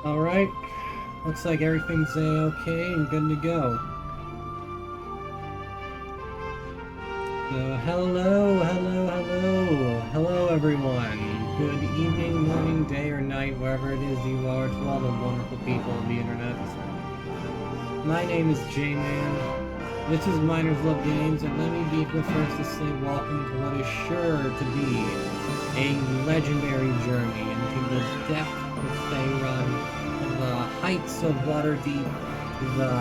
Alright, looks like everything's a-okay and good to go. So, hello everyone. Good evening, morning, day, or night, wherever it is you are, to all the wonderful people of the internet. My name is J-Man. This is Miners Love Games, and let me be the first to say welcome to what is sure to be a legendary journey into the depth of Faerun, the heights of Waterdeep, the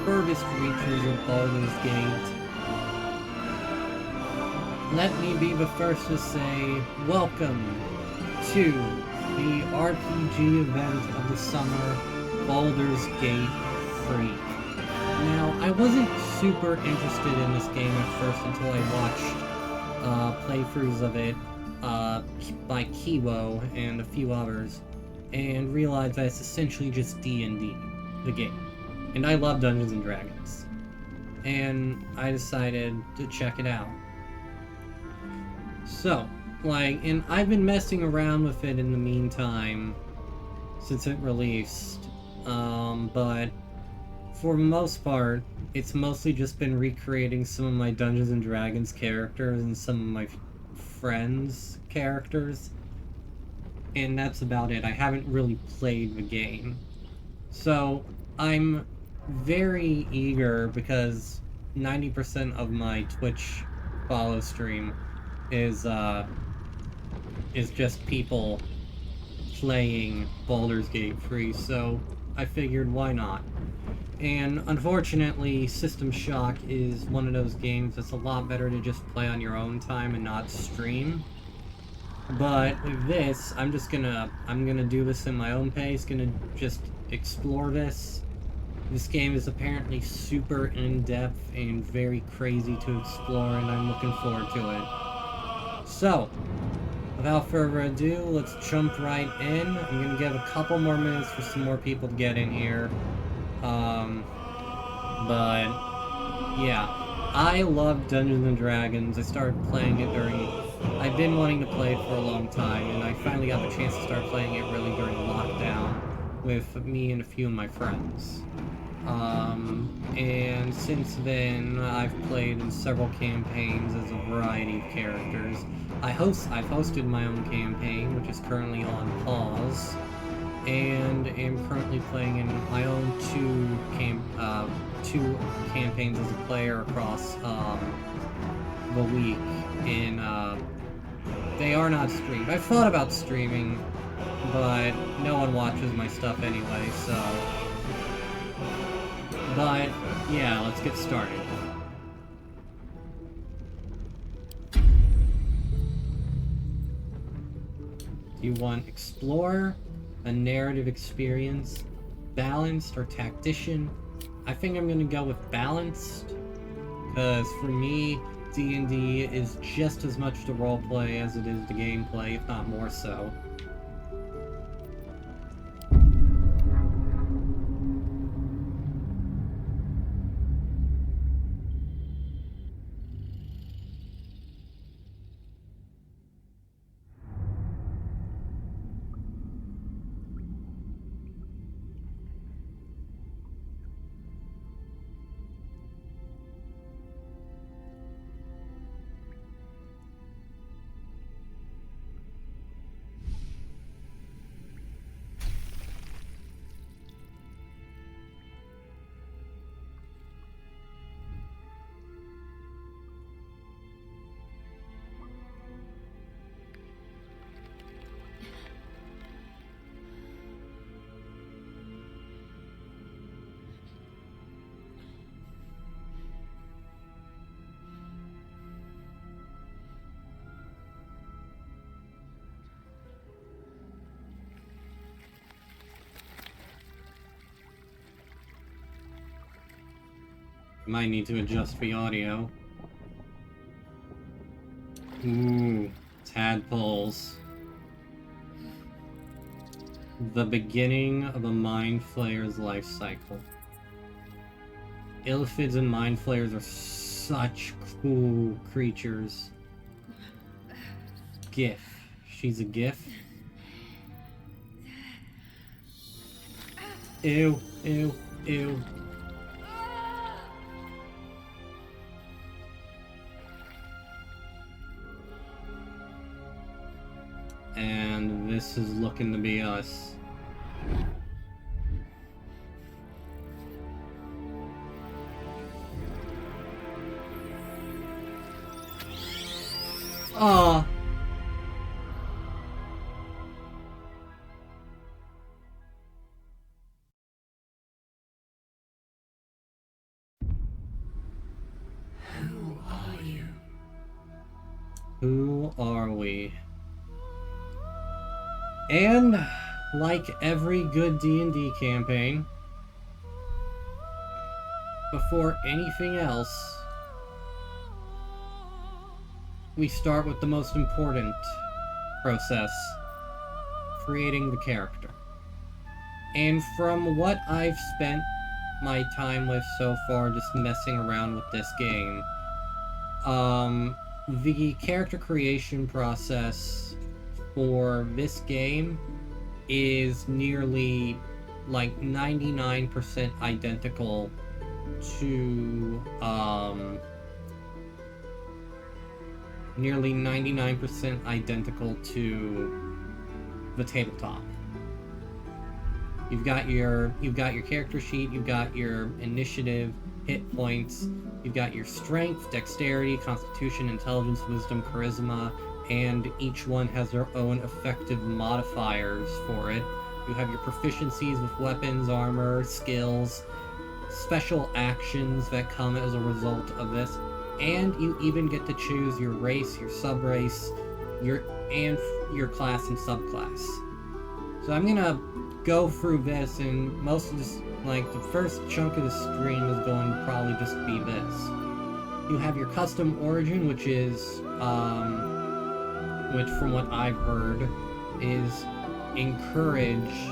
furthest reaches of Baldur's Gate. Let me be the first to say welcome to the RPG event of the summer, Baldur's Gate 3. Now, I wasn't super interested in this game at first until I watched playthroughs of it by Kiwo and a few others, and realized that it's essentially just D&D, the game. And I love Dungeons & Dragons. And I decided to check it out. So, and I've been messing around with it in the meantime since it released, but for the most part, it's mostly just been recreating some of my Dungeons & Dragons characters and some of my friends' characters, and that's about it. I haven't really played the game. So, I'm very eager because 90% of my Twitch follow stream is just people playing Baldur's Gate 3, so I figured why not. And unfortunately, System Shock is one of those games that's a lot better to just play on your own time and not stream. But with this, I'm gonna do this in my own pace, gonna just explore this. This game is apparently super in-depth and very crazy to explore, and I'm looking forward to it. So, without further ado, let's jump right in. I'm gonna give a couple more minutes for some more people to get in here. But yeah, I love Dungeons & Dragons. I started playing it I've been wanting to play it for a long time, and I finally got the chance to start playing it really during lockdown with me and a few of my friends. And since then, I've played in several campaigns as a variety of characters. I've hosted my own campaign, which is currently on pause, and am currently playing in my own two campaigns as a player across the week. They are not streamed. I thought about streaming, but no one watches my stuff anyway, so. But yeah, let's get started. Do you want Explorer, a narrative experience, balanced, or tactician? I think I'm gonna go with balanced, because for me, D&D is just as much the roleplay as it is the gameplay, if not more so. Might need to adjust the audio. Ooh, tadpoles. The beginning of a Mind Flayer's life cycle. Illithids and Mind Flayers are such cool creatures. GIF. She's a GIF? Ew, ew, ew. And this is looking to be us. Ah. Who are you? Who are we? And like every good D&D campaign, before anything else, we start with the most important process, creating the character. And from what I've spent my time with so far, just messing around with this game, the character creation process for this game is nearly like 99% identical to nearly 99% identical to the tabletop. You've got your character sheet, you've got your initiative, hit points, you've got your strength, dexterity, constitution, intelligence, wisdom, charisma, and each one has their own effective modifiers for it. You have your proficiencies with weapons, armor, skills, special actions that come as a result of this, and you even get to choose your race, your sub-race, your class and subclass. So I'm gonna go through this, and most of this, like, the first chunk of the stream is going to probably just be this. You have your custom origin, which is, which from what I've heard, is encouraged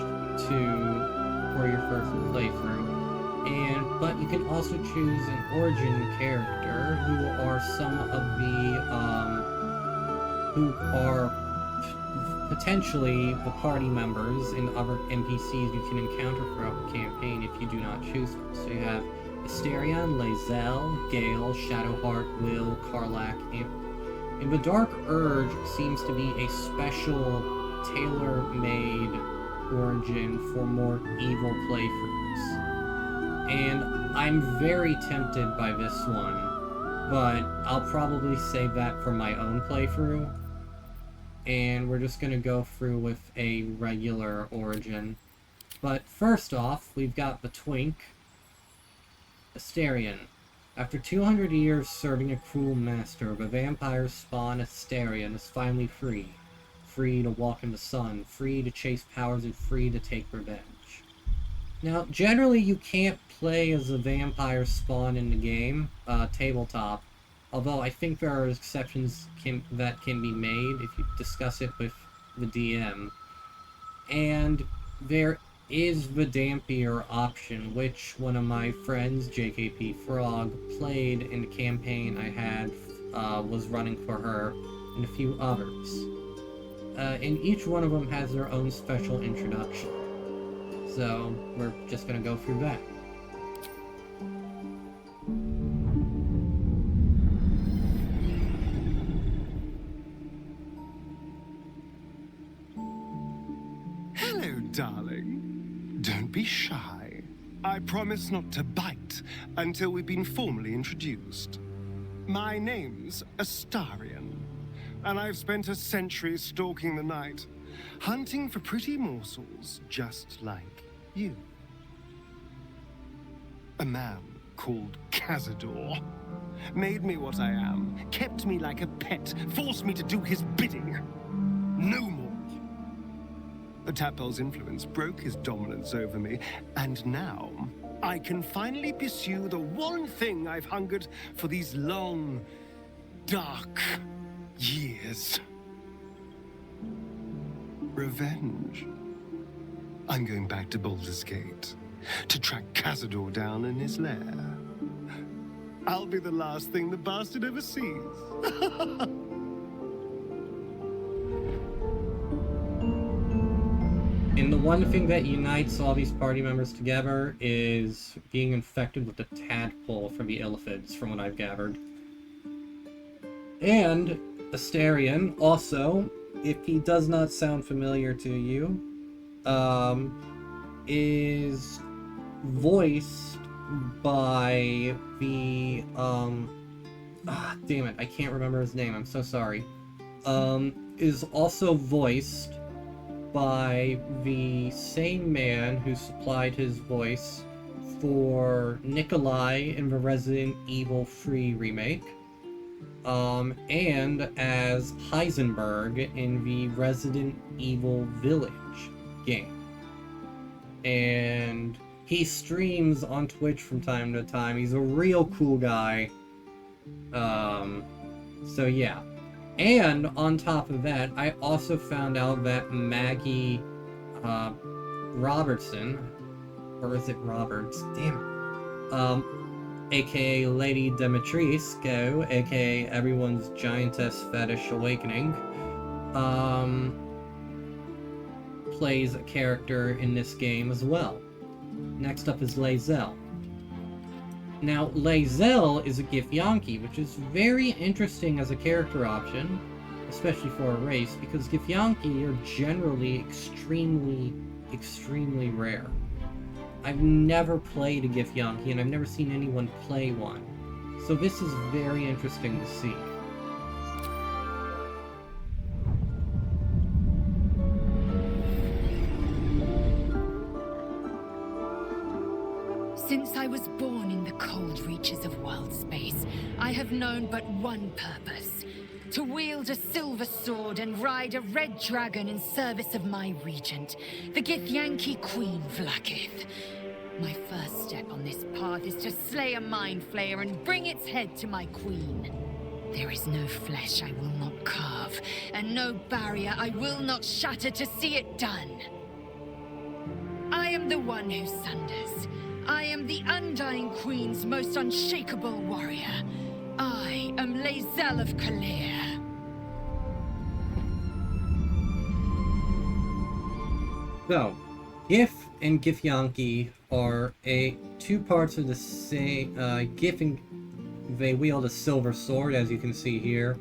for your first playthrough. But you can also choose an origin character who are some of who are potentially the party members and other NPCs you can encounter throughout the campaign if you do not choose them. So you have Asterion, Lae'zel, Gale, Shadowheart, Will, Karlach, and the Dark Urge seems to be a special, tailor-made origin for more evil playthroughs. And I'm very tempted by this one, but I'll probably save that for my own playthrough. And we're just going to go through with a regular origin. But first off, we've got the Twink, Asterion. After 200 years serving a cruel master, the vampire spawn Asterion is finally free. Free to walk in the sun, free to chase powers, and free to take revenge. Now, generally you can't play as a vampire spawn in the game, tabletop, although I think there are exceptions that can be made if you discuss it with the DM. And there is the Dampier option, which one of my friends, JKP Frog, played in the campaign I had, was running for her, and a few others. And each one of them has their own special introduction. So, we're just gonna go through that. Hello, darling. Don't be shy. I promise not to bite until we've been formally introduced. My name's Astarion, and I've spent a century stalking the night, hunting for pretty morsels just like you. A man called Cazador made me what I am, kept me like a pet, forced me to do his bidding. No more. The Tadpole's influence broke his dominance over me, and now I can finally pursue the one thing I've hungered for these long, dark years. Revenge. I'm going back to Baldur's Gate to track Cazador down in his lair. I'll be the last thing the bastard ever sees. And the one thing that unites all these party members together is being infected with the tadpole from the Illithids, from what I've gathered. And Asterion, also, if he does not sound familiar to you, is voiced by the, damn it, I can't remember his name, I'm so sorry. Is also voiced by the same man who supplied his voice for Nikolai in the Resident Evil 3 remake, and as Heisenberg in the Resident Evil Village game. And he streams on Twitch from time to time. He's a real cool guy. So yeah. And on top of that, I also found out that Maggie Robertson, or is it Roberts? Damn it. AKA Lady Dimitrescu, AKA everyone's giantess fetish awakening, plays a character in this game as well. Next up is Lae'zel. Now, Lae'zel is a Githyanki, which is very interesting as a character option, especially for a race, because Githyanki are generally extremely rare. I've never played a Githyanki, and I've never seen anyone play one. So this is very interesting to see. Since I was born in the cold reaches of world space, I have known but one purpose. To wield a silver sword and ride a red dragon in service of my regent, the Githyanki Queen Vlaakith. My first step on this path is to slay a mind flayer and bring its head to my queen. There is no flesh I will not carve, and no barrier I will not shatter to see it done. I am the one who sunders. I am the Undying Queen's most unshakable warrior. I am Lae'zel of Kalir. So, Gith and Githyanki are two parts of the same. They wield a silver sword, as you can see here,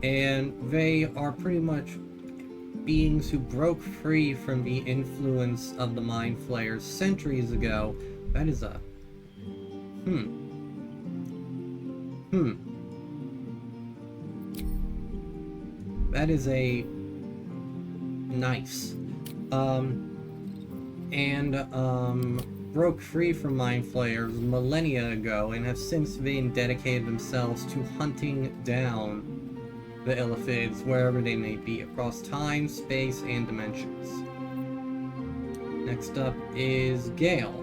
and they are pretty much beings who broke free from the influence of the Mind Flayers centuries ago. That is a... That is a... Nice. Broke free from Mind Flayers millennia ago and have since then dedicated themselves to hunting down the Illithids wherever they may be, across time, space, and dimensions. Next up is Gale.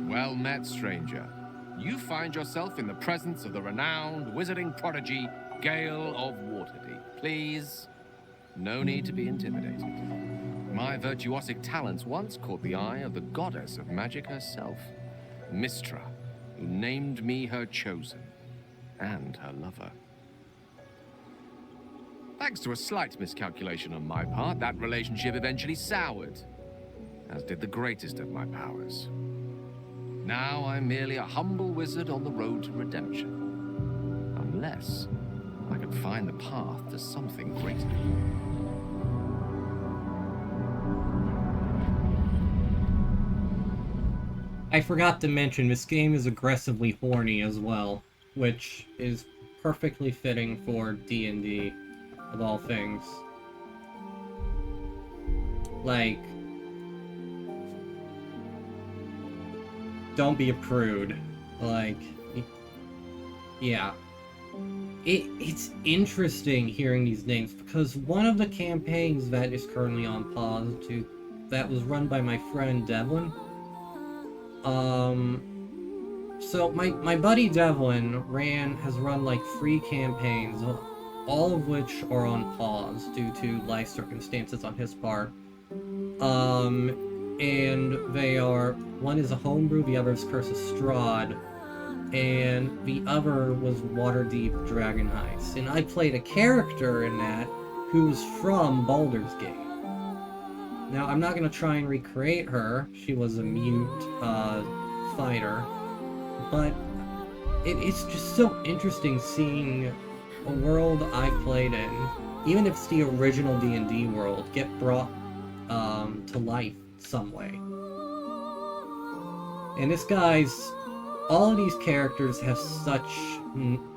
Well met, stranger. You find yourself in the presence of the renowned wizarding prodigy, Gale of Waterdeep. Please, no need to be intimidated. My virtuosic talents once caught the eye of the goddess of magic herself, Mystra, who named me her chosen, and her lover. Thanks to a slight miscalculation on my part, that relationship eventually soured, as did the greatest of my powers. Now I'm merely a humble wizard on the road to redemption. Unless I can find the path to something greater. I forgot to mention, this game is aggressively horny as well, which is perfectly fitting for D&D, of all things. Like... Don't be a prude. Like, yeah. It's interesting hearing these names, because one of the campaigns that is currently on pause, that was run by my friend Devlin. So my buddy Devlin has run like 3 campaigns, all of which are on pause due to life circumstances on his part. And they are, one is a homebrew, the other is Curse of Strahd, and the other was Waterdeep Dragon Heist. And I played a character in that who's from Baldur's Gate. Now, I'm not going to try and recreate her. She was a mute fighter. But it's just so interesting seeing a world I played in, even if it's the original D&D world, get brought to life some way. And this guy's... all of these characters have such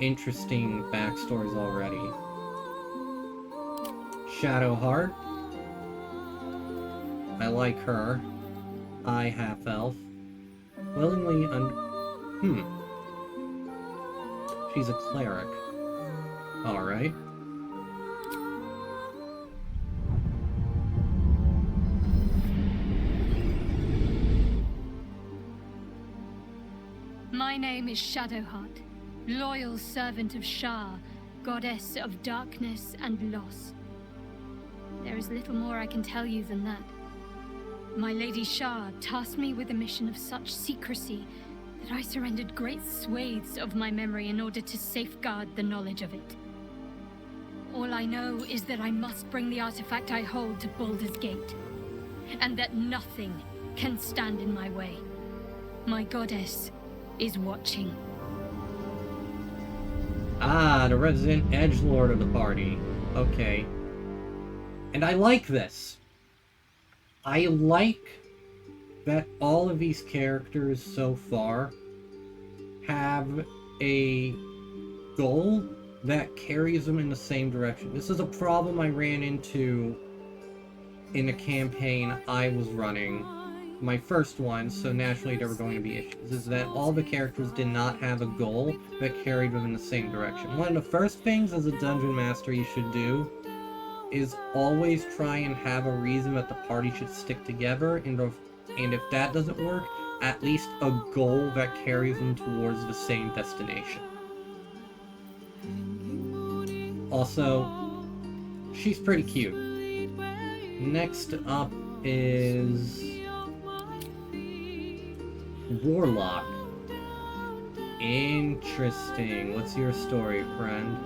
interesting backstories already. Shadowheart. I like her. I half-elf. Willingly She's a cleric. Alright. My name is Shadowheart, loyal servant of Shah, goddess of darkness and loss. There is little more I can tell you than that. My Lady Shah tasked me with a mission of such secrecy that I surrendered great swathes of my memory in order to safeguard the knowledge of it. All I know is that I must bring the artifact I hold to Baldur's Gate, and that nothing can stand in my way. My goddess is watching. Ah, the resident edgelord of the party. Okay. And I like this. I like that all of these characters so far have a goal that carries them in the same direction. This is a problem I ran into in a campaign I was running. My first one, so naturally there were going to be issues, is that all the characters did not have a goal that carried them in the same direction. One of the first things as a dungeon master you should do is always try and have a reason that the party should stick together, and if that doesn't work, at least a goal that carries them towards the same destination. Also, she's pretty cute. Next up is Warlock. Interesting. What's your story, friend?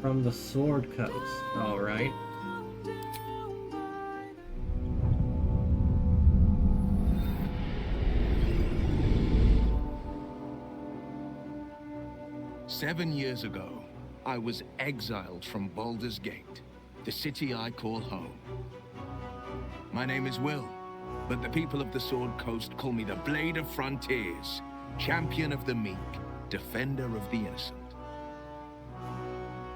From the Sword Coast. Alright. "7 years ago, I was exiled from Baldur's Gate, the city I call home. My name is Will, but the people of the Sword Coast call me the Blade of Frontiers, champion of the meek, defender of the innocent.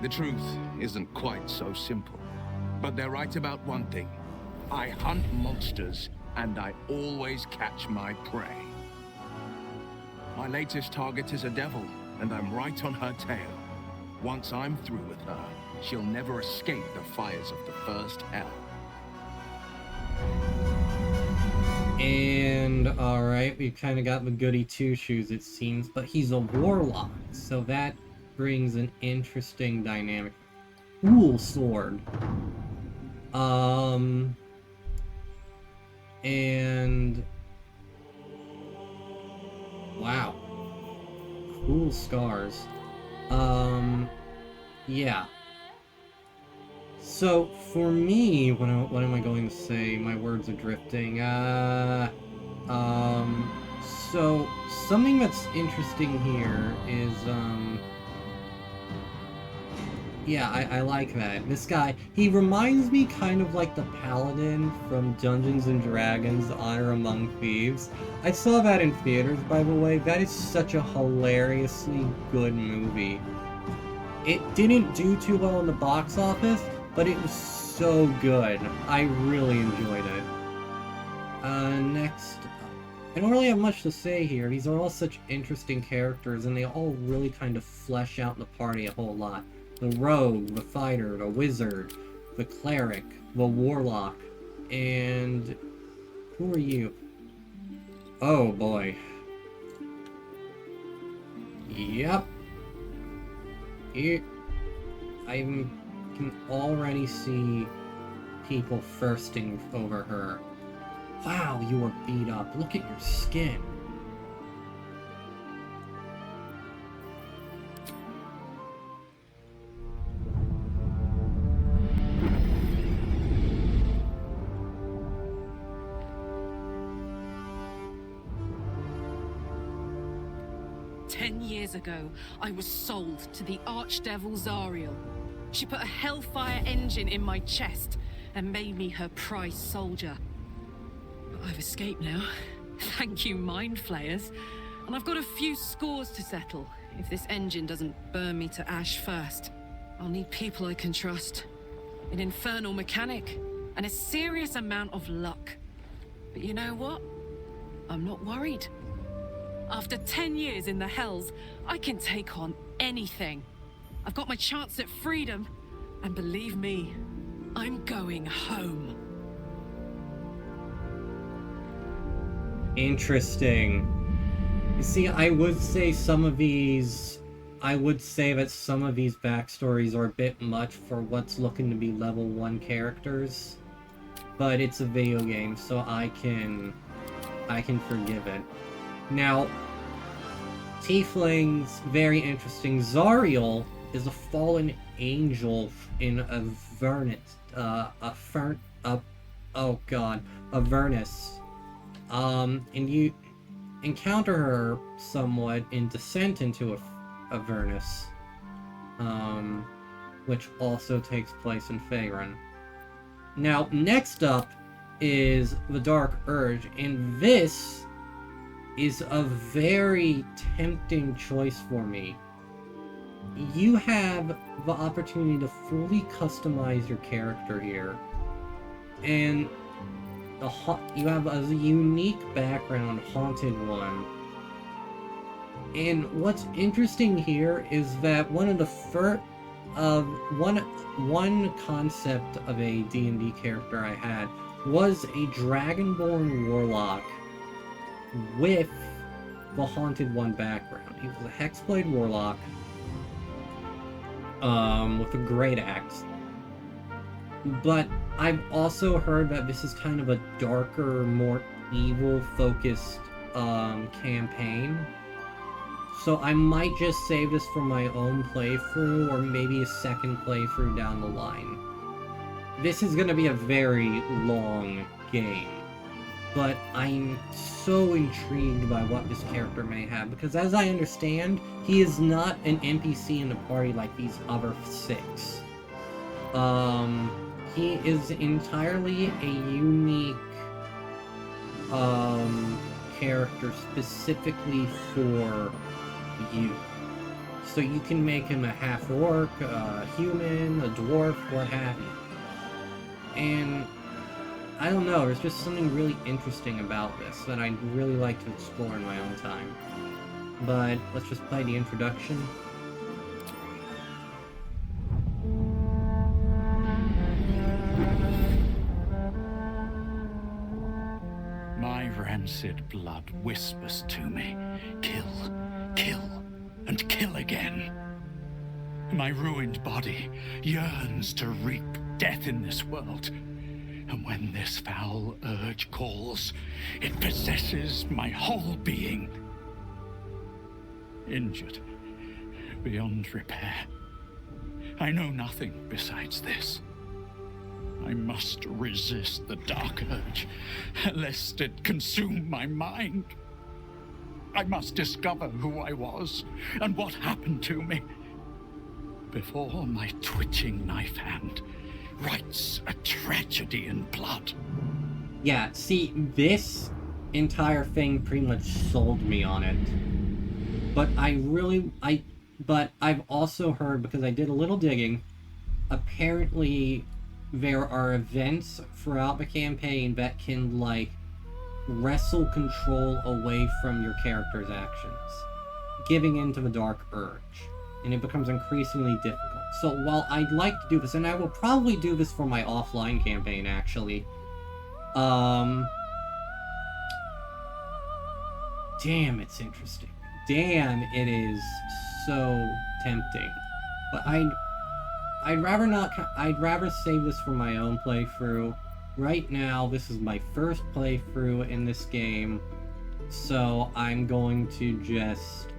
The truth isn't quite so simple, but they're right about one thing. I hunt monsters, and I always catch my prey. My latest target is a devil, and I'm right on her tail. Once I'm through with her, she'll never escape the fires of the first hell." And, alright, we've kind of got the goody two-shoes, it seems, but he's a warlock, so that brings an interesting dynamic. Cool sword. And... wow. Cool scars. Yeah. So, for me, what am I going to say? My words are drifting. So, something that's interesting here is, yeah, I like that. This guy, he reminds me kind of like the Paladin from Dungeons & Dragons Honor Among Thieves. I saw that in theaters, by the way. That is such a hilariously good movie. It didn't do too well in the box office, but it was so good. I really enjoyed it. Next, I don't really have much to say here. These are all such interesting characters, and they all really kind of flesh out the party a whole lot. The rogue, the fighter, the wizard, the cleric, the warlock, and... who are you? Oh boy. Yep. I can already see people thirsting over her. Wow, you are beat up. Look at your skin. Years ago, I was sold to the Archdevil Zariel. She put a Hellfire engine in my chest and made me her prize soldier. But I've escaped now. Thank you, Mind Flayers. And I've got a few scores to settle. If this engine doesn't burn me to ash first, I'll need people I can trust. An infernal mechanic, and a serious amount of luck. But you know what? I'm not worried. After 10 years in the Hells, I can take on anything. I've got my chance at freedom, and believe me, I'm going home. Interesting. You see, I would say that some of these backstories are a bit much for what's looking to be level 1 characters. But it's a video game, so I can forgive it. Now, Tieflings, very interesting. Zariel is a fallen angel in Avernus. And you encounter her somewhat in Descent into Avernus, which also takes place in Faerun. Now, next up is the Dark Urge, and this is a very tempting choice for me. You have the opportunity to fully customize your character here, and you have a unique background, Haunted One. And what's interesting here is that one of the one concept of a D&D character I had was a Dragonborn Warlock with the Haunted One background. He was a Hexblade Warlock with a great axe. But I've also heard that this is kind of a darker, more evil-focused campaign. So I might just save this for my own playthrough, or maybe a second playthrough down the line. This is going to be a very long game, but I'm so intrigued by what this character may have, because as I understand, he is not an NPC in the party like these other 6. He is entirely a unique character specifically for you. So you can make him a half-orc, a human, a dwarf, what have you. And I don't know, there's just something really interesting about this that I'd really like to explore in my own time. But let's just play the introduction. My rancid blood whispers to me, kill, kill, and kill again. My ruined body yearns to reap death in this world. And when this foul urge calls, it possesses my whole being. Injured beyond repair. I know nothing besides this. I must resist the dark urge, lest it consume my mind. I must discover who I was and what happened to me before my twitching knife hand writes a tragedy in blood. Yeah, see, this entire thing pretty much sold me on it. But but I've also heard, because I did a little digging, apparently there are events throughout the campaign that can, like, wrestle control away from your character's actions, giving into the Dark Urge, and it becomes increasingly difficult. So while I'd like to do this, and I will probably do this for my offline campaign, actually, damn, it's interesting. Damn, it is so tempting. But I'd rather not. I'd rather save this for my own playthrough, right now, this is my first playthrough in this game, so I'm going to just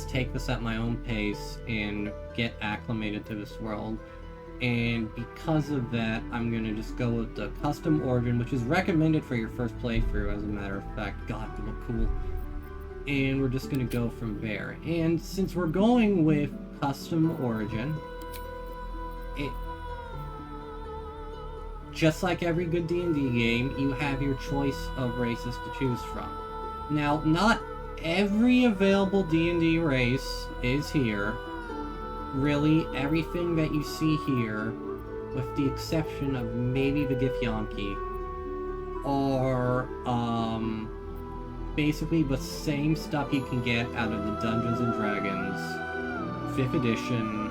take this at my own pace and get acclimated to this world. And because of that, I'm gonna just go with the custom origin, which is recommended for your first playthrough, as a matter of fact. God, they look cool. And we're just gonna go from there. And since we're going with custom origin, just like every good D&D game, you have your choice of races to choose from. Now, not every available D&D race is here. Really, everything that you see here, with the exception of maybe the Githyanki, are basically the same stuff you can get out of the Dungeons & Dragons 5th edition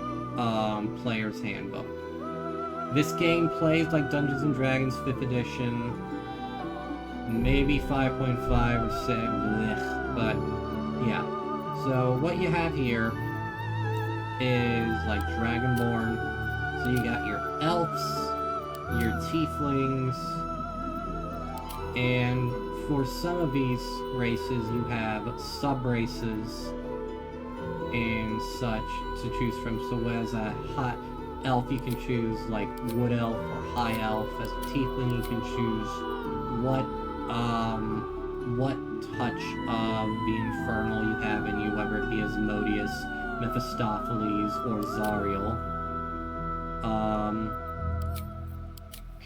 Player's Handbook. This game plays like Dungeons & Dragons 5th edition, maybe 5.5 or 6, but yeah. So what you have here is like Dragonborn. So you got your elves, your tieflings, and for some of these races you have sub-races and such to choose from. So as a hot elf you can choose like wood elf or high elf. As a tiefling you can choose what touch of the infernal you have in you, whether it be Asmodeus, Mephistopheles, or Zariel.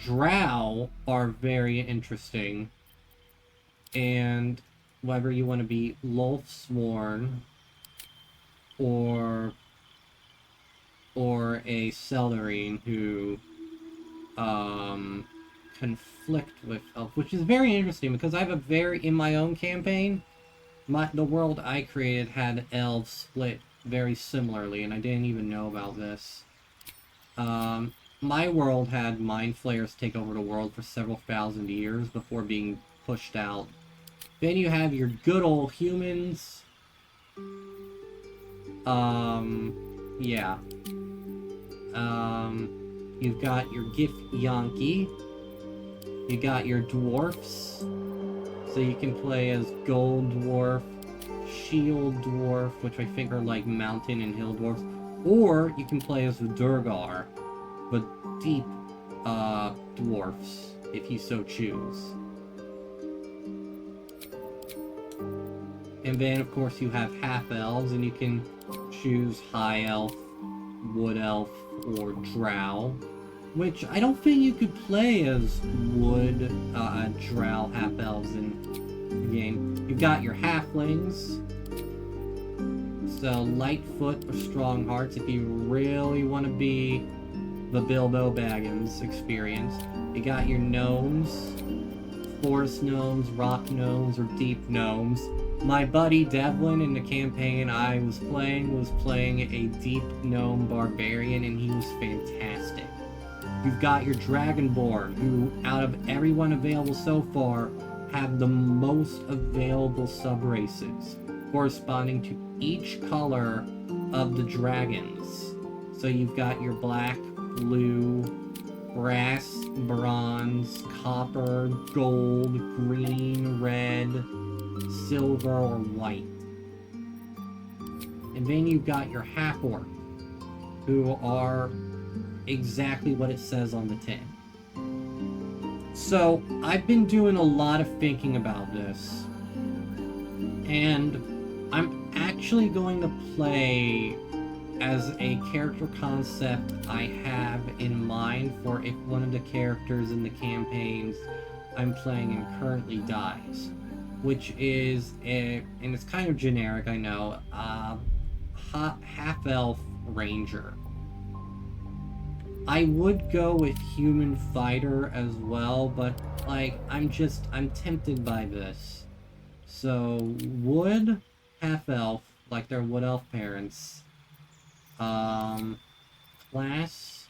Drow are very interesting, and whether you want to be Lolthsworn or a Seldarine who conflict with elf, which is very interesting because I have in my own campaign, the world I created had elves split very similarly, and I didn't even know about this. My world had mind flayers take over the world for several thousand years before being pushed out. Then you have your good old humans. Yeah. You've got your Githyanki. You got your dwarfs. So you can play as Gold Dwarf, Shield Dwarf, which I think are like mountain and hill dwarfs. Or you can play as the Durgar, the deep dwarfs, if you so choose. And then, of course, you have half-elves, and you can choose high elf, wood elf, or drow. Which, I don't think you could play as wood, drow half-elves in the game. You've got your halflings. So, Lightfoot or Stronghearts, if you really want to be the Bilbo Baggins experience. You got your gnomes, forest gnomes, rock gnomes, or deep gnomes. My buddy Devlin in the campaign I was playing a deep gnome barbarian, and he was fantastic. You've got your Dragonborn, who, out of everyone available so far, have the most available sub-races, corresponding to each color of the dragons. So you've got your black, blue, brass, bronze, copper, gold, green, red, silver, or white. And then you've got your half-orc, who are exactly what it says on the tin. So, I've been doing a lot of thinking about this, and I'm actually going to play as a character concept I have in mind for if one of the characters in the campaigns I'm playing in currently dies. Which is, and it's kind of generic, I know, half-elf ranger. I would go with human fighter as well, but, like, I'm tempted by this. So, wood, half-elf, like their wood elf parents. Class.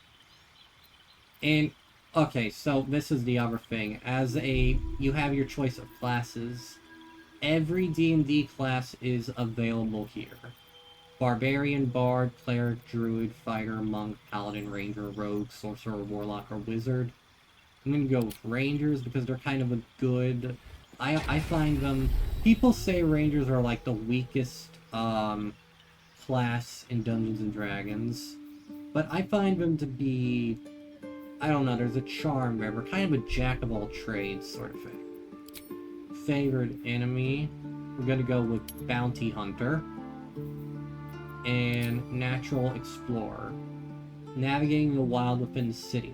And, okay, so this is the other thing. You have your choice of classes. Every D&D class is available here. Barbarian, Bard, Cleric, Druid, Fighter, Monk, Paladin, Ranger, Rogue, Sorcerer, Warlock, or Wizard. I'm gonna go with Rangers because they're kind of a good... I find them... People say Rangers are like the weakest class in Dungeons & Dragons. But I find them to be... I don't know, there's a charm there. We're kind of a jack-of-all-trades sort of thing. Favored enemy, we're gonna go with Bounty Hunter. And Natural Explorer. Navigating the wild within the city.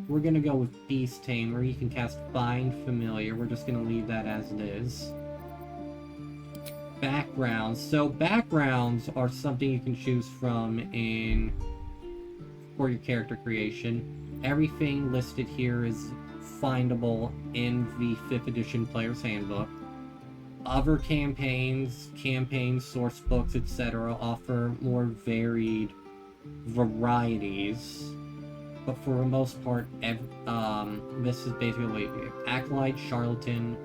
We're gonna go with Beast Tamer. You can cast Find Familiar. We're just gonna leave that as it is. Backgrounds. So backgrounds are something you can choose from for your character creation. Everything listed here is findable in the 5th edition Player's Handbook. Other campaigns, source books, etc. offer more varied varieties. But for the most part, this is basically Acolyte, Charlatan,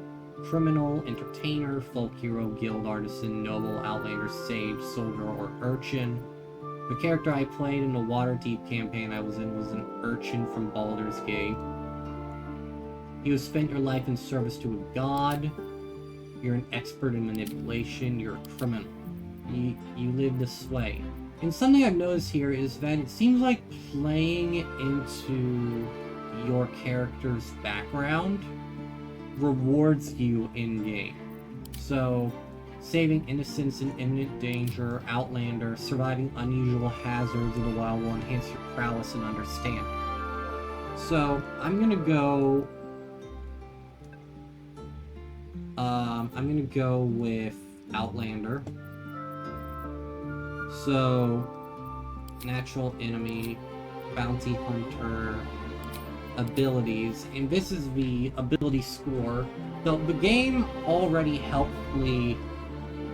Criminal, Entertainer, Folk Hero, Guild Artisan, Noble, Outlander, Sage, Soldier, or Urchin. The character I played in the Waterdeep campaign I was in was an Urchin from Baldur's Gate. You have spent your life in service to a god. You're an expert in manipulation. You're a criminal. You live this way. And something I've noticed here is that it seems like playing into your character's background rewards you in-game. So, saving innocents in imminent danger, Outlander, surviving unusual hazards in the wild will enhance your prowess and understanding. So, I'm gonna go with Outlander. So, natural enemy, bounty hunter, abilities, and this is the ability score. So the game already helpfully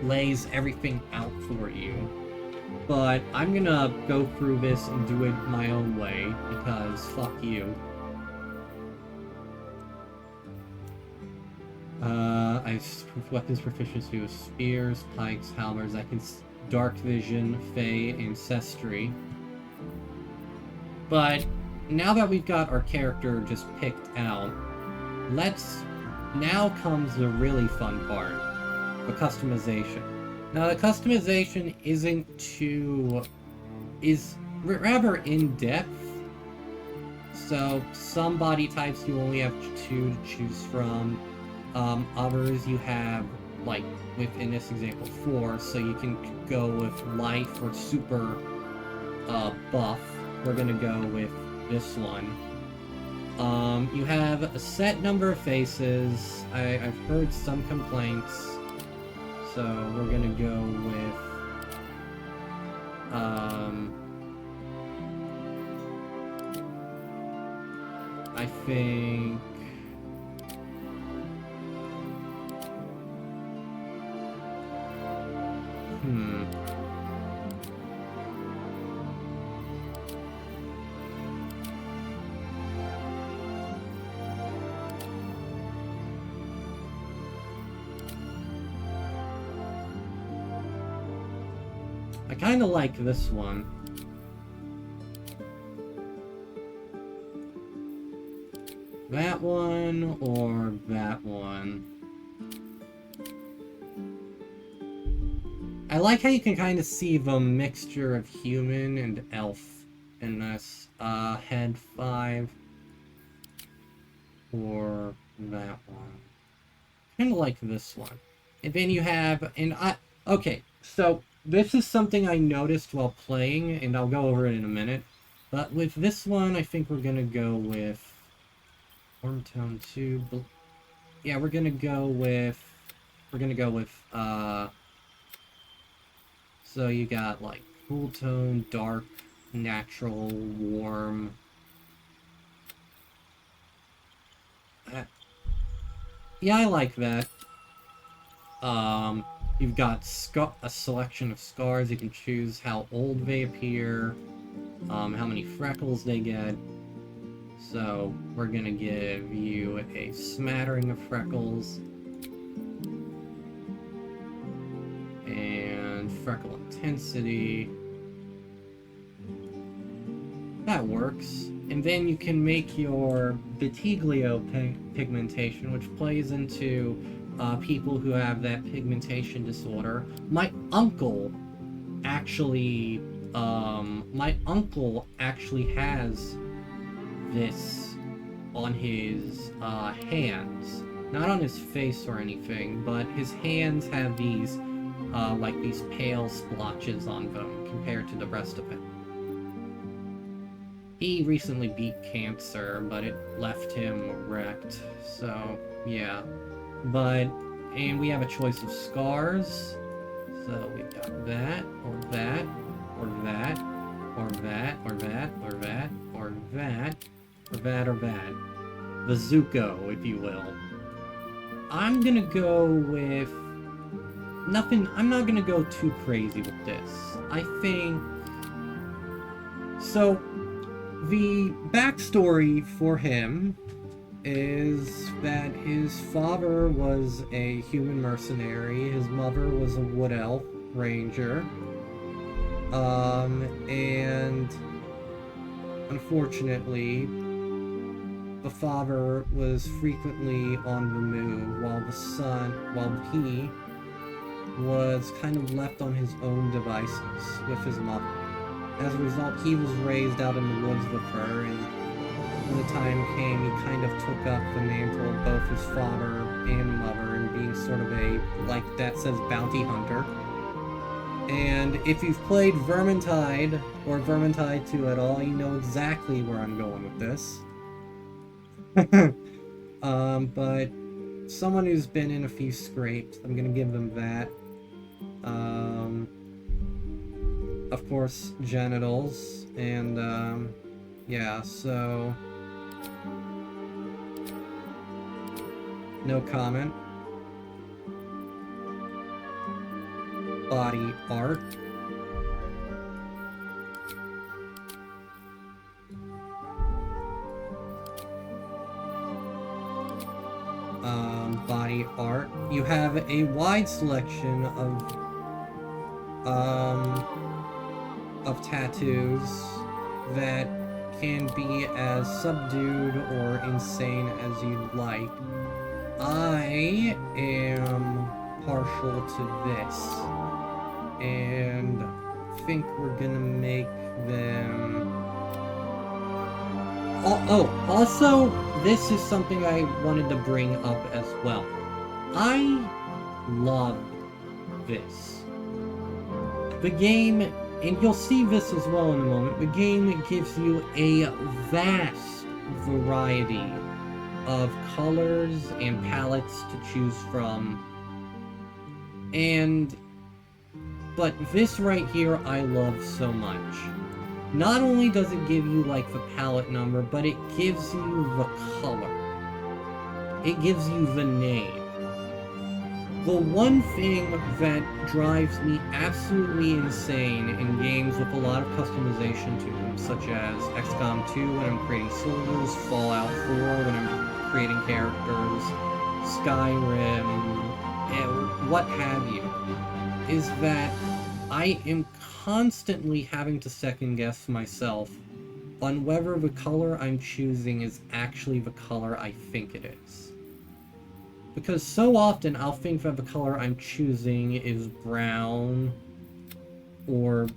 lays everything out for you, but I'm gonna go through this and do it my own way, because fuck you. I have weapons proficiency with spears, pikes, halberds. I can dark vision, fey, ancestry. But now that we've got our character just picked out, now comes the really fun part, the customization. Now the customization is rather in-depth. So some body types you only have 2 to choose from. Others you have, like within this example, 4, so you can go with life or super buff. We're gonna go with this one. You have a set number of faces. I've heard some complaints, so we're gonna go with I think I kind of like this one. That one or that one. I like how you can kind of see the mixture of human and elf in this. Head 5 or that one. Kind of like this one. And then you have, okay, so this is something I noticed while playing, and I'll go over it in a minute. But with this one, I think we're gonna go with Wormtone 2. Yeah, we're gonna go with, so you got like cool tone, dark, natural, warm. Yeah, I like that. You've got a selection of scars. You can choose how old they appear, how many freckles they get. So we're gonna give you a smattering of freckles. And freckle intensity. That works. And then you can make your vitiglio pigmentation, which plays into people who have that pigmentation disorder. My uncle actually has this on his hands. Not on his face or anything, but his hands have these like these pale splotches on them compared to the rest of him. He recently beat cancer, but it left him wrecked, so yeah. And we have a choice of scars, so we've got that, or that, or that, or that, or that, or that, or that, or that, or that. The Zuko, if you will. I'm gonna go with... nothing... I'm not gonna go too crazy with this. I think... So, the backstory for him is that his father was a human mercenary, his mother was a wood elf ranger, and unfortunately, the father was frequently on the move while he was kind of left on his own devices with his mother. As a result, he was raised out in the woods with her, and when the time came, he kind of took up the mantle of both his father and mother, and being sort of a, like that says, bounty hunter. And if you've played Vermintide, or Vermintide 2 at all, you know exactly where I'm going with this. But someone who's been in a few scrapes, I'm gonna give them that. Of course, genitals, and, yeah, so... no comment. Body art. Body art. You have a wide selection of tattoos that can be as subdued or insane as you'd like. I am partial to this, and think we're gonna make them... also, this is something I wanted to bring up as well. I love this. The game, and you'll see this as well in a moment, the game gives you a vast variety of colors and palettes to choose from. But this right here I love so much. Not only does it give you, like, the palette number, but it gives you the color. It gives you the name. The one thing that drives me absolutely insane in games with a lot of customization to them, such as XCOM 2 when I'm creating soldiers, Fallout 4 when I'm creating characters, Skyrim, and what have you, is that I am constantly having to second guess myself on whether the color I'm choosing is actually the color I think it is. Because so often I'll think that the color I'm choosing is brown, or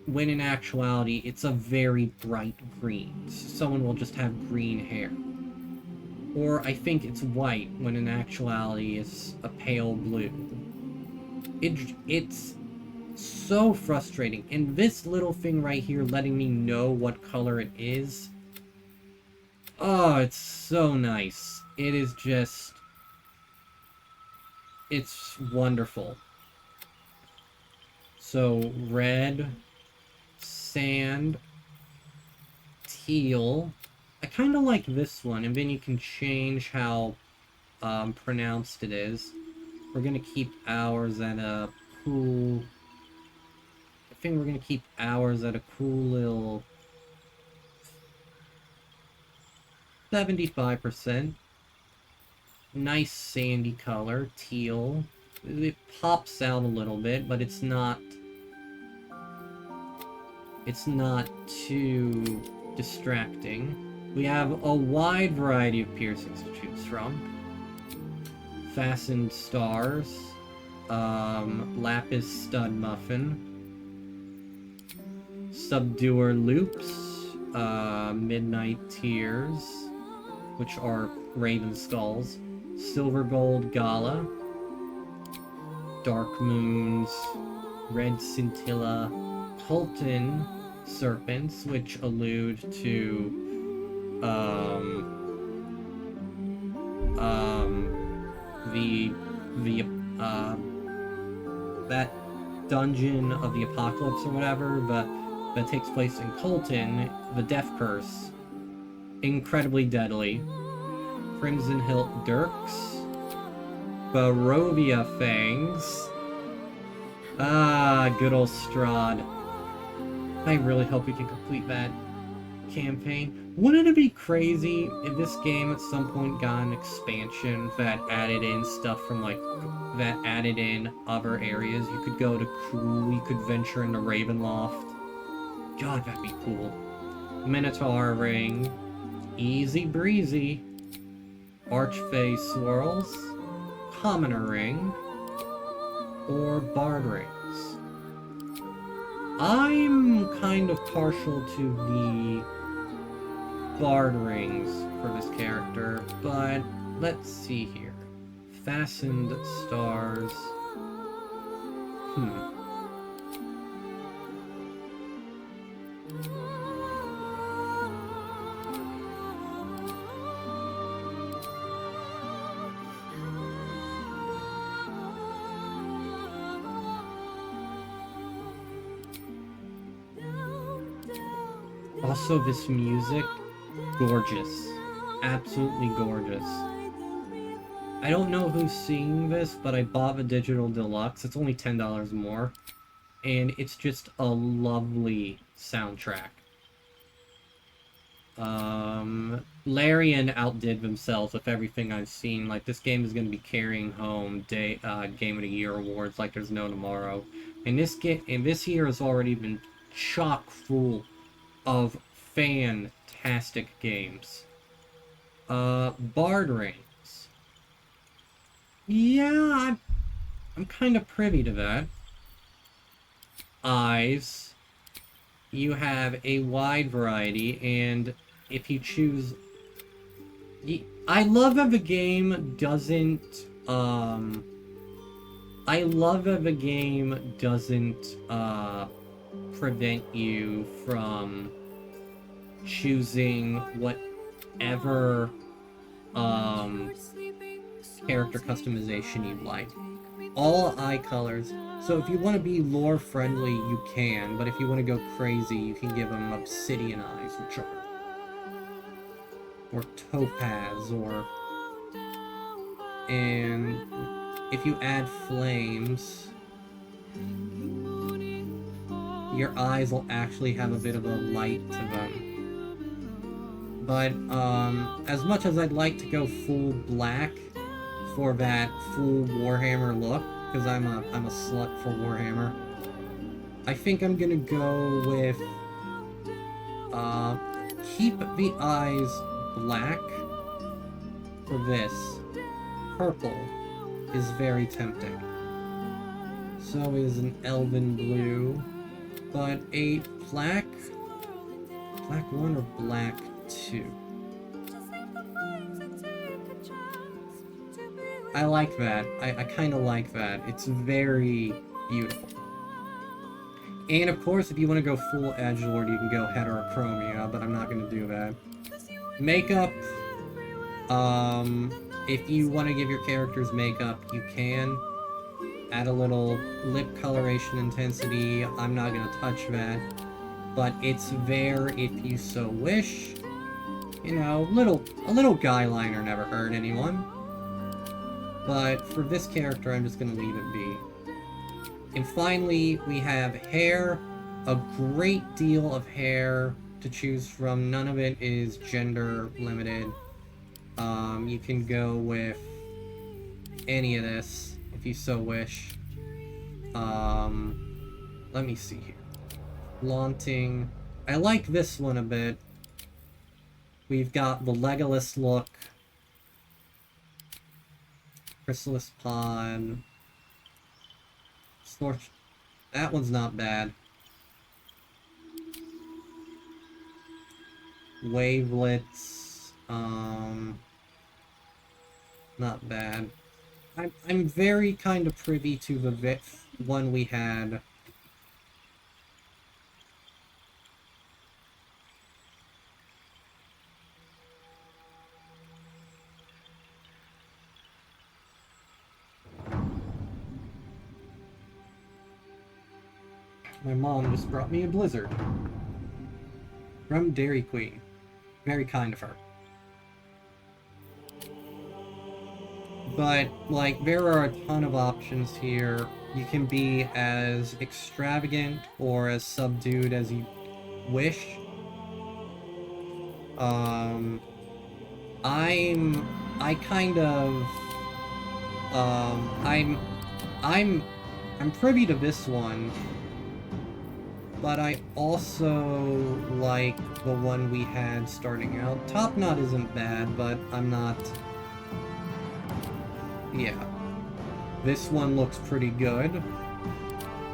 when in actuality it's a very bright green. Someone will just have green hair. Or I think it's white when in actuality it's a pale blue. It's so frustrating, and this little thing right here letting me know what color it is, oh, it's so nice. It is just, it's wonderful. So red, sand, teal. I kind of like this one, and then you can change how pronounced it is. We're gonna keep ours at a cool... I think we're gonna keep ours at a cool little 75%. Nice sandy color, teal. It pops out a little bit, but it's not it's not too distracting. We have a wide variety of piercings to choose from. Fastened stars, lapis stud muffin, subduer loops, midnight tears, which are raven skulls, silver gold gala, dark moons, red scintilla, Colton serpents, which allude to that dungeon of the apocalypse or whatever, but that takes place in Colton, the Death Curse, incredibly deadly. Crimson Hilt Dirks, Barovia Fangs. Ah, good old Strahd. I really hope we can complete that campaign. Wouldn't it be crazy if this game at some point got an expansion that added in stuff from that added in other areas? You could go to Cruel, you could venture into Ravenloft. God, that'd be cool. Minotaur Ring, easy breezy. Archfey Swirls, Commoner Ring, or Bard Rings. I'm kind of partial to the Bard Rings for this character, but let's see here. Fastened Stars. Also, this music, gorgeous. Absolutely gorgeous. I don't know who's singing this, but I bought the digital deluxe. It's only $10 more. And it's just a lovely soundtrack. Larian outdid themselves with everything I've seen. Like, this game is going to be carrying home Game of the Year awards like there's no tomorrow. And this year has already been chock full of fantastic games. Bard Rings. Yeah, I'm kind of privy to that. Eyes. You have a wide variety, and if you choose... I love that the game doesn't, prevent you from choosing whatever character customization you'd like. All eye colors. So if you want to be lore friendly, you can, but if you want to go crazy, you can give them obsidian eyes, which are or topaz, and if you add flames, your eyes will actually have a bit of a light to them. But, as much as I'd like to go full black for that full Warhammer look, because I'm a slut for Warhammer, I think I'm gonna go with, keep the eyes black for this. Purple is very tempting. So is an elven blue. But a black 1 or black 2. I like that. I kind of like that. It's very beautiful. And of course, if you want to go full edgelord, you can go heterochromia, but I'm not going to do that. Makeup. If you want to give your characters makeup, you can. Add a little lip coloration intensity. I'm not going to touch that. But it's there if you so wish. You know, a little guy liner never hurt anyone. But for this character, I'm just going to leave it be. And finally, we have hair. A great deal of hair to choose from. None of it is gender limited. You can go with any of this if you so wish. Let me see here. flaunting. I like this one a bit. We've got the Legolas look. Chrysalis Pod. Scorch. That one's not bad. Wavelets. Not bad. I'm very kind of privy to the one we had. My mom just brought me a blizzard. From Dairy Queen. Very kind of her. But, like, there are a ton of options here. You can be as extravagant or as subdued as you wish. I'm privy to this one, but I also like the one we had starting out. Top Knot isn't bad, but I'm not... Yeah. This one looks pretty good,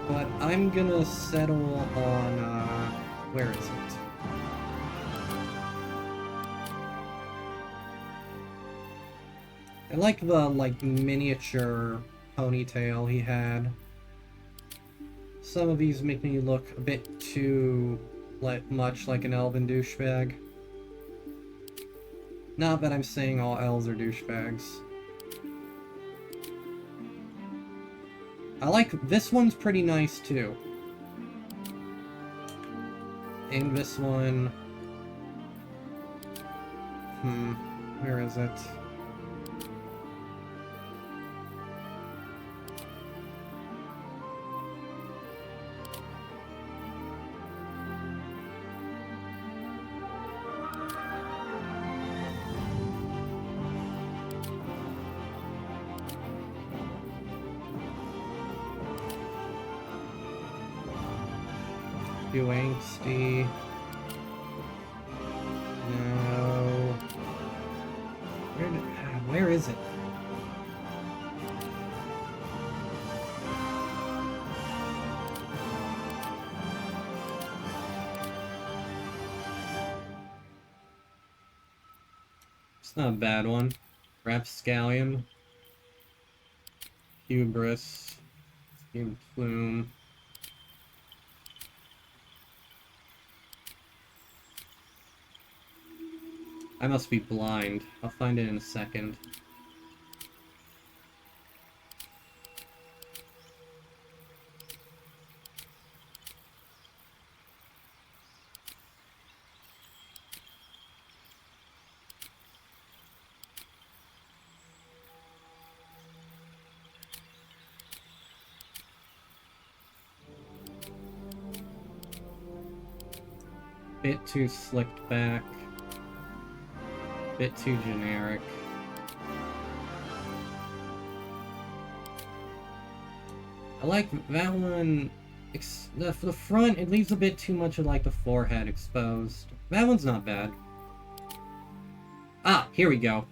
but I'm gonna settle on, where is it? I like the, like, miniature ponytail he had. Some of these make me look a bit too, much like an elven douchebag. Not that I'm saying all elves are douchebags. I like, this one's pretty nice too. And this one... where is it? Too angsty. No. Where is it? It's not a bad one. Rapscallion. Hubris. Game Plume. I must be blind. I'll find it in a second. Bit too slicked back. Bit too generic. I like that one. For the front, it leaves a bit too much of like the forehead exposed. That one's not bad. Ah, here we go.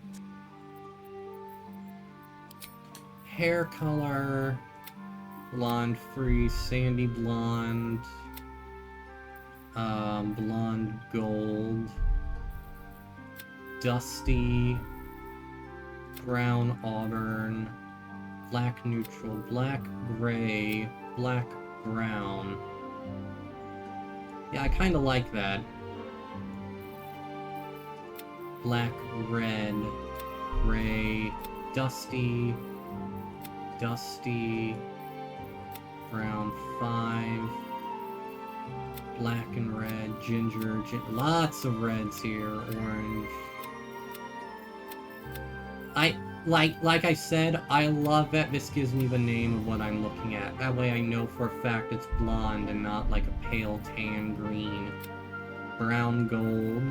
Hair color. Blonde free, sandy blonde. Blonde gold. Dusty, brown auburn, black neutral, black gray, black brown. Yeah, I kind of like that. Black, red, gray, dusty, dusty, brown 5, black and red, ginger, lots of reds here, orange. Like I said, I love that this gives me the name of what I'm looking at. That way I know for a fact it's blonde and not like a pale tan green. Brown gold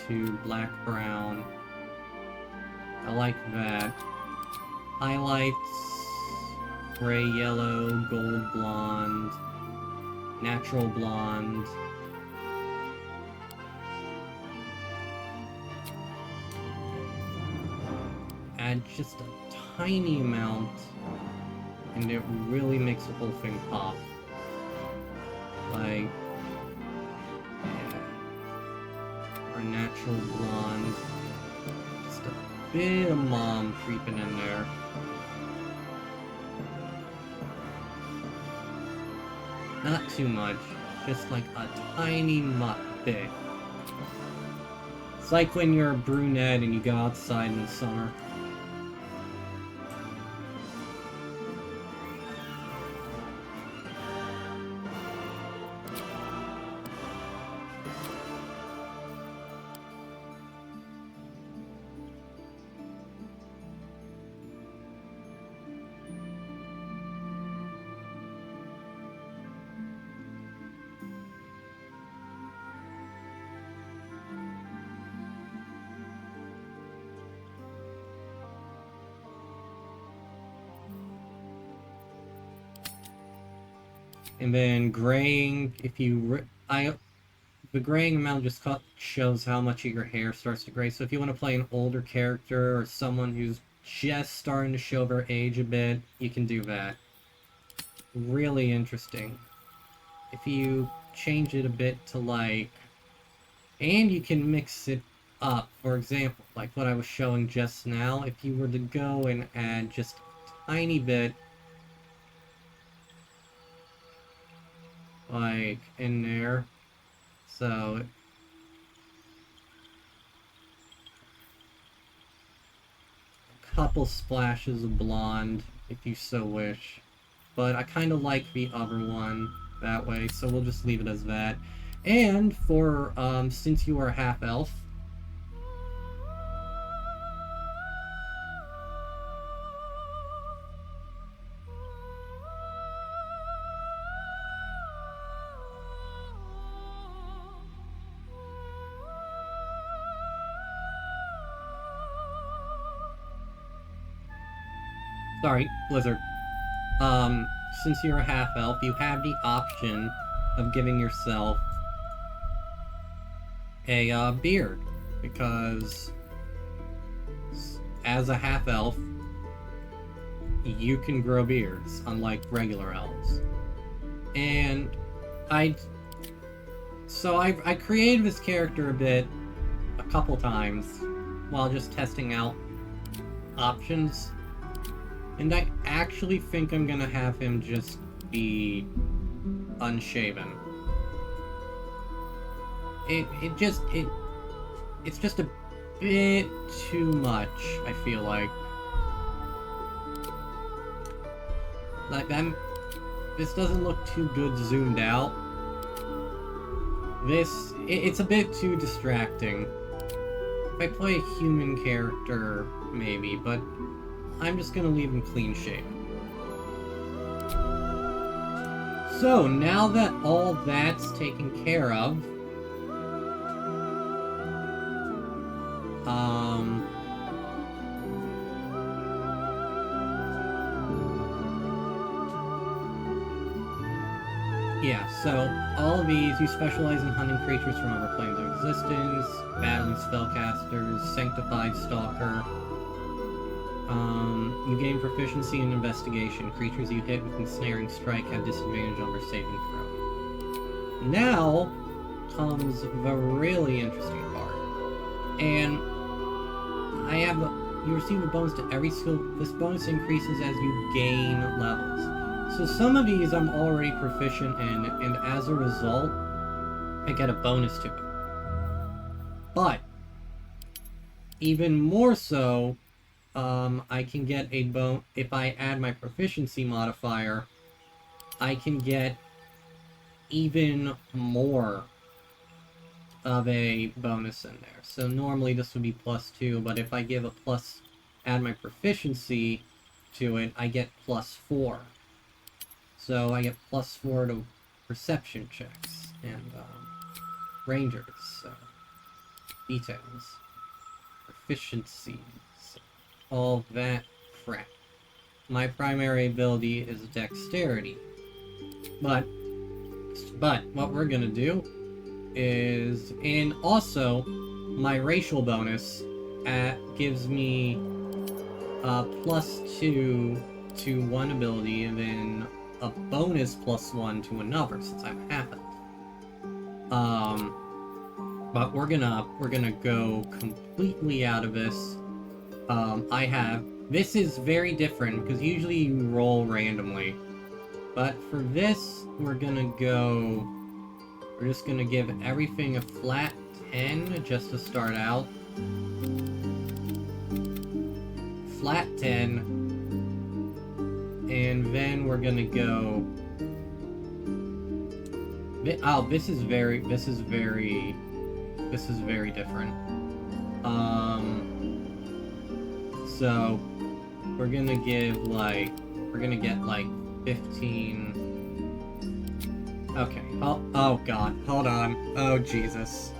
2, black brown. I like that. Highlights, gray yellow, gold blonde, natural blonde. Add just a tiny amount, and it really makes the whole thing pop. Like, yeah, our natural blonde. Just a bit of mom creeping in there. Not too much, just like a tiny bit. It's like when you're a brunette and you go outside in the summer. And then graying, if you the graying amount just shows how much of your hair starts to gray. So if you want to play an older character or someone who's just starting to show their age a bit, you can do that. Really interesting. If you change it a bit to like, and you can mix it up. For example, like what I was showing just now, if you were to go and add just a tiny bit like in there, so a couple splashes of blonde if you so wish, but I kind of like the other one that way, so we'll just leave it as that. And for since you are a half elf, sorry, Blizzard. Since you're a half-elf, you have the option of giving yourself a beard, because as a half-elf, you can grow beards, unlike regular elves. And I created this character a couple times, while just testing out options. And I actually think I'm gonna have him just be unshaven. It's just a bit too much, I feel like. Like, this doesn't look too good zoomed out. It's a bit too distracting. If I play a human character, maybe, but I'm just gonna leave him clean shaven. So, now that all that's taken care of, yeah, so all of these, you specialize in hunting creatures from other planes of existence, battling spellcasters, sanctified stalker. You gain proficiency in investigation. Creatures you hit with ensnaring strike have disadvantage on their saving throw. Now comes the really interesting part. And you receive a bonus to every skill. This bonus increases as you gain levels. So some of these I'm already proficient in, and as a result, I get a bonus to it. But even more so, I can get a if I add my proficiency modifier, I can get even more of a bonus in there. So normally this would be +2, but if I give add my proficiency to it, I get +4. So I get +4 to perception checks and rangers, so details, proficiencies, all that crap. My primary ability is dexterity, but But what we're gonna do is, and also my racial bonus gives me +2 to one ability, and then a bonus +1 to another since I'm half elf. But we're gonna go completely out of this. This is very different because usually you roll randomly, but for this we're just gonna give everything a flat 10 just to start out. Flat 10, and then we're gonna go. Oh, this is very different. So we're gonna get like 15. Okay. Oh God. Hold on. Oh Jesus.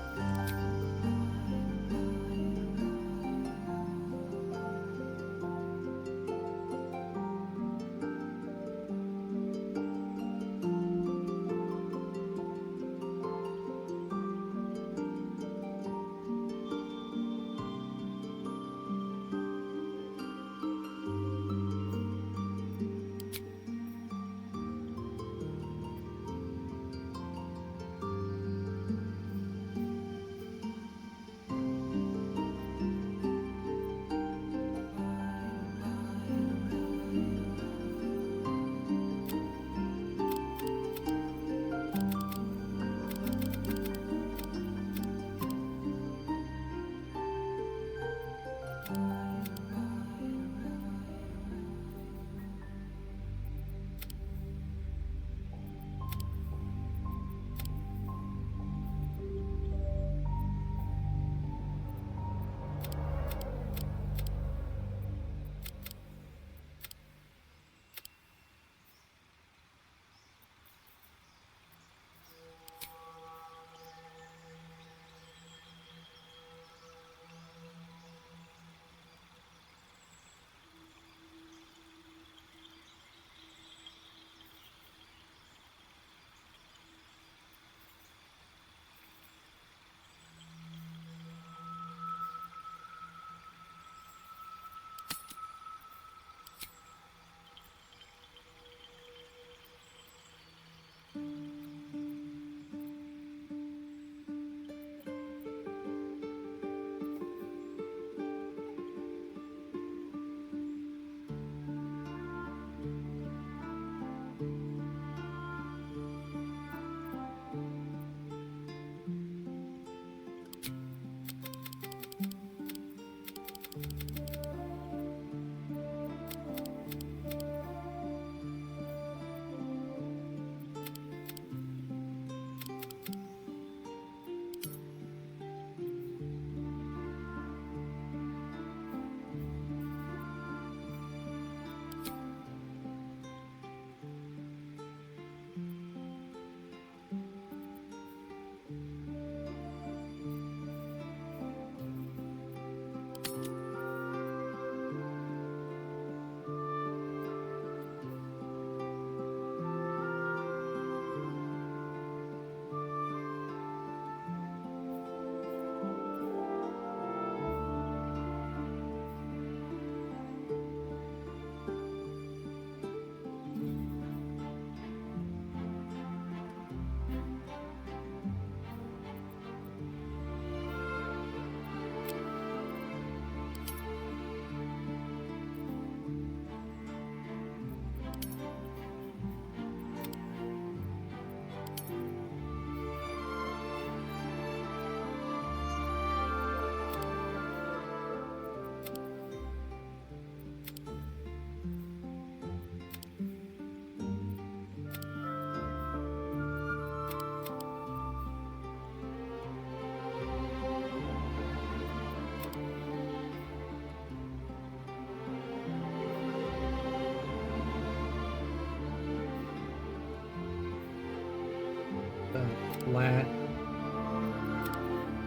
Flat.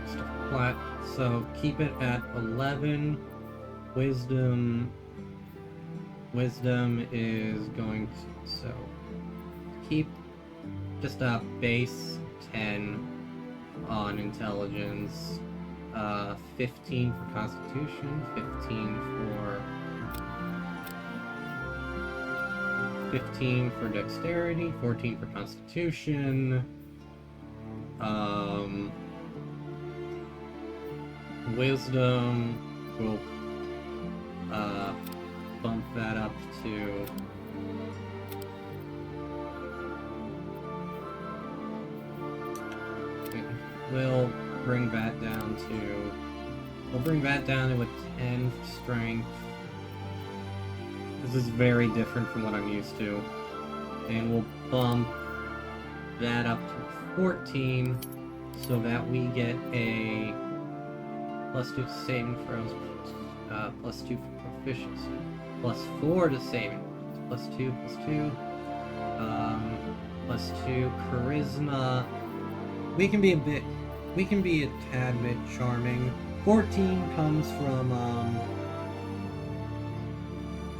Just a flat. So keep it at 11. Wisdom is going to, so keep just a base 10 on intelligence, 15 for constitution, 15 for dexterity, 14 for constitution, wisdom, we'll bump that up to we'll bring that down to a 10 strength. This is very different from what I'm used to. And we'll bump that up to 14 so that we get a +2 to saving throws, +2 for proficiency, +4 to saving throws, +2, +2, +2 charisma. We can be a tad bit charming. 14 comes from,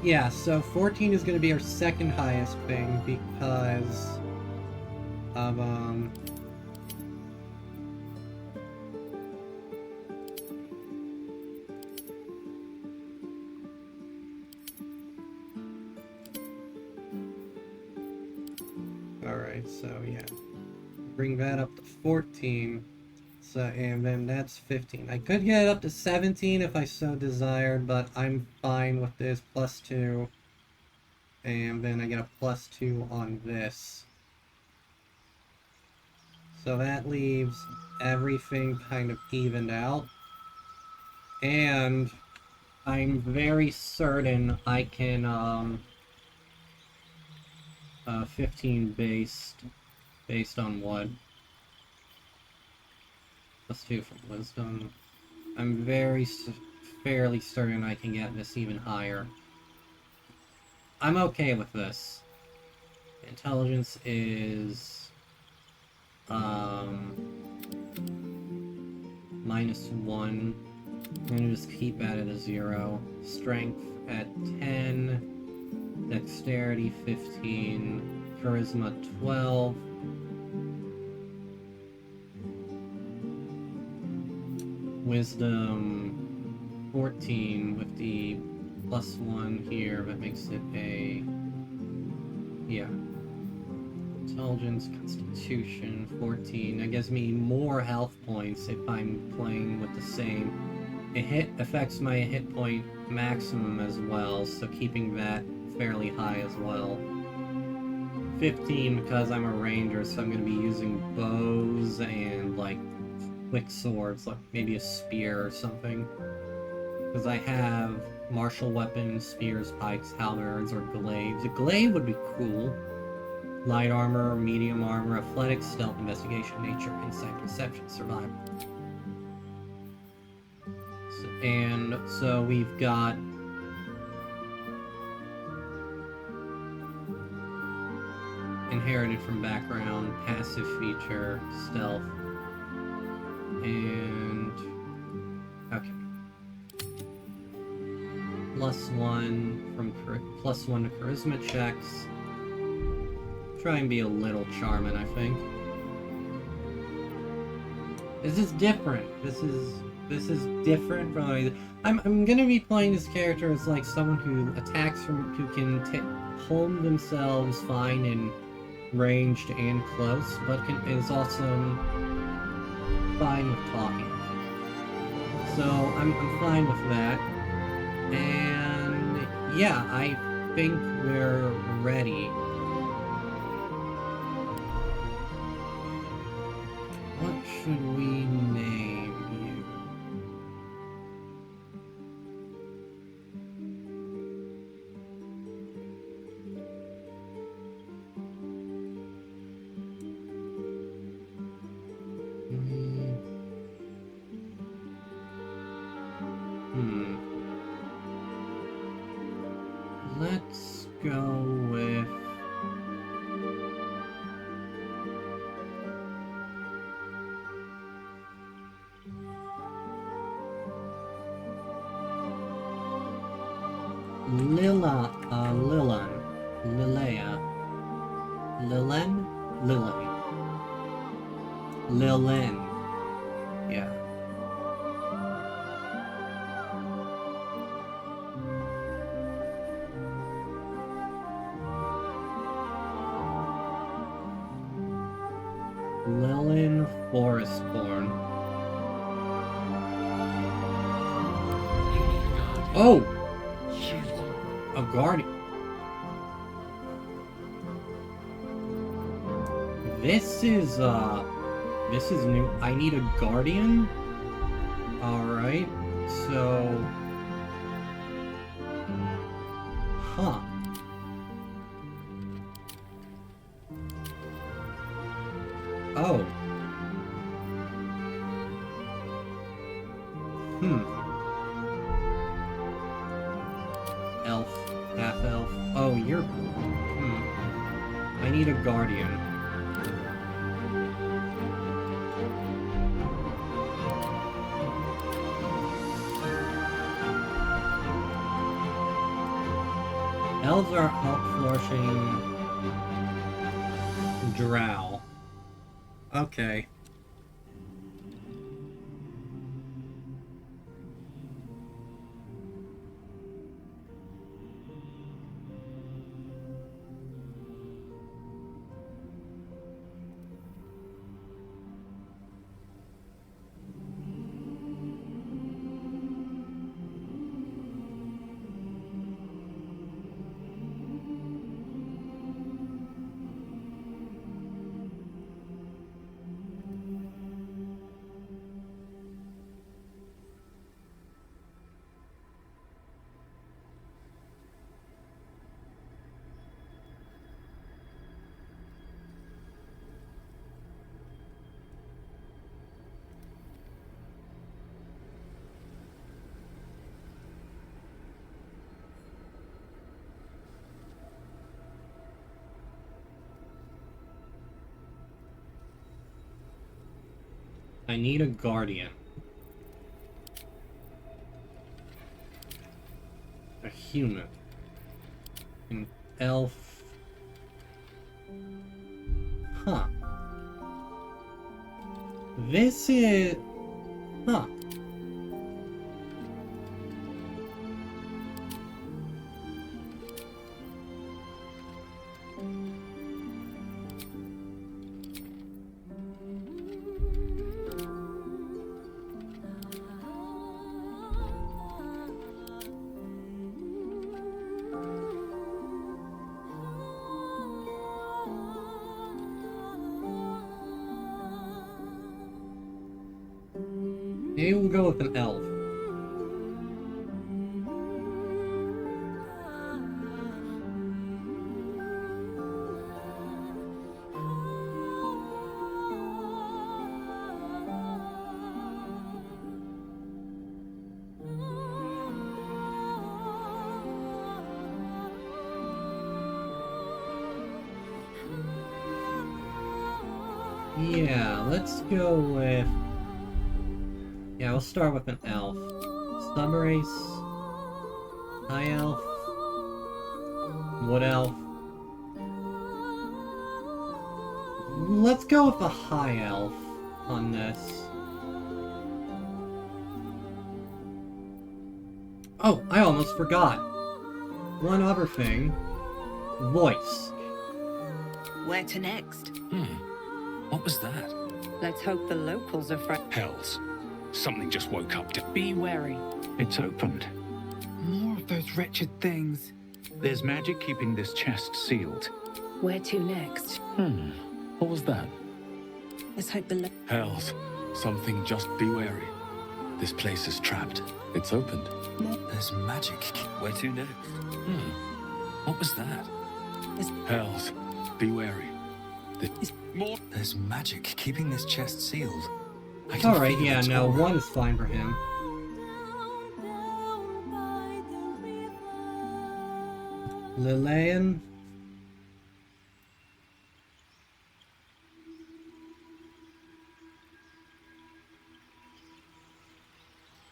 yeah, so 14 is going to be our second highest thing because of, alright, so yeah. Bring that up to 14. So, and then that's 15. I could get it up to 17 if I so desired, but I'm fine with this +2. And then I get a +2 on this. So that leaves everything kind of evened out. And I'm very certain I can, 15 based on what? +2 from wisdom. I'm fairly certain I can get this even higher. I'm okay with this. Intelligence is -1. I'm gonna just keep at it a 0. Strength at 10. Dexterity 15. Charisma 12. Wisdom 14 with the +1 here, that makes it a, yeah. Intelligence, Constitution 14, that gives me more health points if I'm playing with the same. It affects my hit point maximum as well, so keeping that fairly high as well. 15 because I'm a ranger, so I'm going to be using bows and like quick swords, like maybe a spear or something. Because I have martial weapons, spears, pikes, halberds, or glaives. A glaive would be cool. Light armor, medium armor, athletics, stealth, investigation, nature, insight, perception, survival. So we've got inherited from background, passive feature, stealth, and okay. +1 to charisma checks. Try and be a little charming, I think. This is different. This is different from. I'm gonna be playing this character as like someone who attacks who can hold themselves fine in ranged and close, but is also fine with talking. So I'm fine with that. And yeah, I think we're ready. What should we name you? Let's go with Lilen. Lilin. Yeah. Lilin Forestborn. Oh! A guardian. This is new. I need a guardian? Alright, so... Huh. Oh. Elf. Half elf. Oh, you're... I need a guardian. Elves are out-flourishing drow. Okay. I need a guardian. A human. An elf. Huh. This is... Huh. Maybe we'll go with an elf. Yeah, let's go with... Yeah, we'll start with an elf. Subrace. High elf. Wood elf. Let's go with a high elf on this. Oh, I almost forgot. One other thing. Voice. Where to next? What was that? Let's hope the locals are friendly. Hells. Something just woke up to... Be wary. It's opened. More of those wretched things. There's magic keeping this chest sealed. Where to next? What was that? Let's hope the Hells. Something just be wary. This place is trapped. It's opened. There's magic. Where to next? What was that? Hells. Be wary. More. There's magic keeping this chest sealed. Alright, yeah, no, one is fine for him. Lillian.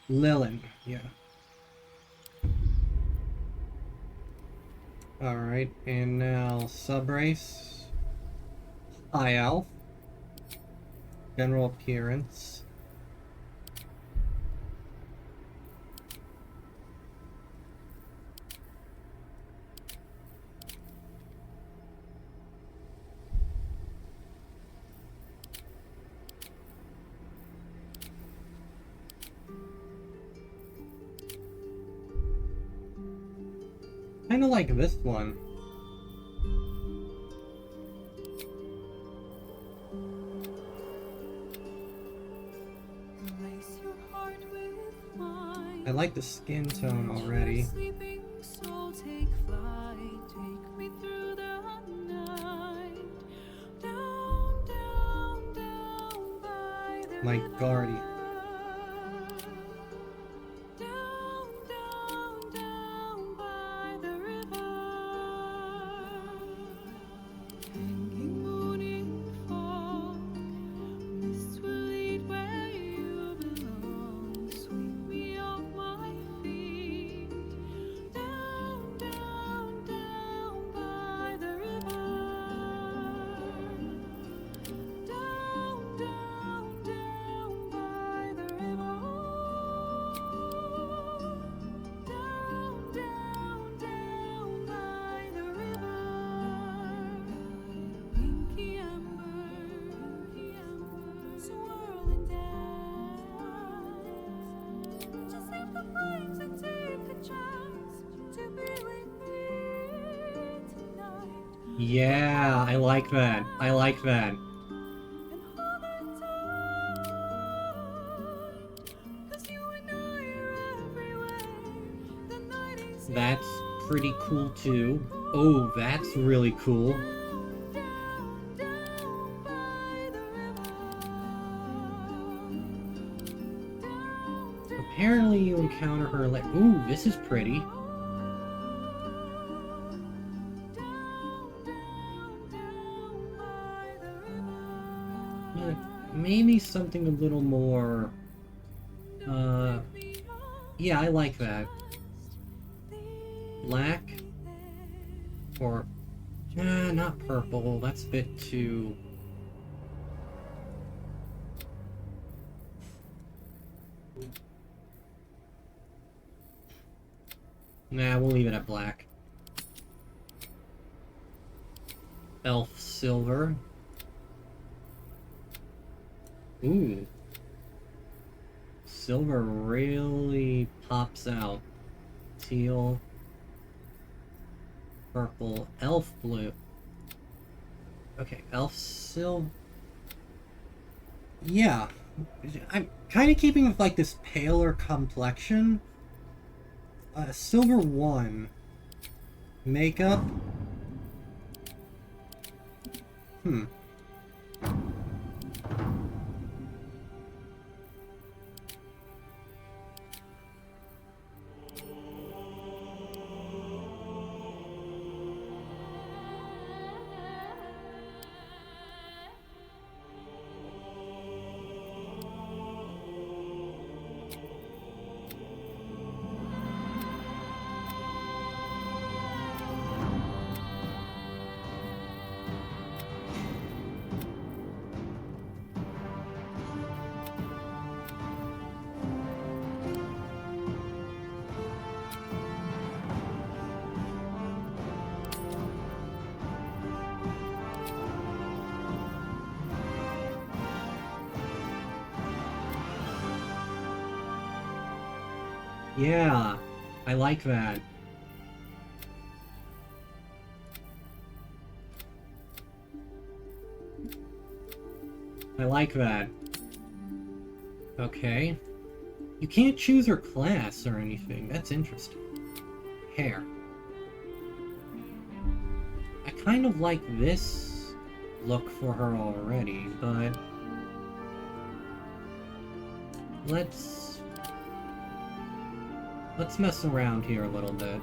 Lilin, yeah. Alright, and now Subrace. High Elf. General appearance. Kinda like this one. I like the skin tone already. My guardian. Yeah, I like that. I like that. That's pretty cool too. Oh, that's really cool. Apparently you encounter her like, ooh, this is pretty. Maybe something a little more, yeah, I like that. Black, or, not purple, that's a bit too... Nah, we'll leave it at black. Elf silver. Ooh. Silver really pops out. Teal. Purple. Elf blue. Okay, elf silver. Yeah. I'm kind of keeping with like this paler complexion. Silver 1. Makeup. Yeah, I like that. I like that. Okay. You can't choose her class or anything. That's interesting. Hair. I kind of like this look for her already, but... Let's mess around here a little bit.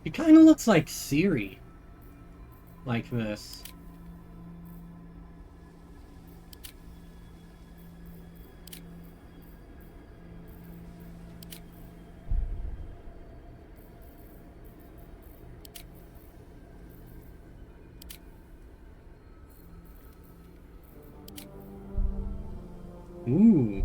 It kind of looks like Siri. Like this. Ooh.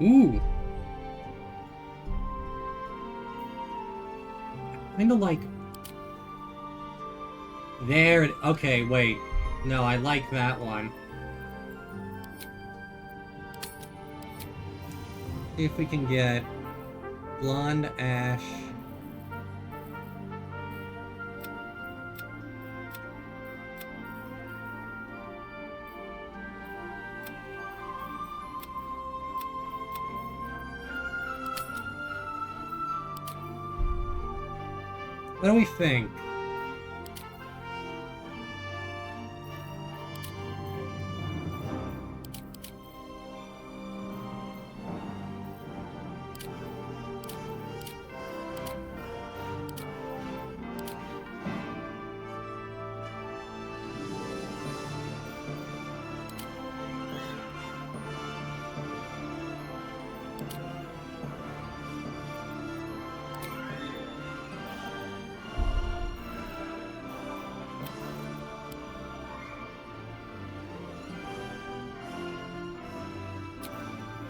Ooh. Kind of like... There... Okay, wait. No, I like that one. See if we can get... Blonde Ash... What do we think?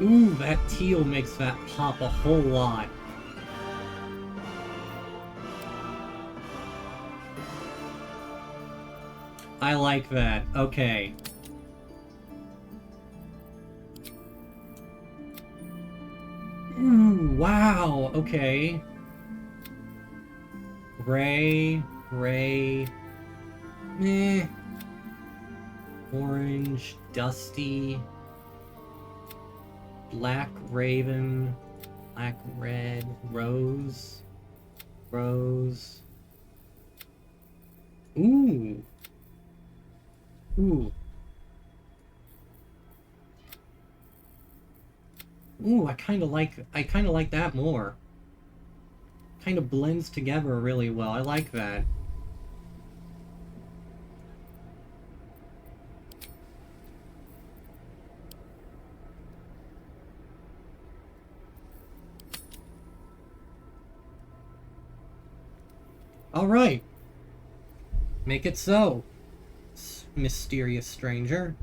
Ooh, that teal makes that pop a whole lot. I like that. Okay. Ooh, wow. Okay. Gray. Meh. Orange. Dusty. Black Raven, Black Red, Rose. Ooh. Ooh, I kind of like that more. Kind of blends together really well. I like that. Alright. Make it so, mysterious stranger.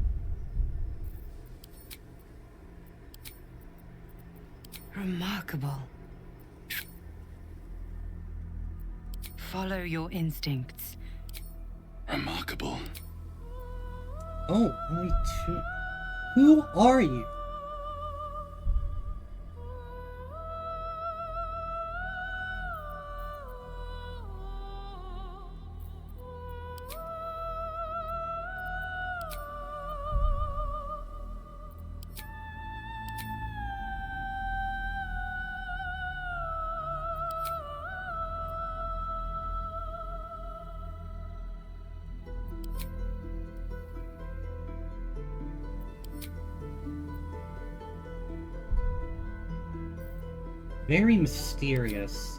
Remarkable. Follow your instincts. Remarkable. Oh, only two. Who are you? Very mysterious.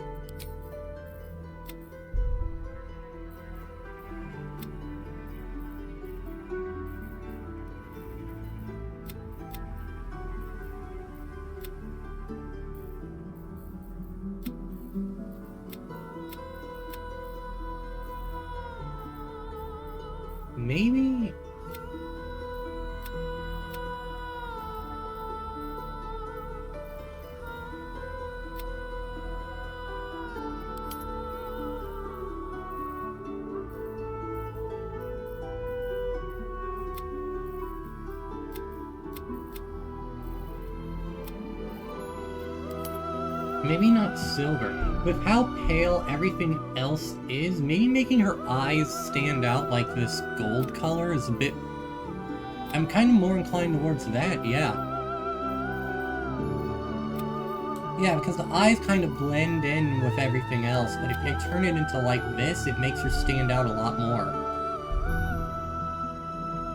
Maybe... maybe not silver. With how pale everything else is, maybe making her eyes stand out like this gold color is a bit... I'm kind of more inclined towards that, yeah. Yeah, because the eyes kind of blend in with everything else, but if they turn it into like this, it makes her stand out a lot more.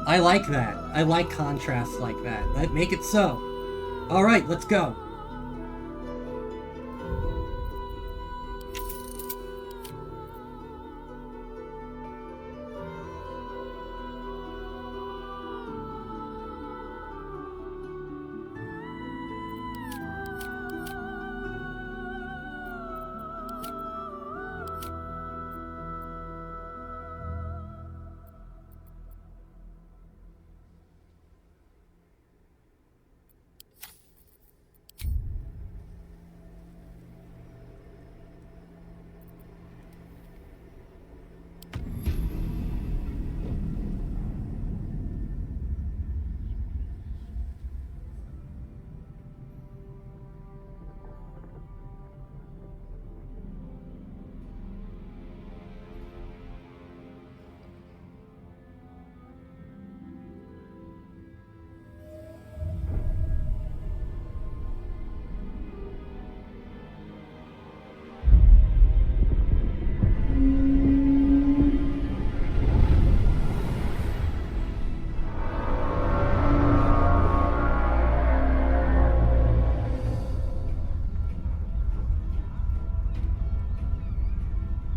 I like that. I like contrasts like that. Make it so. Alright, let's go.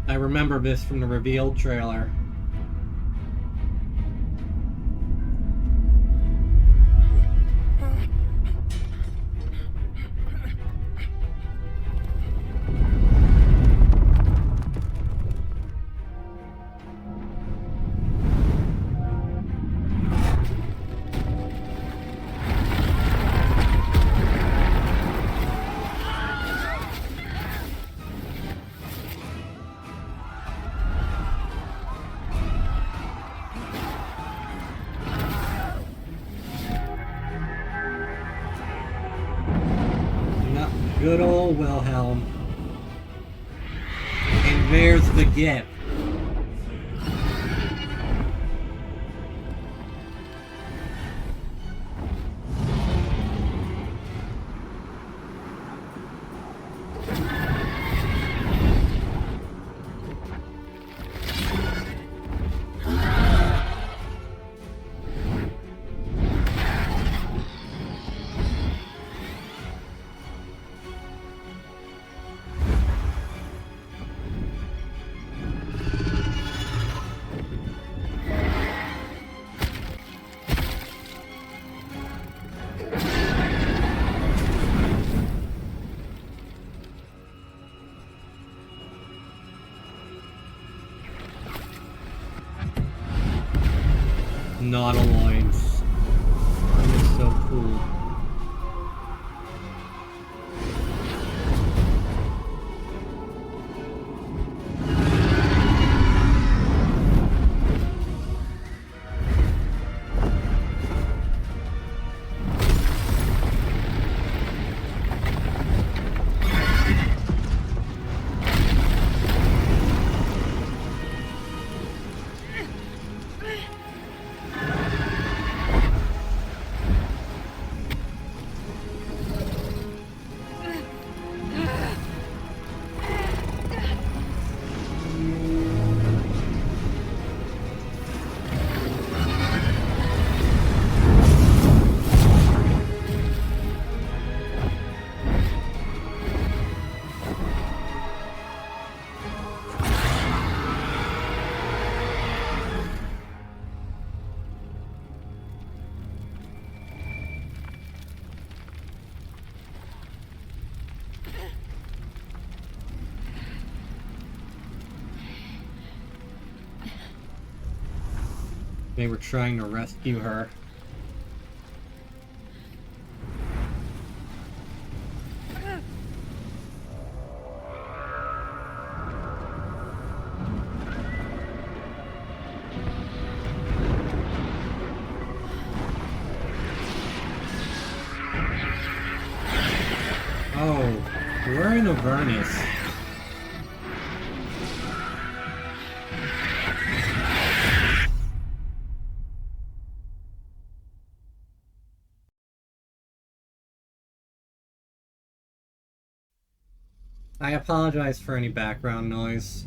I remember this from the reveal trailer. Good old Wilhelm. And there's the gift. Not a loins. That is so cool. They were trying to rescue her. Oh, where in the Avernus. I apologize for any background noise.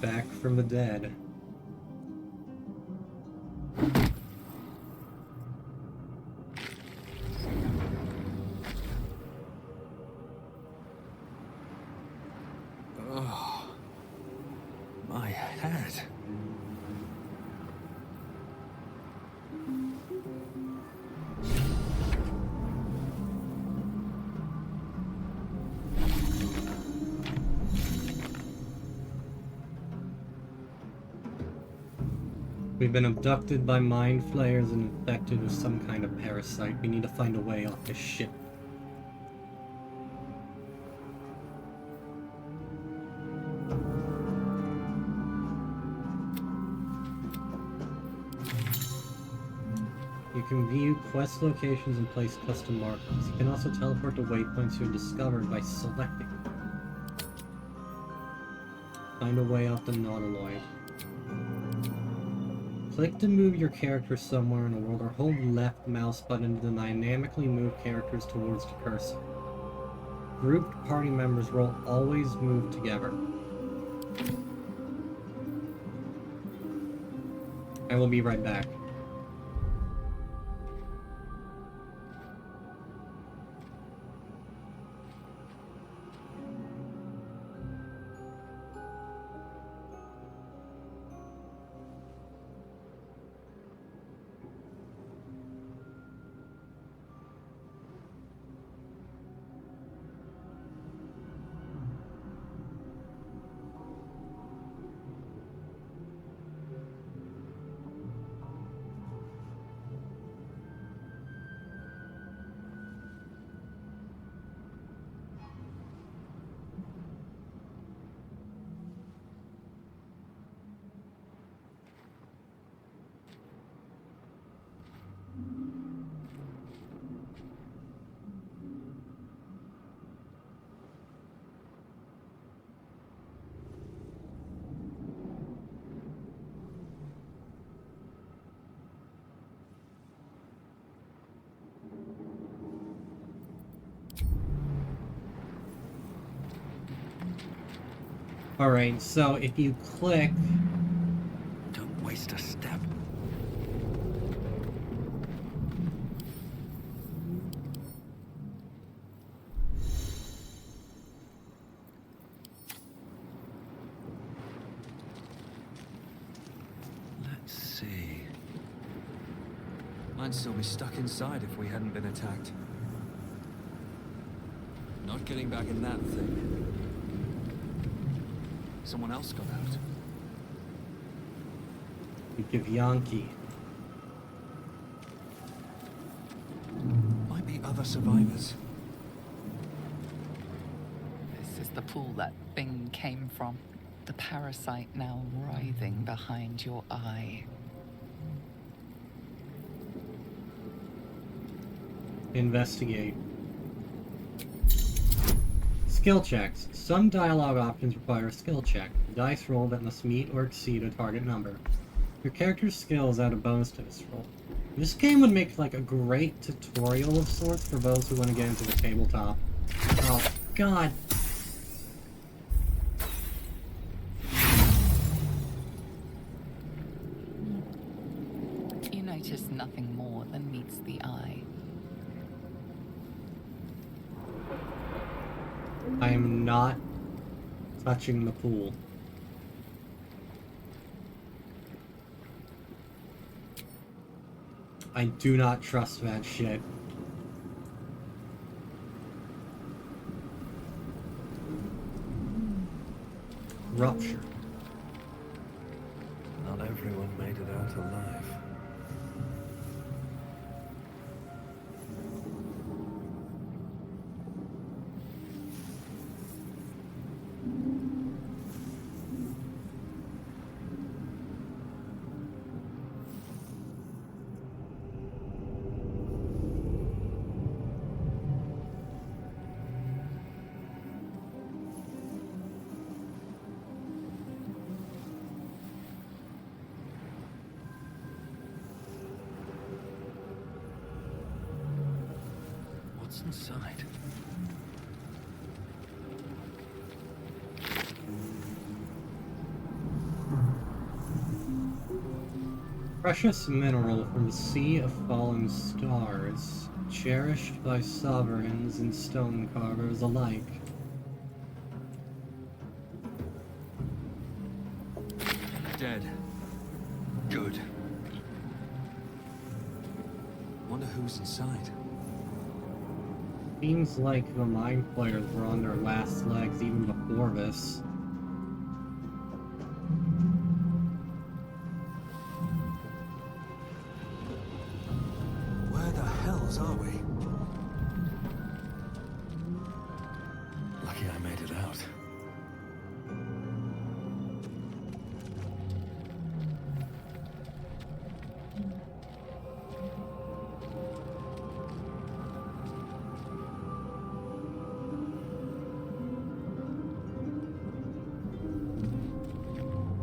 Back from the dead. Oh, my head. We've been abducted by mind flayers and infected with some kind of parasite. We need to find a way off this ship. You can view quest locations and place custom markers. You can also teleport to waypoints you have discovered by selecting. Find a way off the Nautiloid. Click to move your character somewhere in the world, or hold left mouse button to dynamically move characters towards the cursor. Grouped party members will always move together. I will be right back. Alright, so if you click... Don't waste a step. Let's see. I'd still be stuck inside if we hadn't been attacked. Not getting back in that thing. Someone else got out. You give Yankee. Might be other survivors. This is the pool that thing came from. The parasite now writhing behind your eye. Investigate. Skill checks. Some dialogue options require a skill check. A dice roll that must meet or exceed a target number. Your character's skills add a bonus to this roll. This game would make like a great tutorial of sorts for those who want to get into the tabletop. Oh god. You notice nothing more than meets the eye. I am not touching the pool. I do not trust that shit. Rupture. everyone made it out alive. What's inside? Precious mineral from the Sea of Fallen Stars, cherished by sovereigns and stone carvers alike. Dead. Good. Wonder who's inside. Seems like the Mind Flayers were on their last legs even before this. Where the hells are we? Lucky I made it out.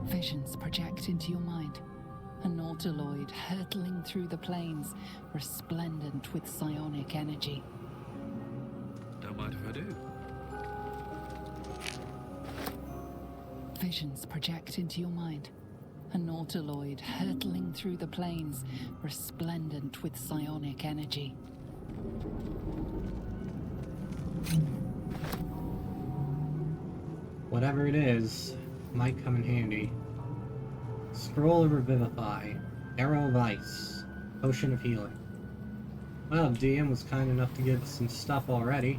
Visions project into your mind. An Nautiloid hurtling through the plains, resplendent with psionic energy. Don't mind if I do. Visions project into your mind. A Nautiloid hurtling through the plains, resplendent with psionic energy. Whatever it is, might come in handy. Scroll of Revivify, Arrow of Ice, Potion of Healing. Well, DM was kind enough to give us some stuff already.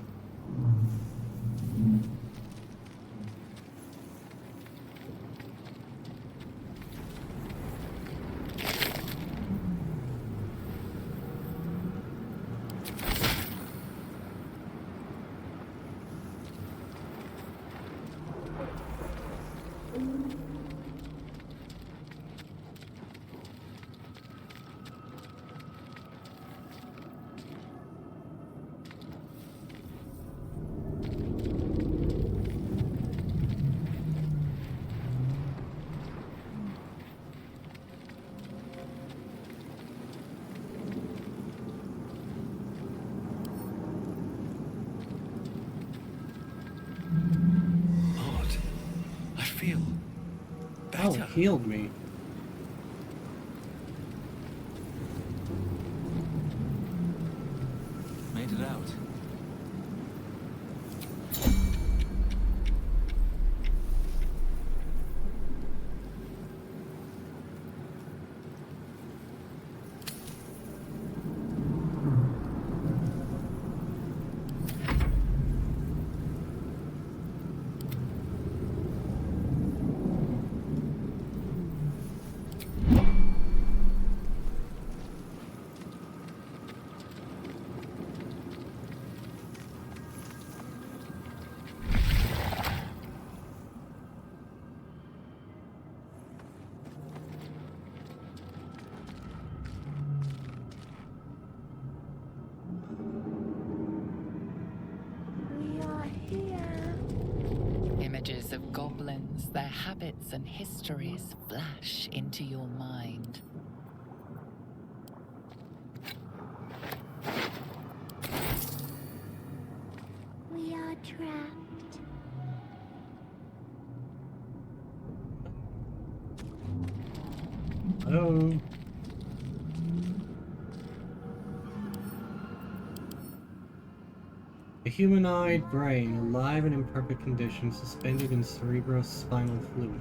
Oh, it healed me. Made it out. Images of goblins, their habits and histories flash into your mind. We are trapped. Oh. A humanoid brain, alive and in perfect condition, suspended in cerebrospinal fluid.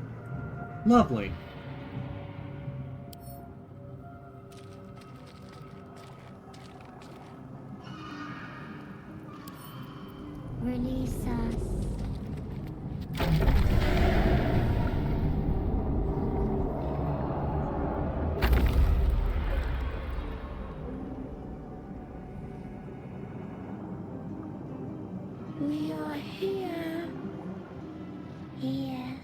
Lovely. Release us. here. Here.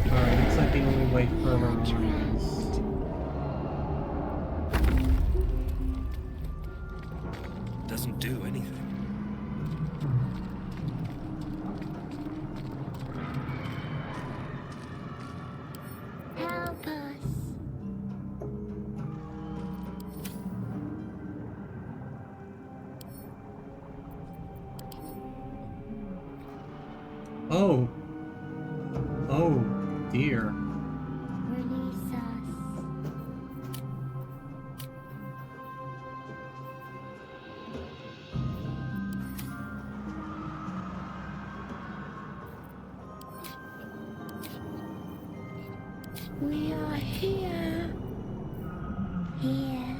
Alright, looks like the only way further on is... Doesn't do anything. Help us. Oh! Oh, dear. Release us. We are here. Here.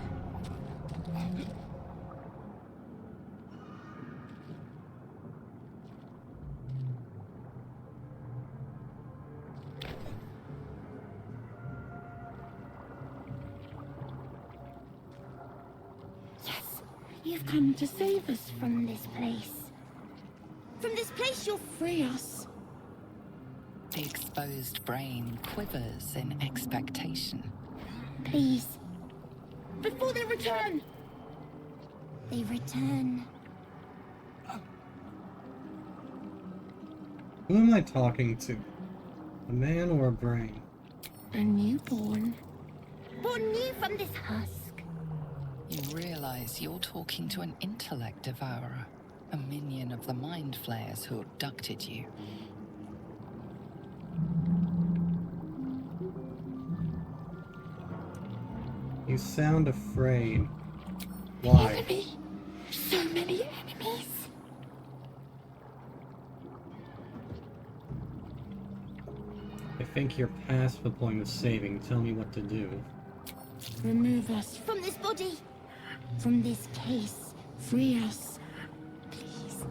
Yes, you've come to save us from this place. From this place, you'll free us. The exposed brain quivers in expectation. Please. Before they return! They return. Who am I talking to? A man or a brain? A newborn. Born new from this husk. You realize you're talking to an intellect devourer, a minion of the mind flayers who abducted you. You sound afraid. Why? Enemy. So many enemies. I think you're past the point of saving. Tell me what to do. Remove us from this body. From this case. Free us. Please.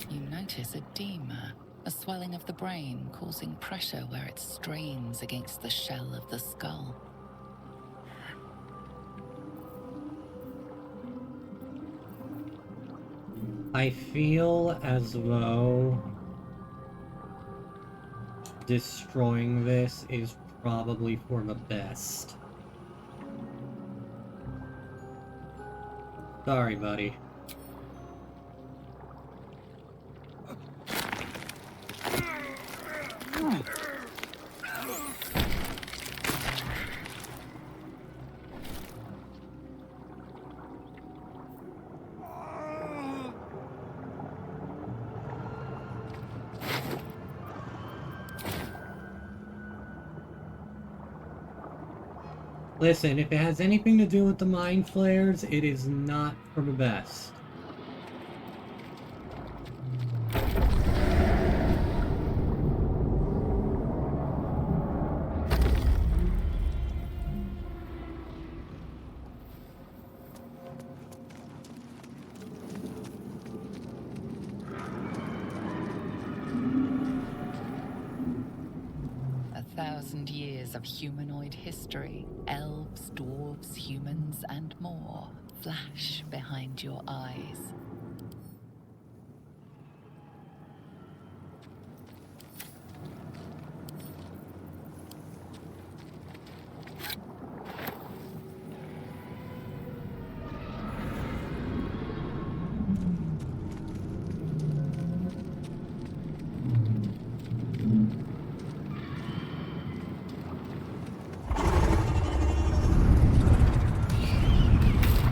You notice edema, a swelling of the brain causing pressure where it strains against the shell of the skull. I feel as though destroying this is probably for the best. Sorry, buddy. Listen, if it has anything to do with the mind flares, it is not for the best. Years of humanoid history, elves, dwarves, humans, and more flash behind your eyes.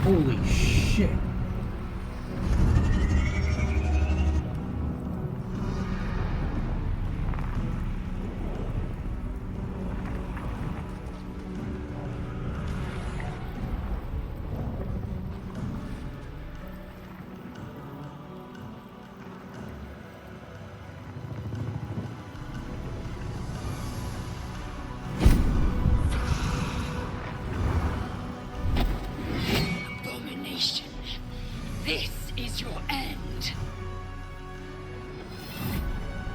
Holy shit. abomination. This is your end.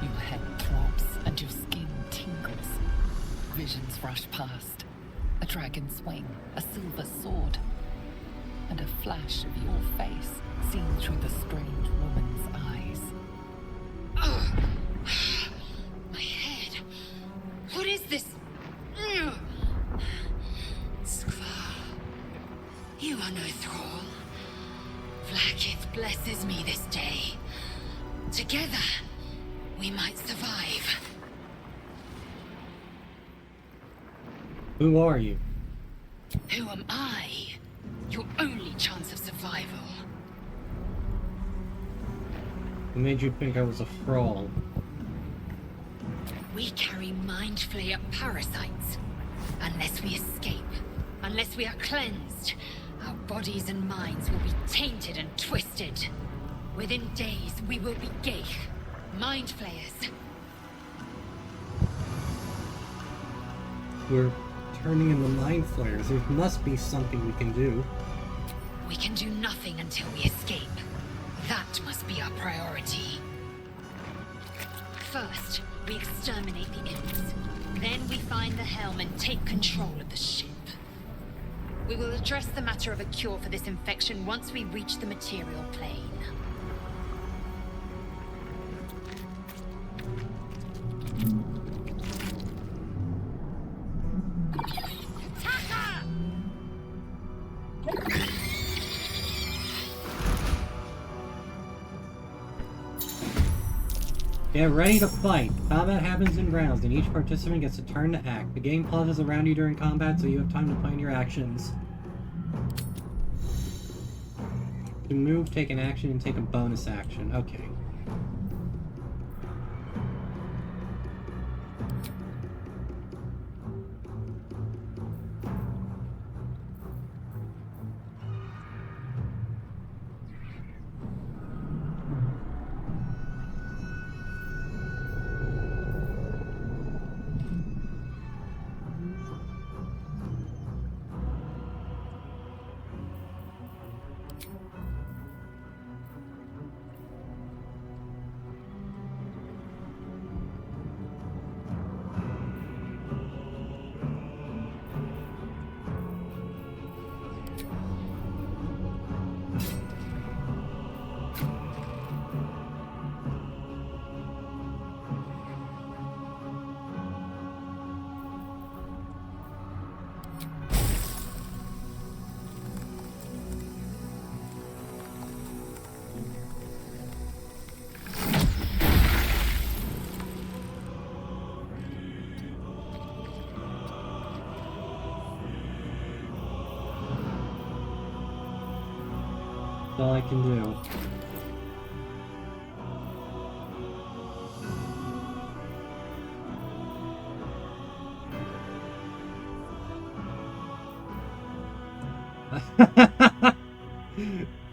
Your head throbs and your skin tingles. Visions rush past. A dragon's wing, a silver sword, and a flash of your face seen through the strange woman's eyes. Ugh. My head. What is this? Ugh. Skvar, you are no thrall. Vlaakith blesses me this day. Together, we might survive. Who are you? Who am I? Your only chance of survival. Who made you think I was a thrall? We carry mind flayer parasites. Unless we escape, unless we are cleansed, our bodies and minds will be tainted and twisted. Within days, we will be Geich, mind flayers. We're turning into mind flayers. There must be something we can do. We can do nothing until we escape. That must be our priority. First, we exterminate the imps. Then we find the helm and take control of the ship. We will address the matter of a cure for this infection once we reach the material plane. Get ready to fight. Combat happens in rounds, and each participant gets a turn to act. The game pauses around you during combat, so you have time to plan your actions. To move, take an action, and take a bonus action. Okay. That's all I can do.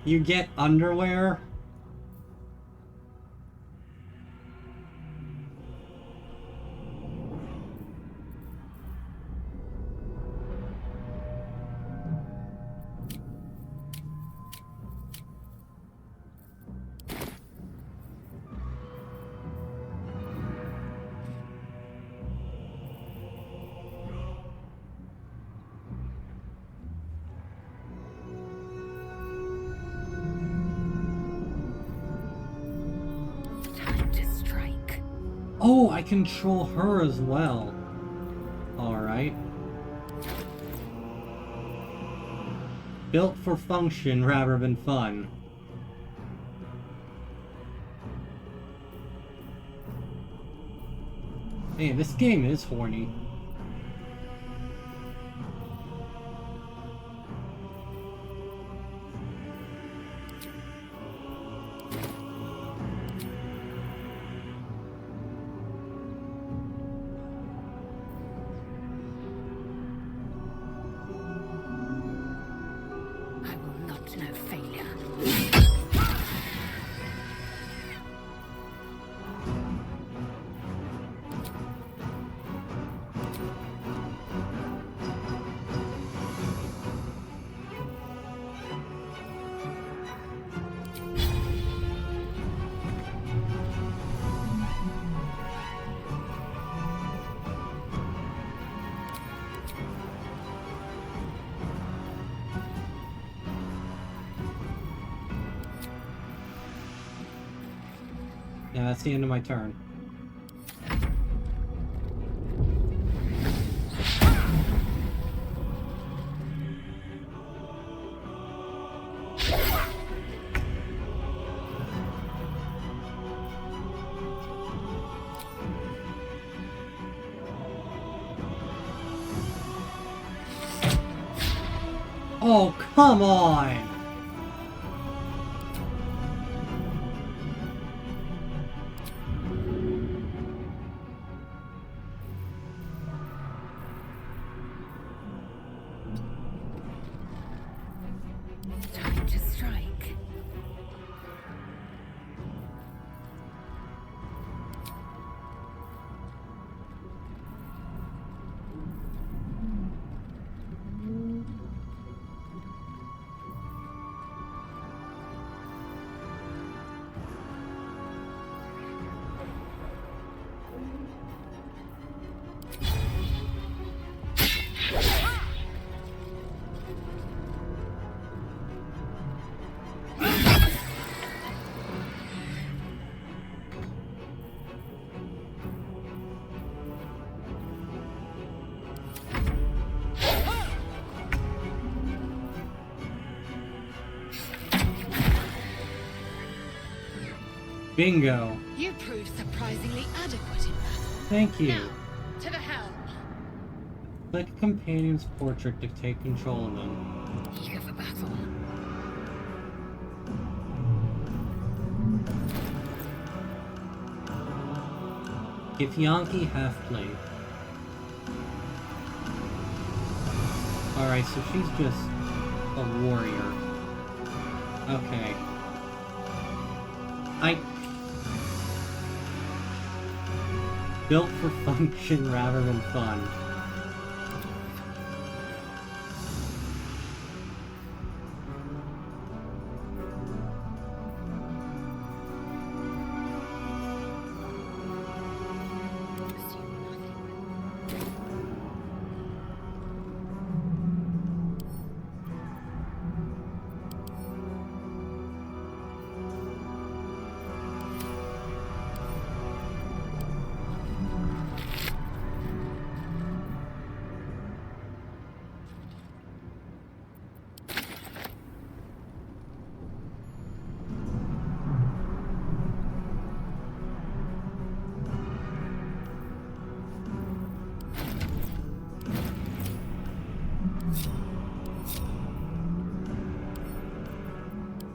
You get underwear? Oh, I control her as well. Alright. Built for function rather than fun. Man, this game is horny. Yeah, that's the end of my turn. Oh, come on! Time to strike. Bingo. You proved surprisingly adequate in battle. Thank you. Now, to the helm. Click a companion's portrait to take control of them. Eager for battle. Githyanki half-plate. Alright, so she's just a warrior. Okay. Built for function rather than fun.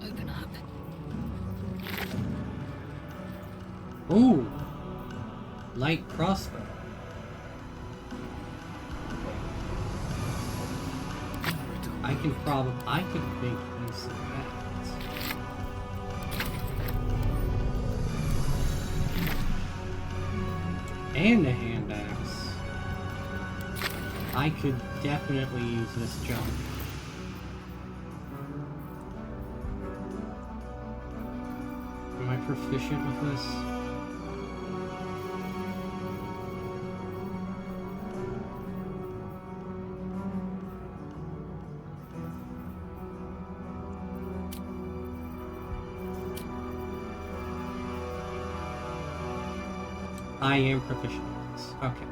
Open up. Ooh! Light crossbow. I could make use of that. And a hand axe. I could definitely use this jump. Am I proficient with this? I am proficient with this. Okay.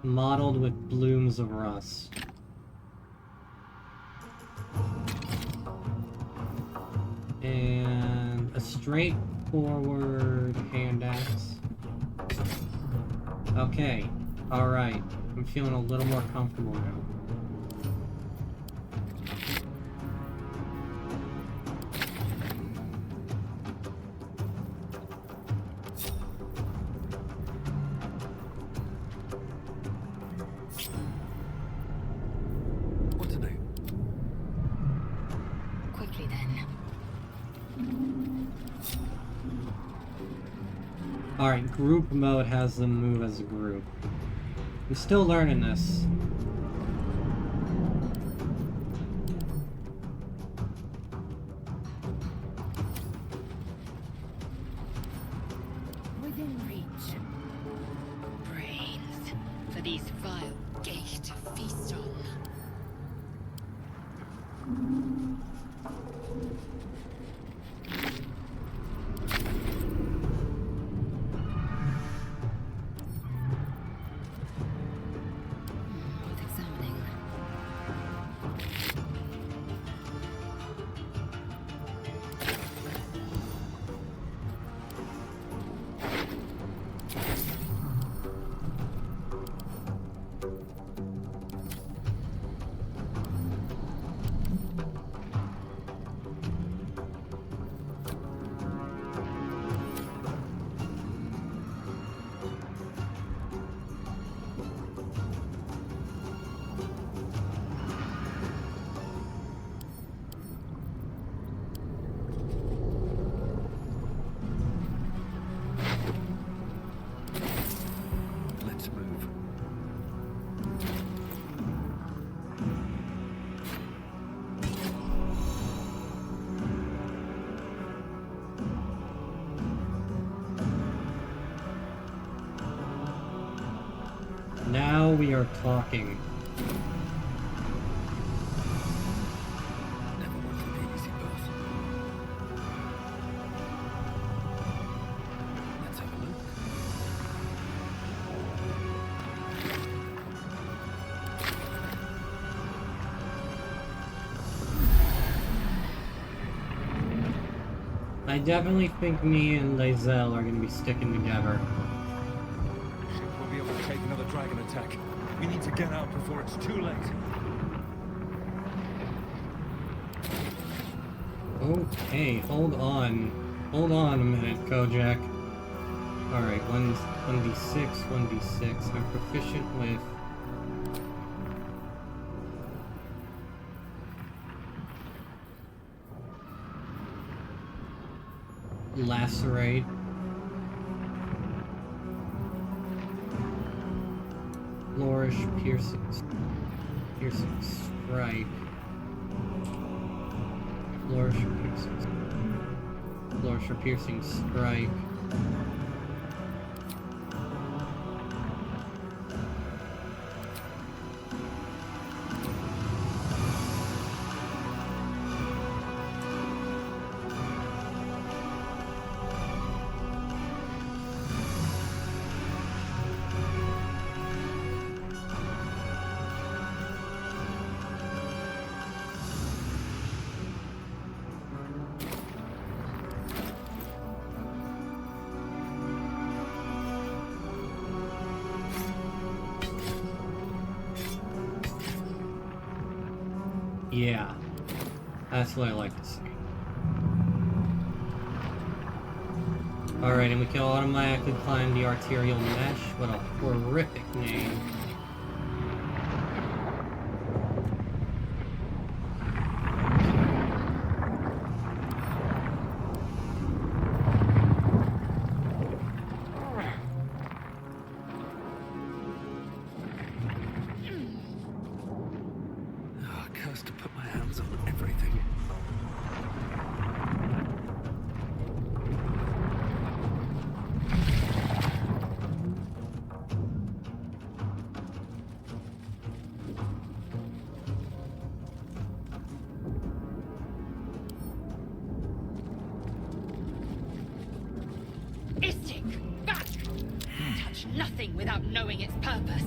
Mottled with blooms of rust. And a straightforward hand axe. Okay, alright. I'm feeling a little more comfortable now. What to do? Quickly then. Alright, group mode has them move as a group. I'm still learning this. Within reach. Brains for these vile gay to feast on. Worth examining. Let's move. Now we are talking. Never wanted the easy path. Let's have a look. I definitely think me and Lae'zel are gonna be sticking together. Ship will be able to take another dragon attack. We need to get out before it's too late. Okay, hold on. Hold on a minute, Kojak. Alright, 1d6, 1d6. I'm proficient with... Lacerate. Flourish, piercing strike. Flourish or piercing strike. Yeah, that's what I like to see. Alright, and we can automatically climb the arterial mesh. What a horrific name. Ah, cursed to put my hands on everything. Istik, back! Touch nothing without knowing its purpose.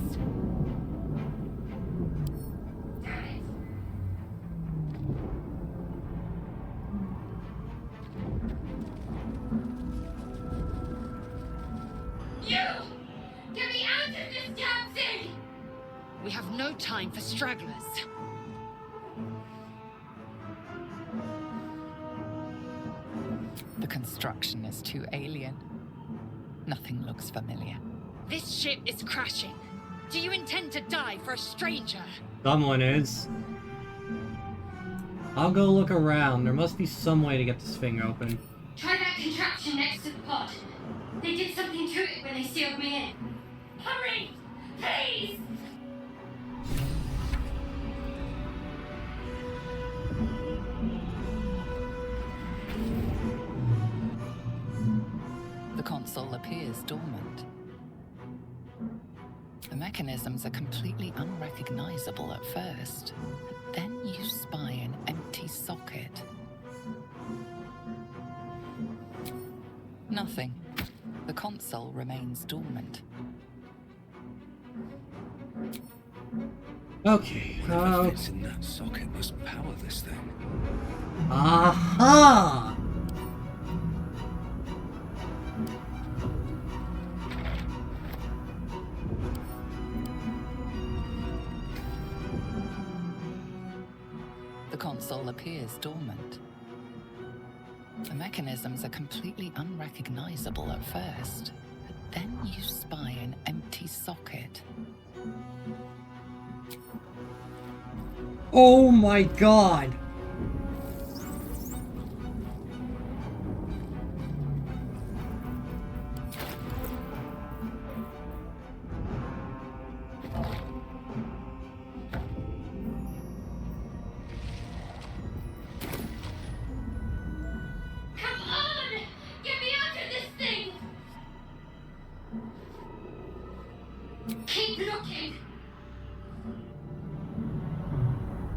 You! Get me out of this taxi! We have no time for stragglers. The construction is too alien. Nothing looks familiar. This ship is crashing. Do you intend to die for a stranger? Someone is. I'll go look around. There must be some way to get this thing open. Try that contraption next to the pod. They did something to it when they sealed me in. Hurry! Please! The console console appears dormant. The mechanisms are completely unrecognizable at first, but then you spy an empty socket. Nothing. The console remains dormant. Okay. Whatever fits in that socket must power this thing. Aha! The console appears dormant. The mechanisms are completely unrecognizable at first, but then you spy an empty socket. Oh my god! Come on! Get me out of this thing! Keep looking!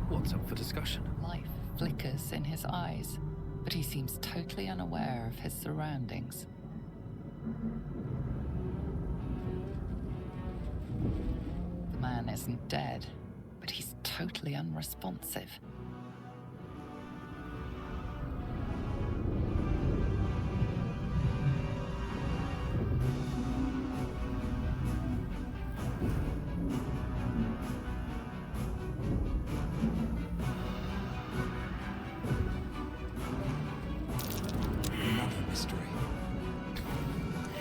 What's up for discussion? Life flickers in his eyes, but he seems totally unaware of his surroundings. The man isn't dead, but he's totally unresponsive. Another mystery.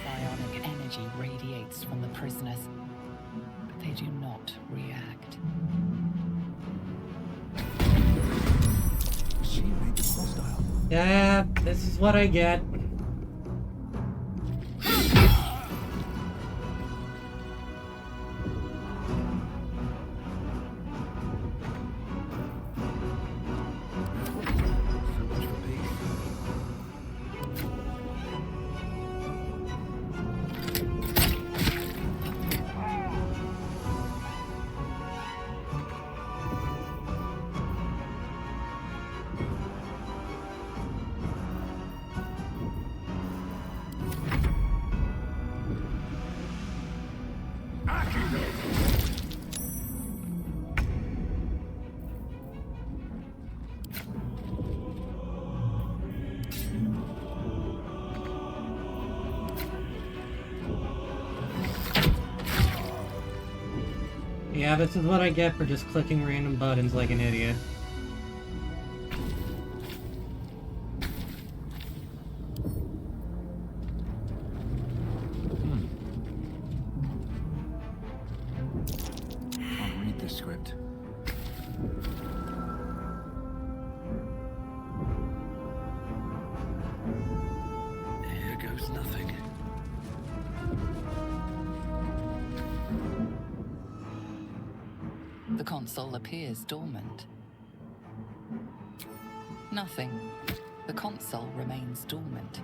Psionic energy radiates from the prisoners, but they do not react. She made them hostile. Yeah, this is what I get. So much for peace. Yeah, this is what I get for just clicking random buttons like an idiot. Can't read this script. Here goes nothing. The console appears dormant. Nothing. The console remains dormant.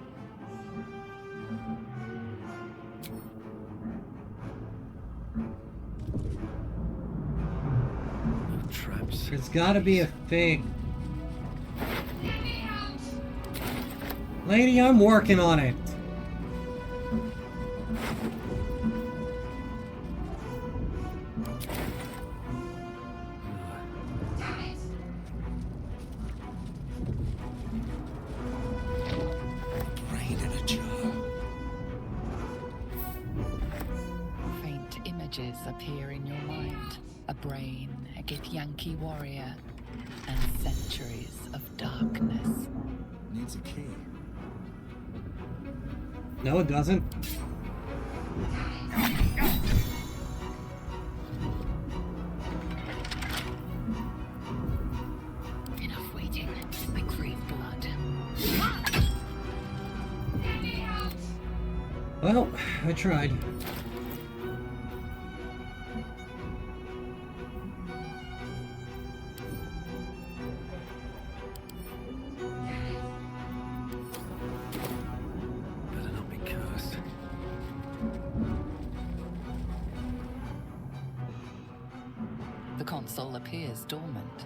No traps. There's gotta be a thing. Lady, I'm working on it. Brain in a jar. Faint images appear in your mind. A brain, a Githyanki warrior, and centuries of darkness. Needs a key. No, it doesn't. Enough waiting. I crave blood. Well, I tried. Better not be cursed. console appears dormant.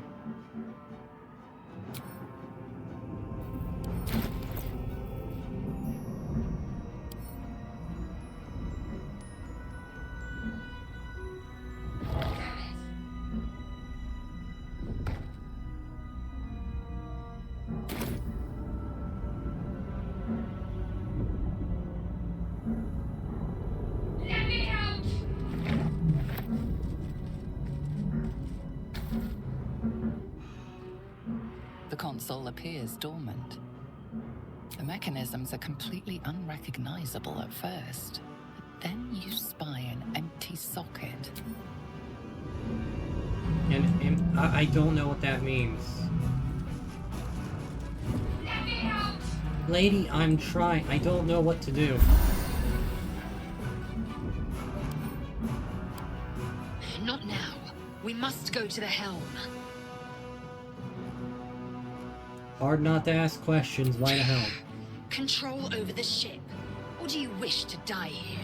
The console appears dormant. The mechanisms are completely unrecognizable at first, but then you spy an empty socket. And I don't know what that means. Lady, I'm trying. I don't know what to do. Not now. We must go to the helm. Hard not to ask questions. Why the hell? Control over the ship. Or do you wish to die here?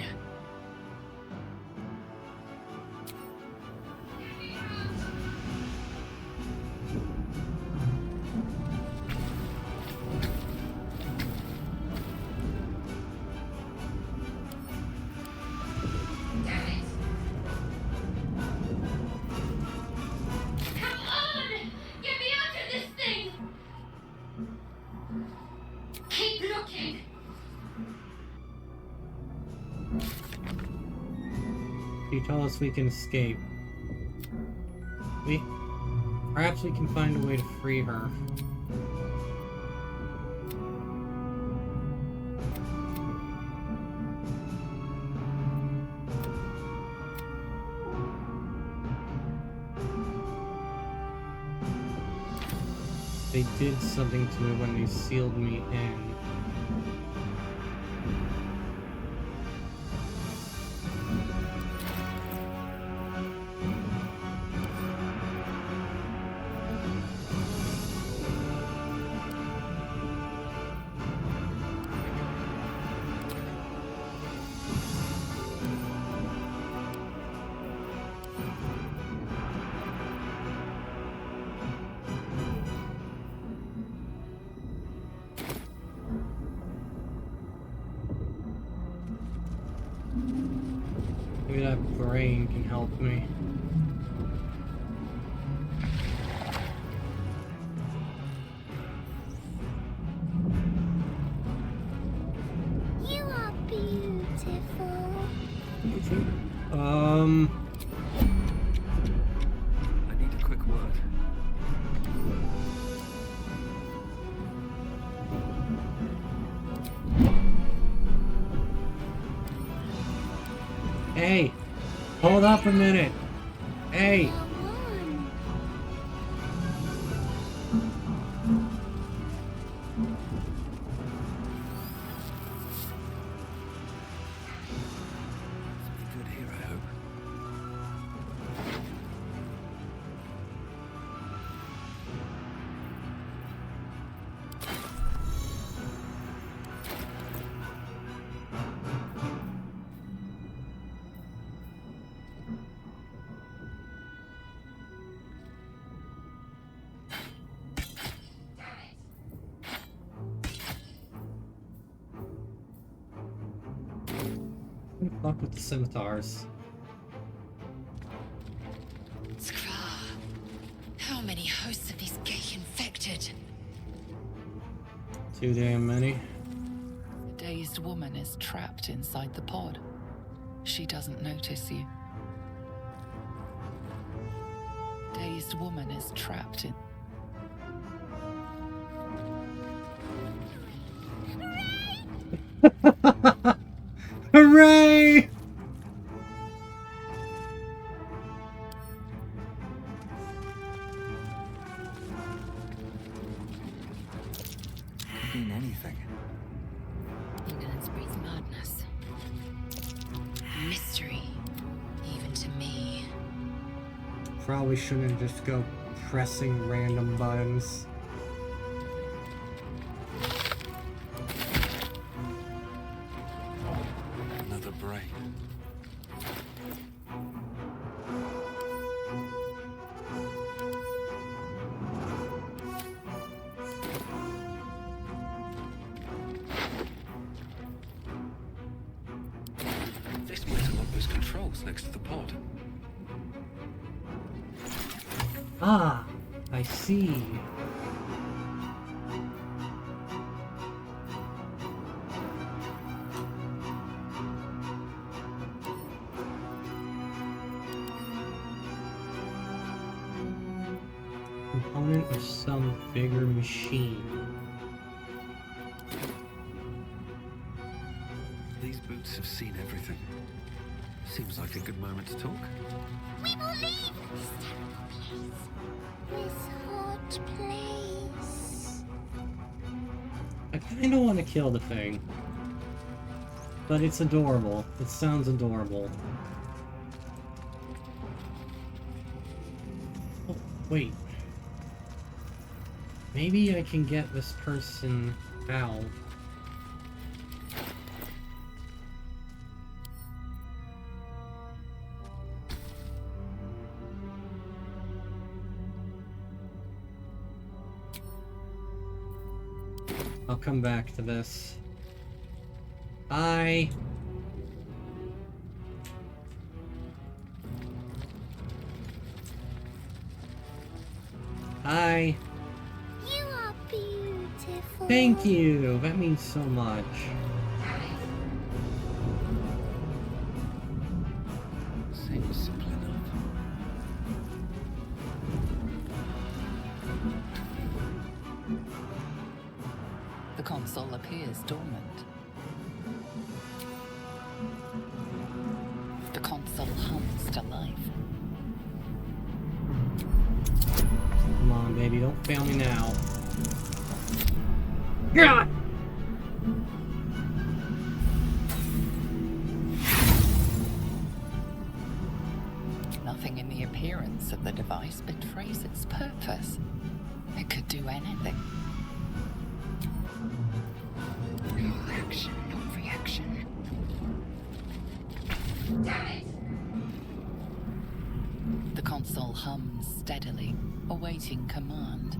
You tell us we can escape. Perhaps we can find a way to free her. They did something to me when they sealed me in. Maybe that brain can help me. You are beautiful. I need a quick word. Hey! Hold up a minute! Hey! Good here, I hope. Fuck with the scimitars. Skra. How many hosts of these gay infected? Too damn many. The dazed woman is trapped inside the pod. She doesn't notice you. The dazed woman is trapped in... Hooray! Could mean anything. Ignorance breeds madness. Mystery, even to me. Probably shouldn't just go pressing random buttons. Another brain. There's controls next to the pod. Ah, I see. Component of some bigger machine. These boots have seen everything. Seems like a good moment to talk. We will leave this terrible place. This hot place. I kind of want to kill the thing. But it's adorable. It sounds adorable. Oh, wait. Maybe I can get this person out. I'll come back to this. Hi. Hi. You are beautiful. Thank you. That means so much. Seems simple enough. The console appears dormant. The console hums to life. Come on, baby. Don't fail me now. God! Nothing in the appearance of the device betrays its purpose. It could do anything. Action, not reaction. Damn it! The console hums steadily, awaiting command.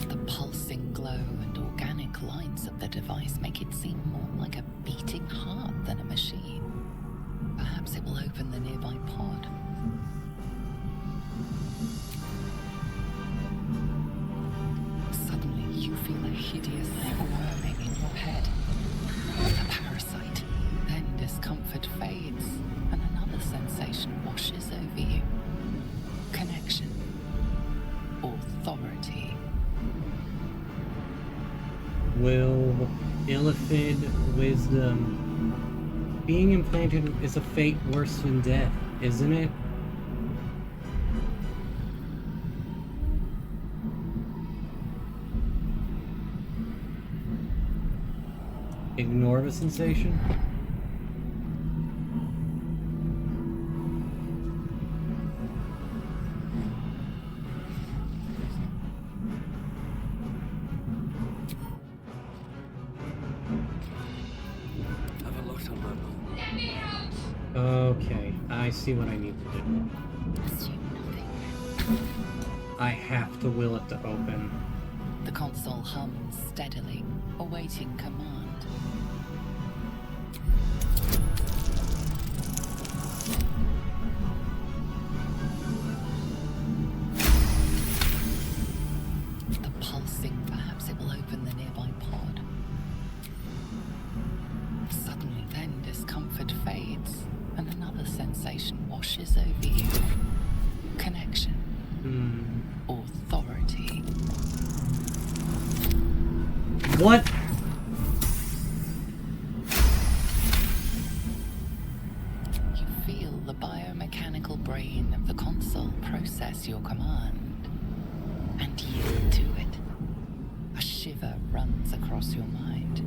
The pulsing glow and organic lines of the device make it seem more like a beating heart than a machine. Perhaps it will open the nearby pod. Suddenly, you feel a hideous squirming in your head. A parasite. Then discomfort fades, and another sensation washes over you. Connection. Authority. Will illithid wisdom. Being implanted is a fate worse than death, isn't it? Ignore the sensation? Have a lot on my mind. Okay, I see what I need to do. I have to will it to open. The console hums steadily, awaiting command. The pulsing, perhaps it will open the nearby pod. Suddenly then discomfort fades, and another sensation washes over you. Connection. Authority. What? You feel the biomechanical brain of the console process your command and yield to it. A shiver runs across your mind.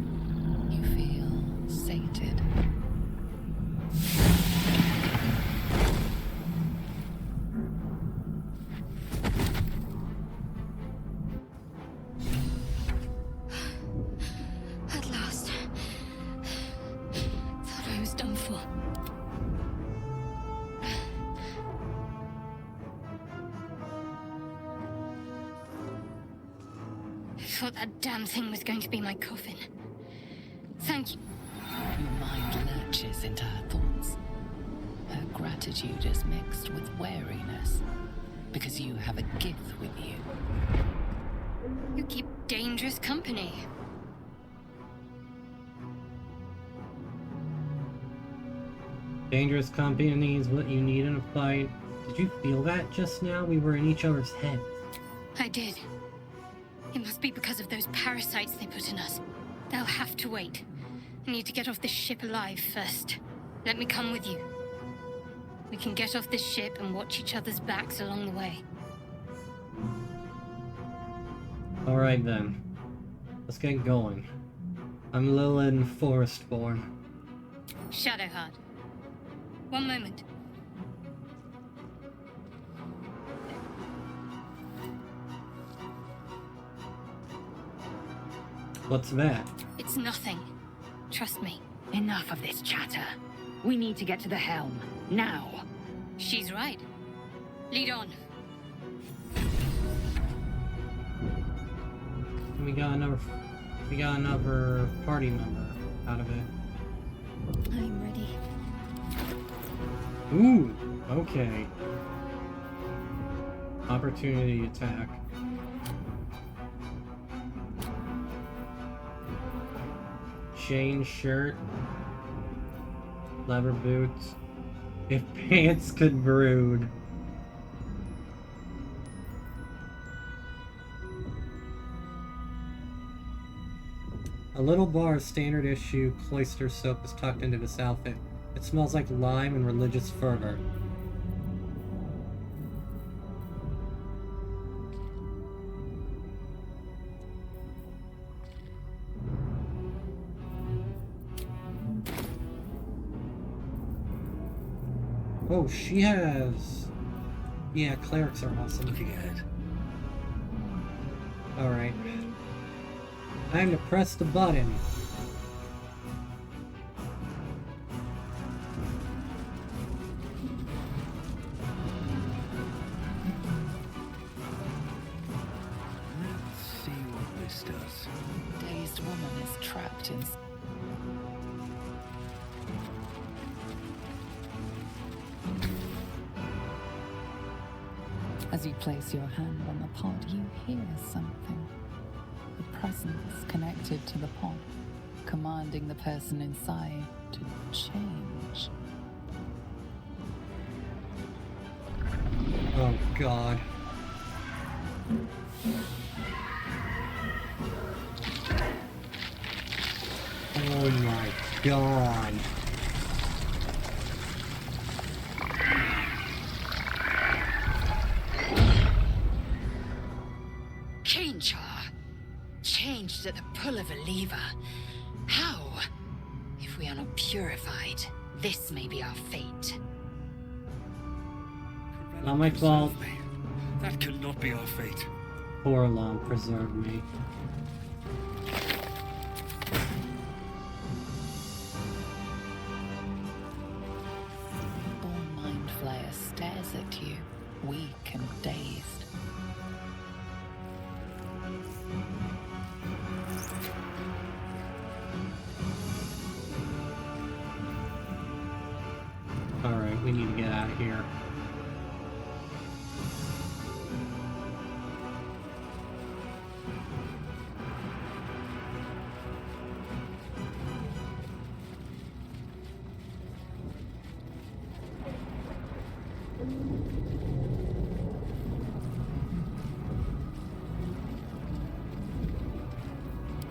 You feel sated. At last. Thought I was done for. thought that damn thing was going to be my coffin. Thank you. Your mind lurches into her thoughts. Her gratitude is mixed with wariness, because you have a gift with you. You keep dangerous company. Dangerous company is what you need in a fight. Did you feel that just now? We were in each other's heads. I did. It must be because of those parasites they put in us. They'll have to wait. I need to get off this ship alive first. Let me come with you. We can get off this ship and watch each other's backs along the way. Alright then. Let's get going. I'm Lilin Forestborn. Shadowheart. One moment. What's that? It's nothing. Trust me. Enough of this chatter. We need to get to the helm. Now. She's right. Lead on. We got another party member out of it. I'm ready. Ooh, okay. Opportunity attack. Chain shirt. Leather boots. If pants could brood. A little bar of standard issue cloister soap is tucked into this outfit. It smells like lime and religious fervor. Oh, she has... Yeah, clerics are awesome. Looking ahead. Alright. Time to press the button. Let's see what this does. Dazed woman is trapped in... As you place your hand on the pod, you hear something. A presence connected to the pod, commanding the person inside to change. Oh, God. Oh my God. Change her. Changed at the pull of a lever. How? If we are not purified, this may be our fate. Not my fault. That could not be our fate. Poor Long preserve me. Born Mind Flayer stares at you, weak and dazed. Alright, we need to get out of here.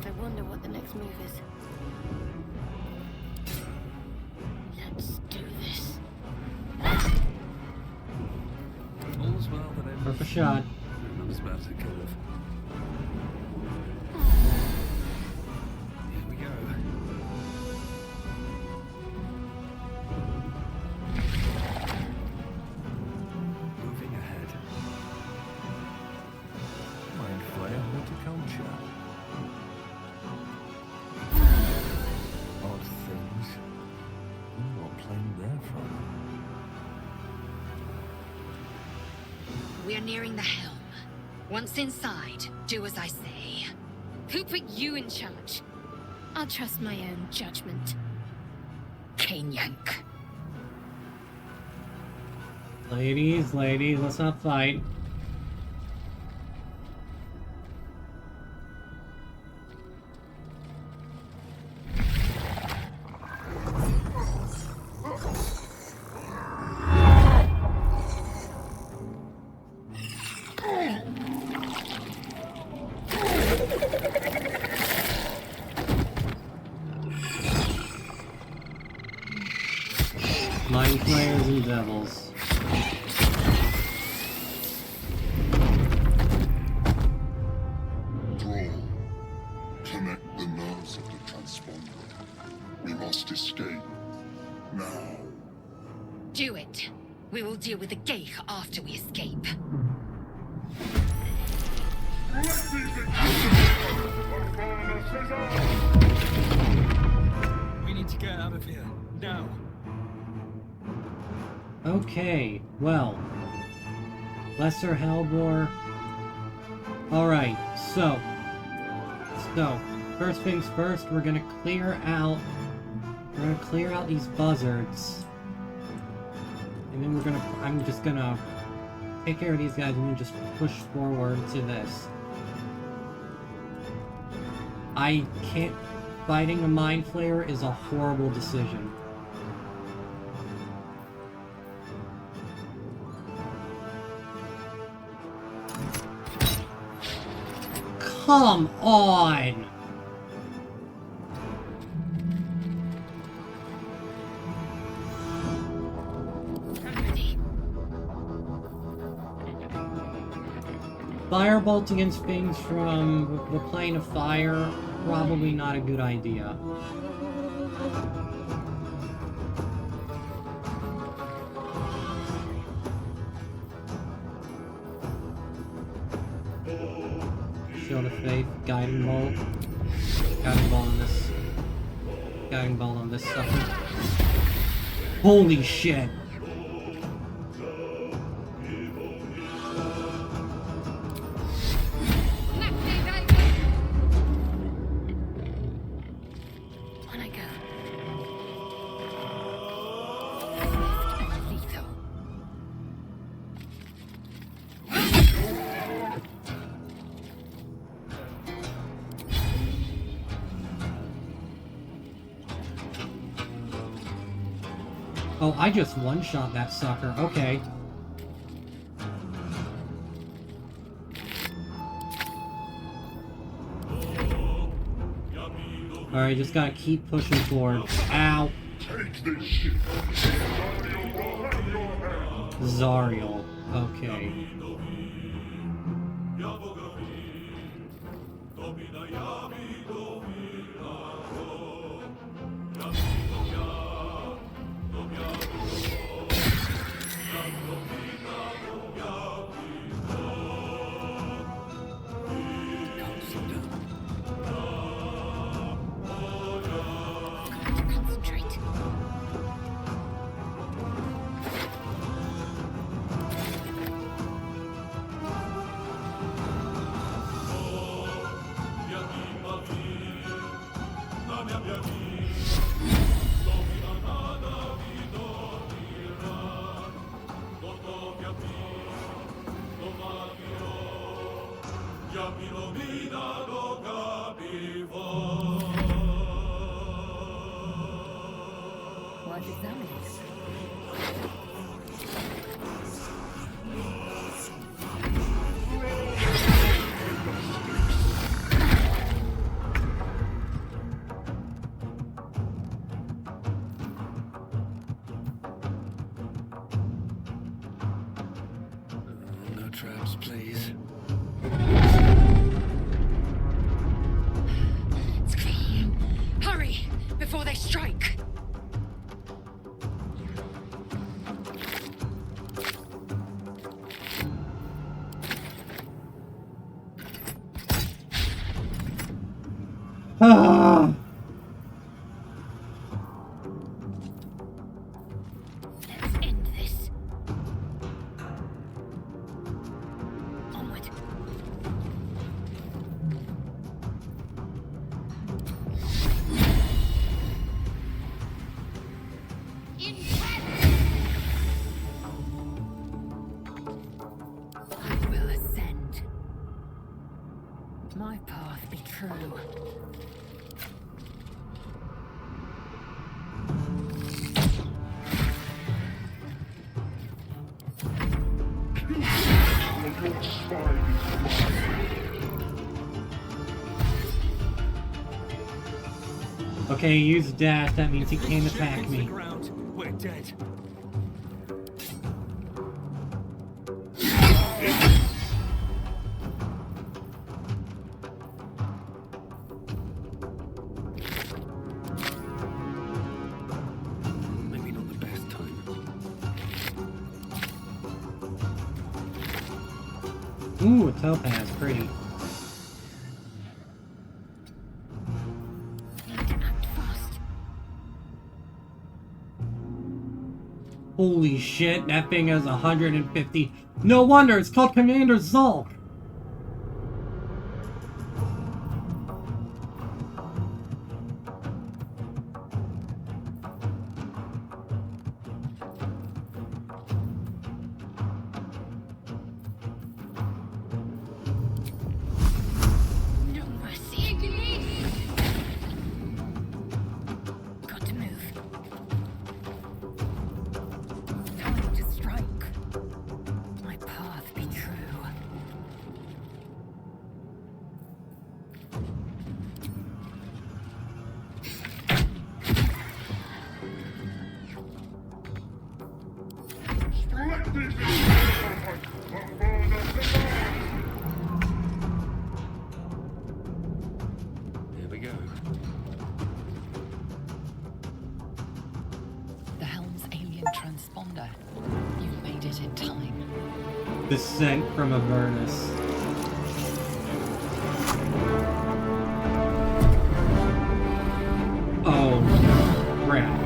I wonder what the next move is. Let's do this. All's well that ends. Perfect shot. I was about to curve. Here we go. Moving ahead. Mind Flayer horticulture. Odd things. What plane they're from. We are nearing the helm. Once inside, do as I say. Who put you in charge? I'll trust my own judgment. Cane yank. Ladies, let's not fight. Mind flayers and devils. Thrall, connect the nerves of the transponder. We must escape. Now. Do it. We will deal with the Geich after we escape. We need to get out of here. Now. Okay, well. Lesser Hellbore. Alright, so, first things first, we're gonna clear out these buzzards. And then I'm just gonna take care of these guys and then just push forward to this. Fighting a Mind Flayer is a horrible decision. Come on! Firebolt against things from the plane of fire, probably not a good idea. Shield of Faith, Guiding Bolt. Guiding Bolt on this sucker. Holy shit! Oh, I just one-shot that sucker. Okay. Alright, just gotta keep pushing forward. Ow! Zariel. Okay. What is that? No traps, please. It's clean. Hurry, before they strike. Ah! Let's end this. Onward. true. Okay, use dash. That means he can't attack me. We're dead. Maybe not the best time. Ooh, a topaz, pretty. Holy shit, that thing has 150. No wonder, it's called Commander Zulk. No mercy. Got to move. Time to strike. My path be true. Here we go. The helm's alien transponder. You've made it in time. Descent from Avernus. Oh, crap.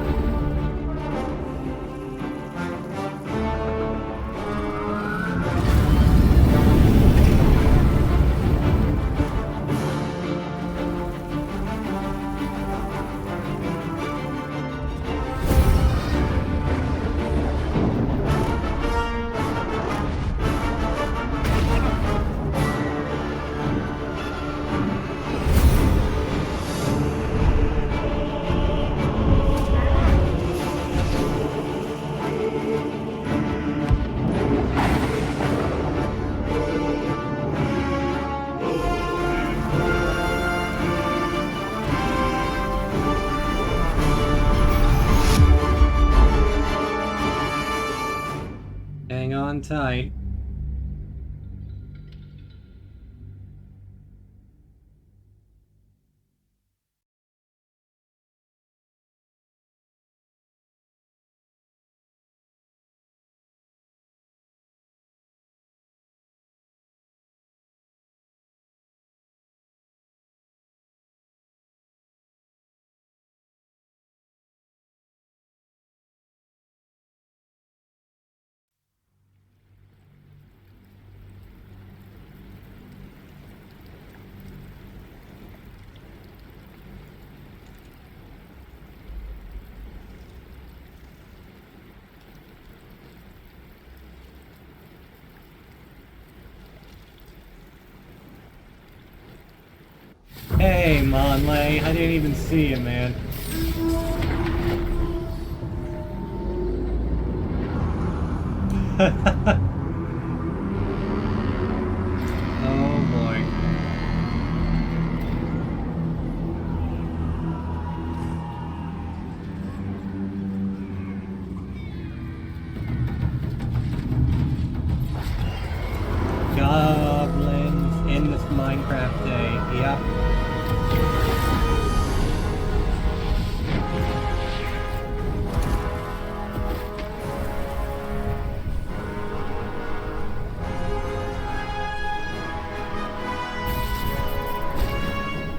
Hang on tight. Hey, Monley. I didn't even see you, man. Oh, boy. Goblins in this Minecraft day. Yep.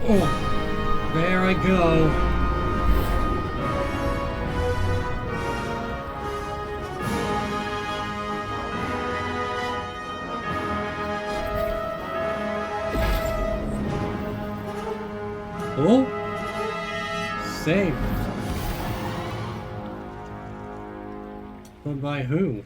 Oh, there I go. Oh, saved. But by who?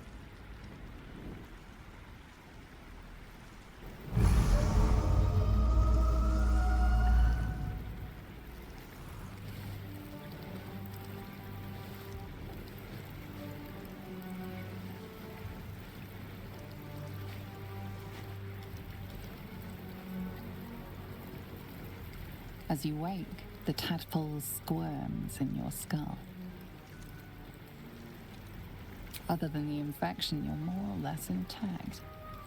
As you wake, the tadpole squirms in your skull. Other than the infection, you're more or less intact.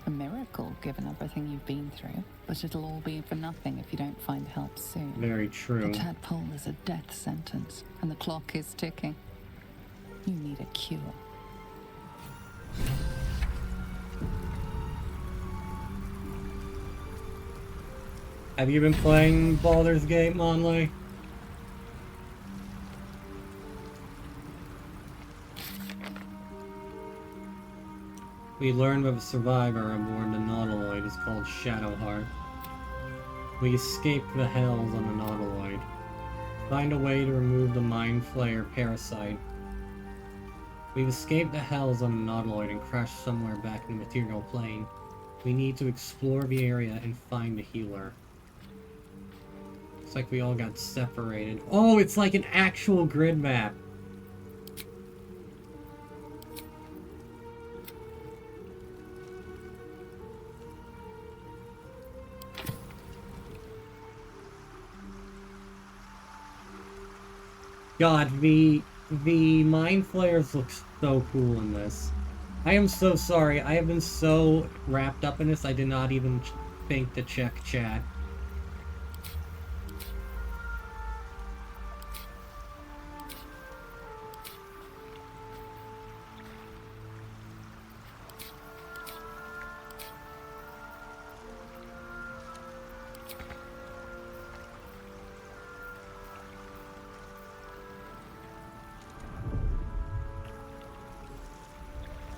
A miracle, given everything you've been through, but it'll all be for nothing if you don't find help soon. Very true. The tadpole is a death sentence, and the clock is ticking. You need a cure. Have you been playing Baldur's Gate, Monley? We learned of a survivor aboard the Nautiloid is called Shadowheart. We escaped the hells on the Nautiloid. Find a way to remove the Mind Flayer parasite. We've escaped the hells on the Nautiloid and crashed somewhere back in the material plane. We need to explore the area and find a healer. Looks like we all got separated. Oh, it's like an actual grid map. God, the Mind Flayers look so cool in this. I am so sorry. I have been so wrapped up in this, I did not even think to check chat.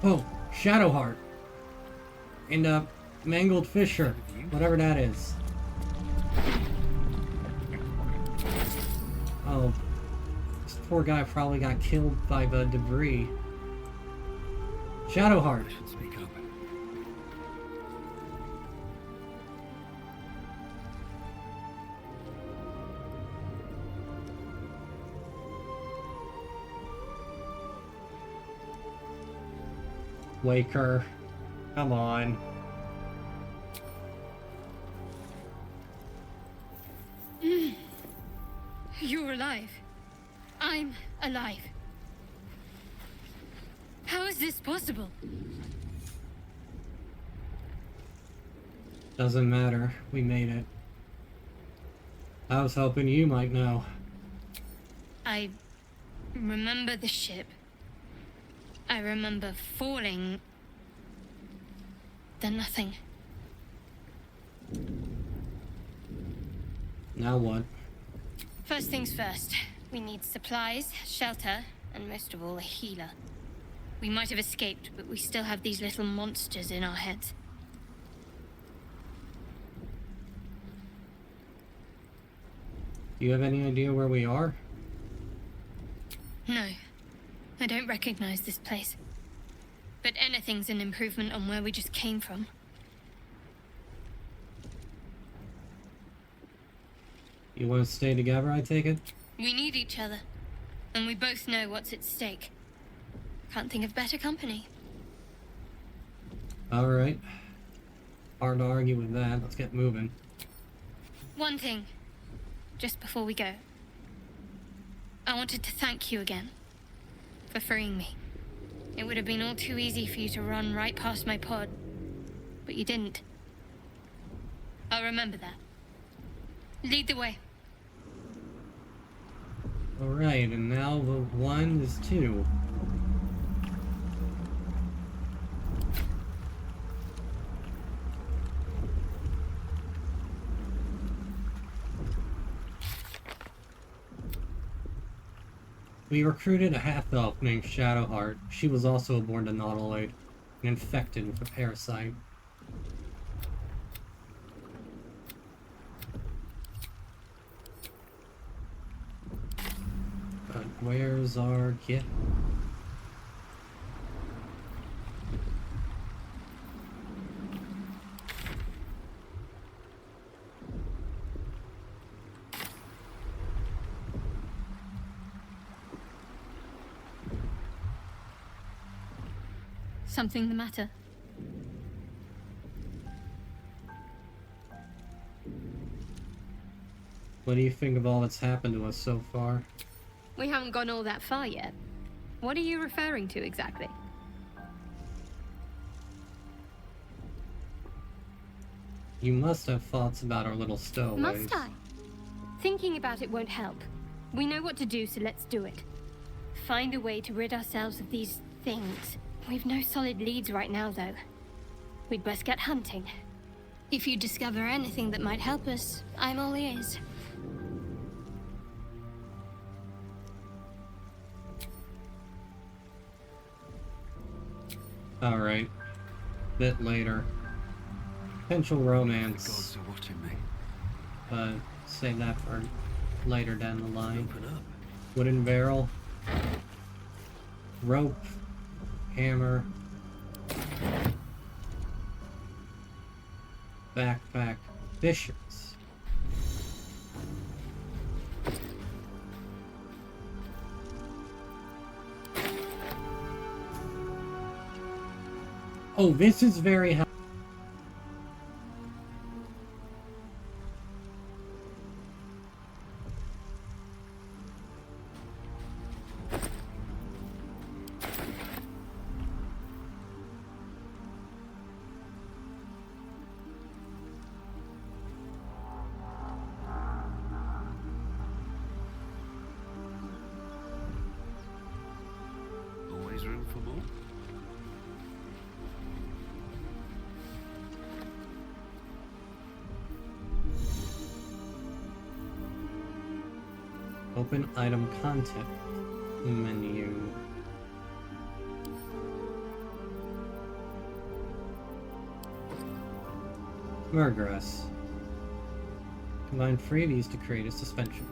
Oh, Shadowheart. And, Mangled Fisher. Whatever that is. Oh. This poor guy probably got killed by the debris. Shadowheart. Speak up. Wake her. Come on. You're alive. I'm alive. How is this possible? Doesn't matter. We made it. I was hoping you might know. I remember the ship. I remember falling. Then nothing. Now what? First things first. We need supplies, shelter, and most of all, a healer. We might have escaped, but we still have these little monsters in our heads. Do you have any idea where we are? No. I don't recognize this place. But anything's an improvement on where we just came from. You want to stay together, I take it? We need each other. And we both know what's at stake. Can't think of better company. Alright. Hard to argue with that. Let's get moving. One thing. Just before we go. I wanted to thank you again. For freeing me. It would have been all too easy for you to run right past my pod. But you didn't. I'll remember that. Lead the way. Alright, and now the 1 is 2. We recruited a half-elf named Shadowheart. She was also aboard the Nautiloid and infected with a parasite. But where's our kit? Something the matter? What do you think of all that's happened to us so far? We haven't gone all that far yet. What are you referring to exactly? You must have thoughts about our little stowaways. Must I? Thinking about it won't help. We know what to do, so let's do it. Find a way to rid ourselves of these things. We've no solid leads right now, though. We'd best get hunting. If you discover anything that might help us, I'm all ears. Alright. Bit later. Potential romance. The gods are watching me. But save that for later down the line. Open up. Wooden barrel. Rope. Hammer. Backpack. Fishes. Oh, this is very helpful. Always room for more. Open item content menu. Murderess. Combine freebies to create a suspension.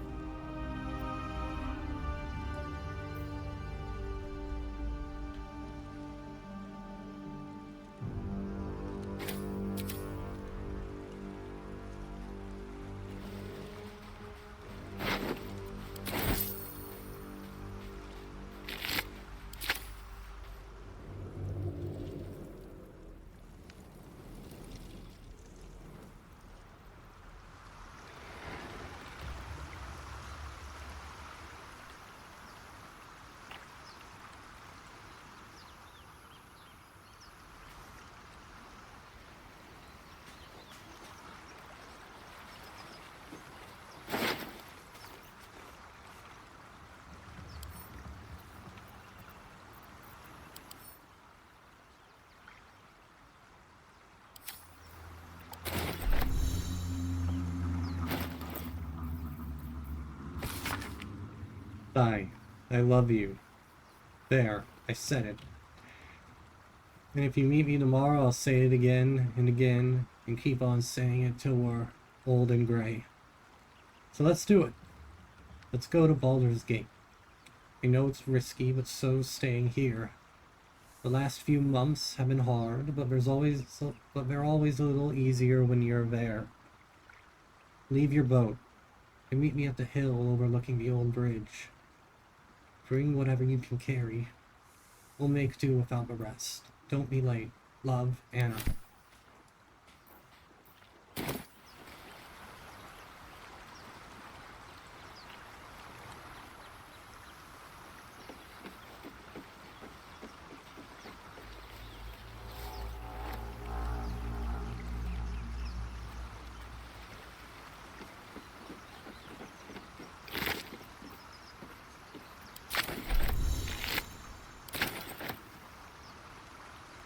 Bye. I love you. There, I said it. And if you meet me tomorrow, I'll say it again and again, and keep on saying it till we're old and gray. So let's do it. Let's go to Baldur's Gate. I know it's risky, but so's staying here. The last few months have been hard, but they're always a little easier when you're there. Leave your boat, and meet me at the hill overlooking the old bridge. Bring whatever you can carry. We'll make do without the rest. Don't be late. Love, Anna.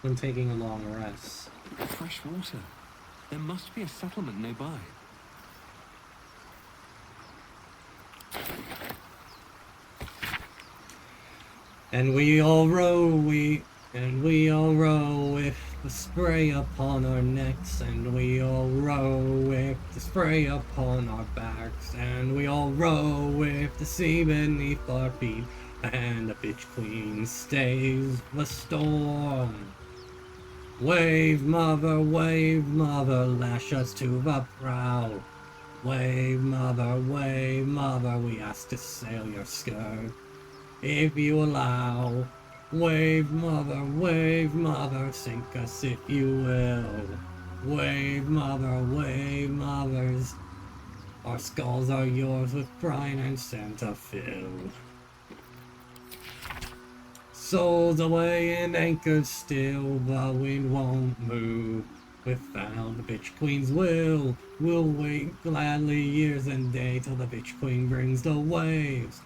When taking a long rest. Fresh water. There must be a settlement nearby. And we all row with the spray upon our necks, and we all row with the spray upon our backs, and we all row with the sea beneath our feet, and the bitch queen stays the storm. Wave mother, lash us to the prow. Wave mother, we ask to sail your skirt, if you allow. Wave mother, sink us if you will. Wave mothers, Our skulls are yours with brine and Santa fill. Souls away and anchored still, the wind won't move. Without the bitch queen's will, we'll wait gladly years and day till the bitch queen brings the waves.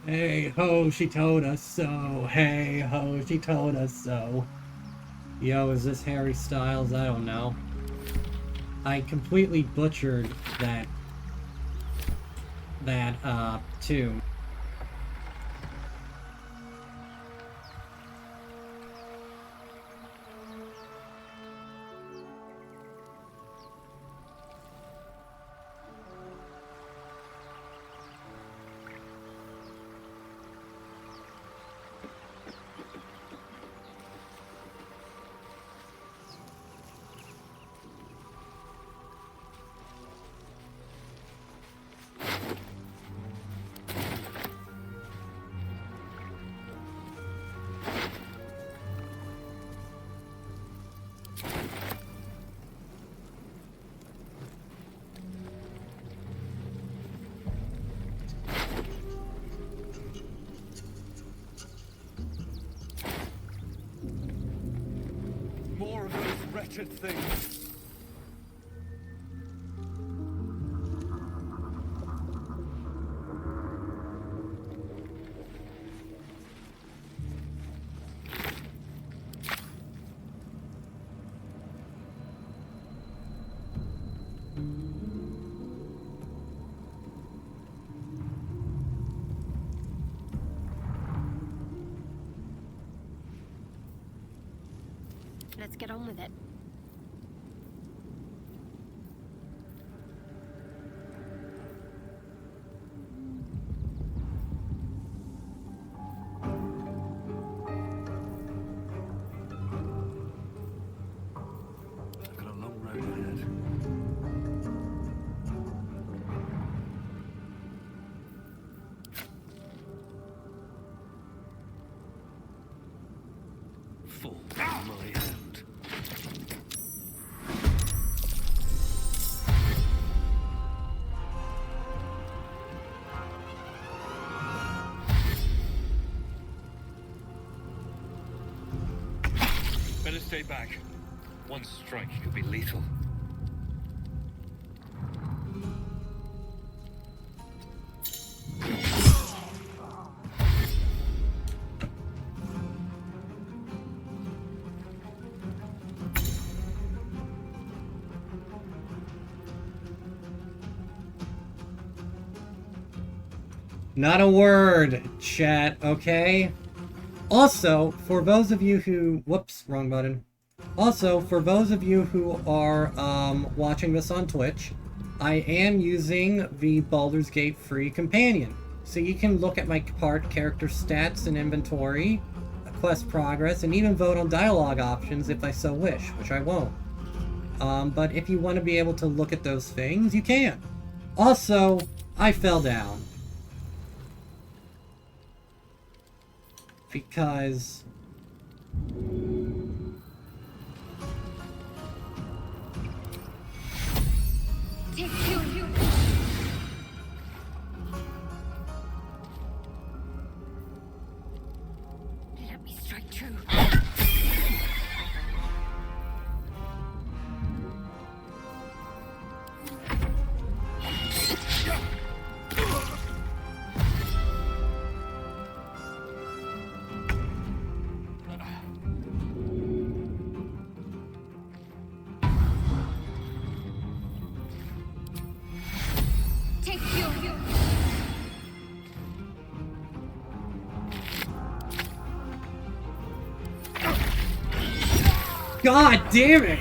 Hey ho, she told us so. Hey ho, she told us so. Yo, is this Harry Styles? I don't know. I completely butchered that tune. More of those wretched things. Let's get on with it. I've got a long road ahead. Fall in my hand. Better stay back. One strike could be lethal. Not a word, chat, okay? Also, for those of you who... Whoops, wrong button. Also, for those of you who are watching this on Twitch, I am using the Baldur's Gate free companion. So you can look at my part character stats and inventory, quest progress, and even vote on dialogue options if I so wish, which I won't. But if you want to be able to look at those things, you can. Also, I fell down. Because... Let me strike true. Take you. God damn it!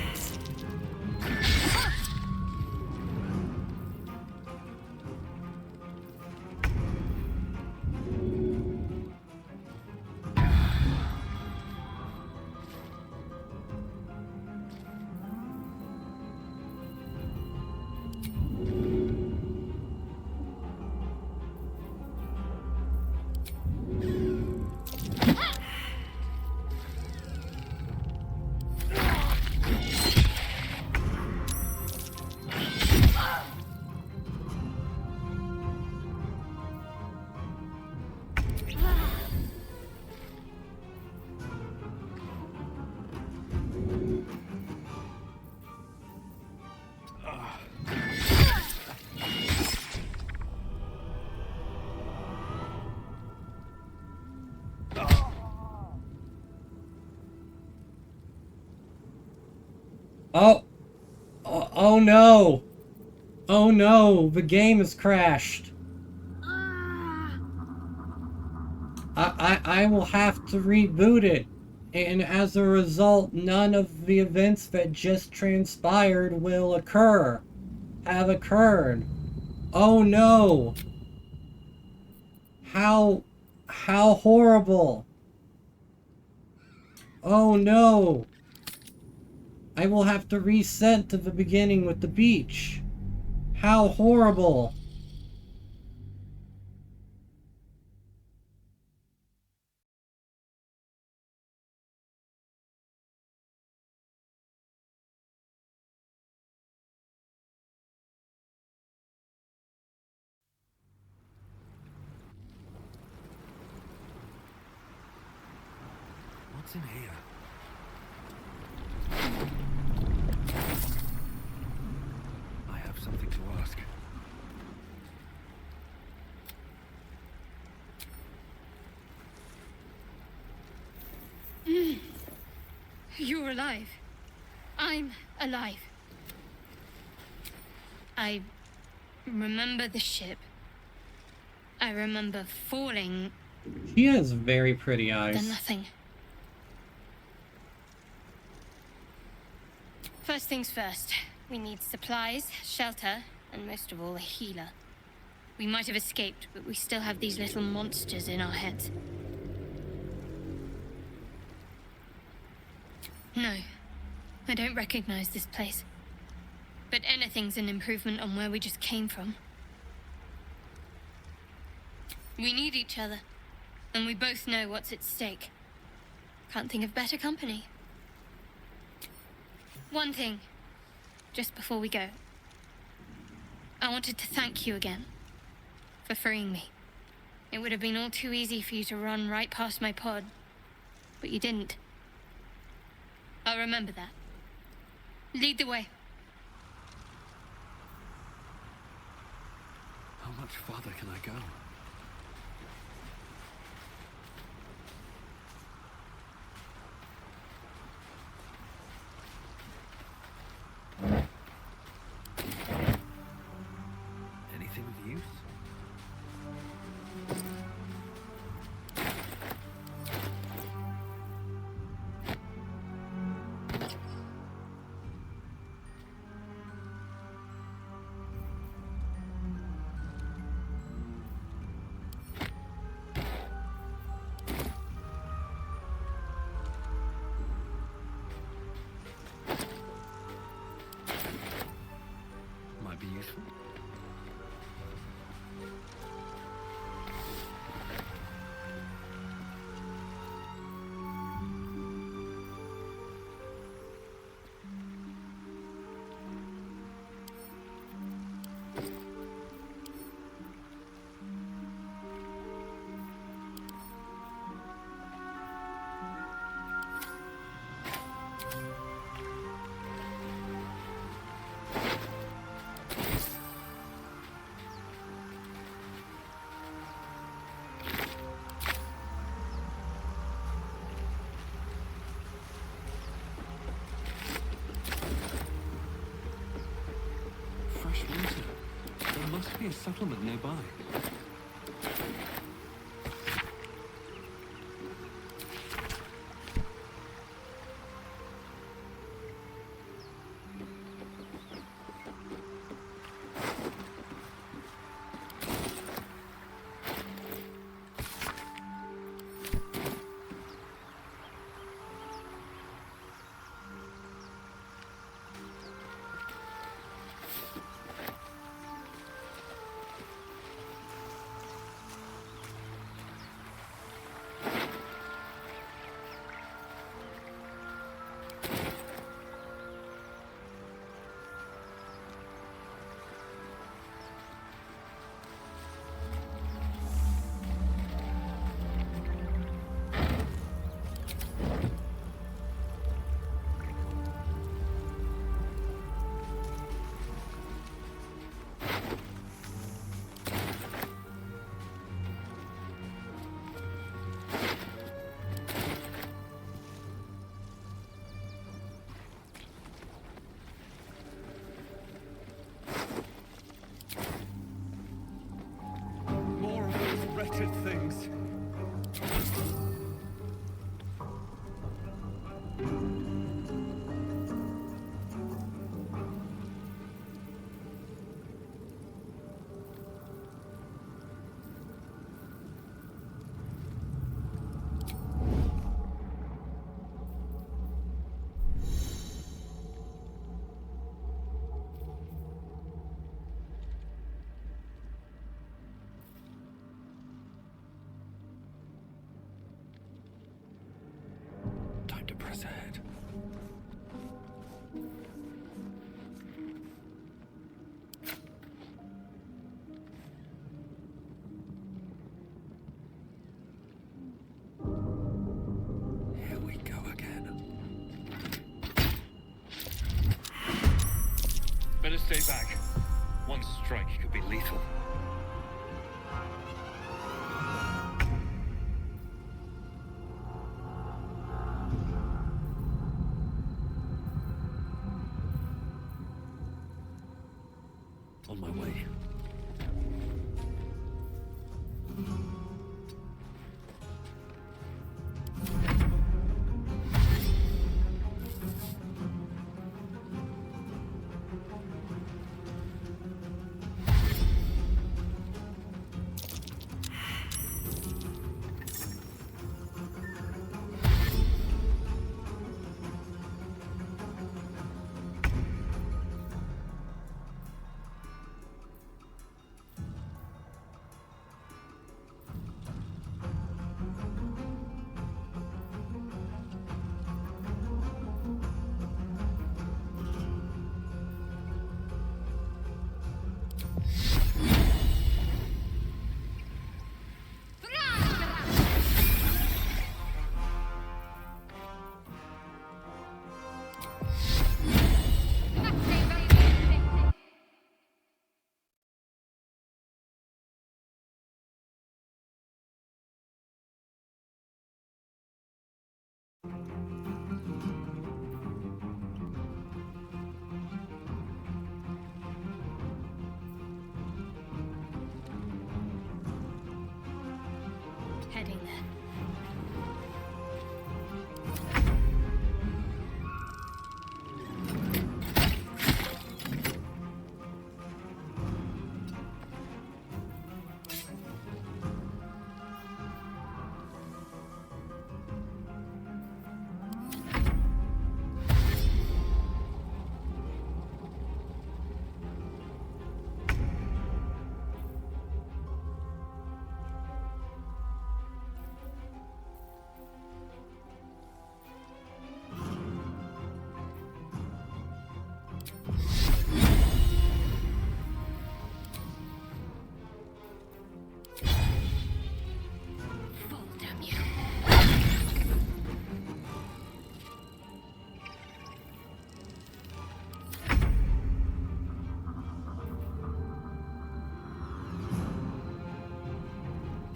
Oh, oh no! Oh no, the game has crashed. I will have to reboot it. And as a result, none of the events that just transpired will have occurred. Oh no! How horrible! Oh no! I will have to reset to the beginning with the beach. How horrible! What's in here? I have something to ask. You're alive. I'm alive. I remember the ship. I remember falling. She has very pretty eyes. Then nothing. First things first. We need supplies, shelter, and most of all, a healer. We might have escaped, but we still have these little monsters in our heads. No, I don't recognize this place. But anything's an improvement on where we just came from. We need each other, and we both know what's at stake. Can't think of better company. One thing, just before we go. I wanted to thank you again for freeing me. It would have been all too easy for you to run right past my pod, but you didn't. I'll remember that. Lead the way. How much farther can I go? Anything of use? Might be useful. Fresh water. There must be a settlement nearby. Time to press ahead. Here we go again. Better stay back. One strike could be lethal. On my way. Heading there.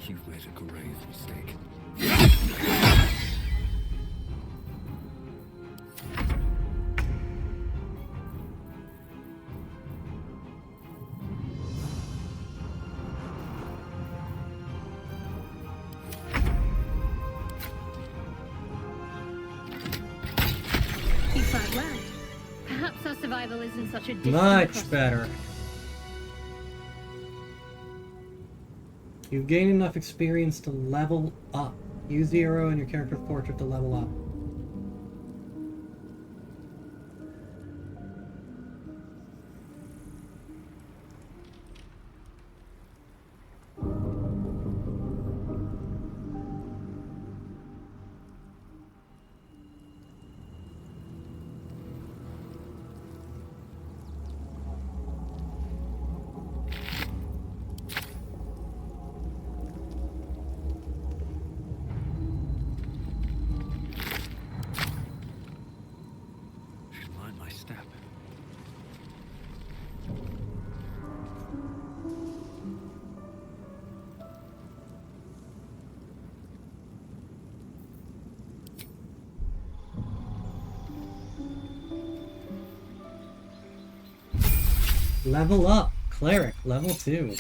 You've made a grave mistake. You fight well. Perhaps our survival isn't such a distant Much prospect. better. You've gained enough experience to level up. Use the arrow in your character's portrait to level up. Level up, cleric, level 2.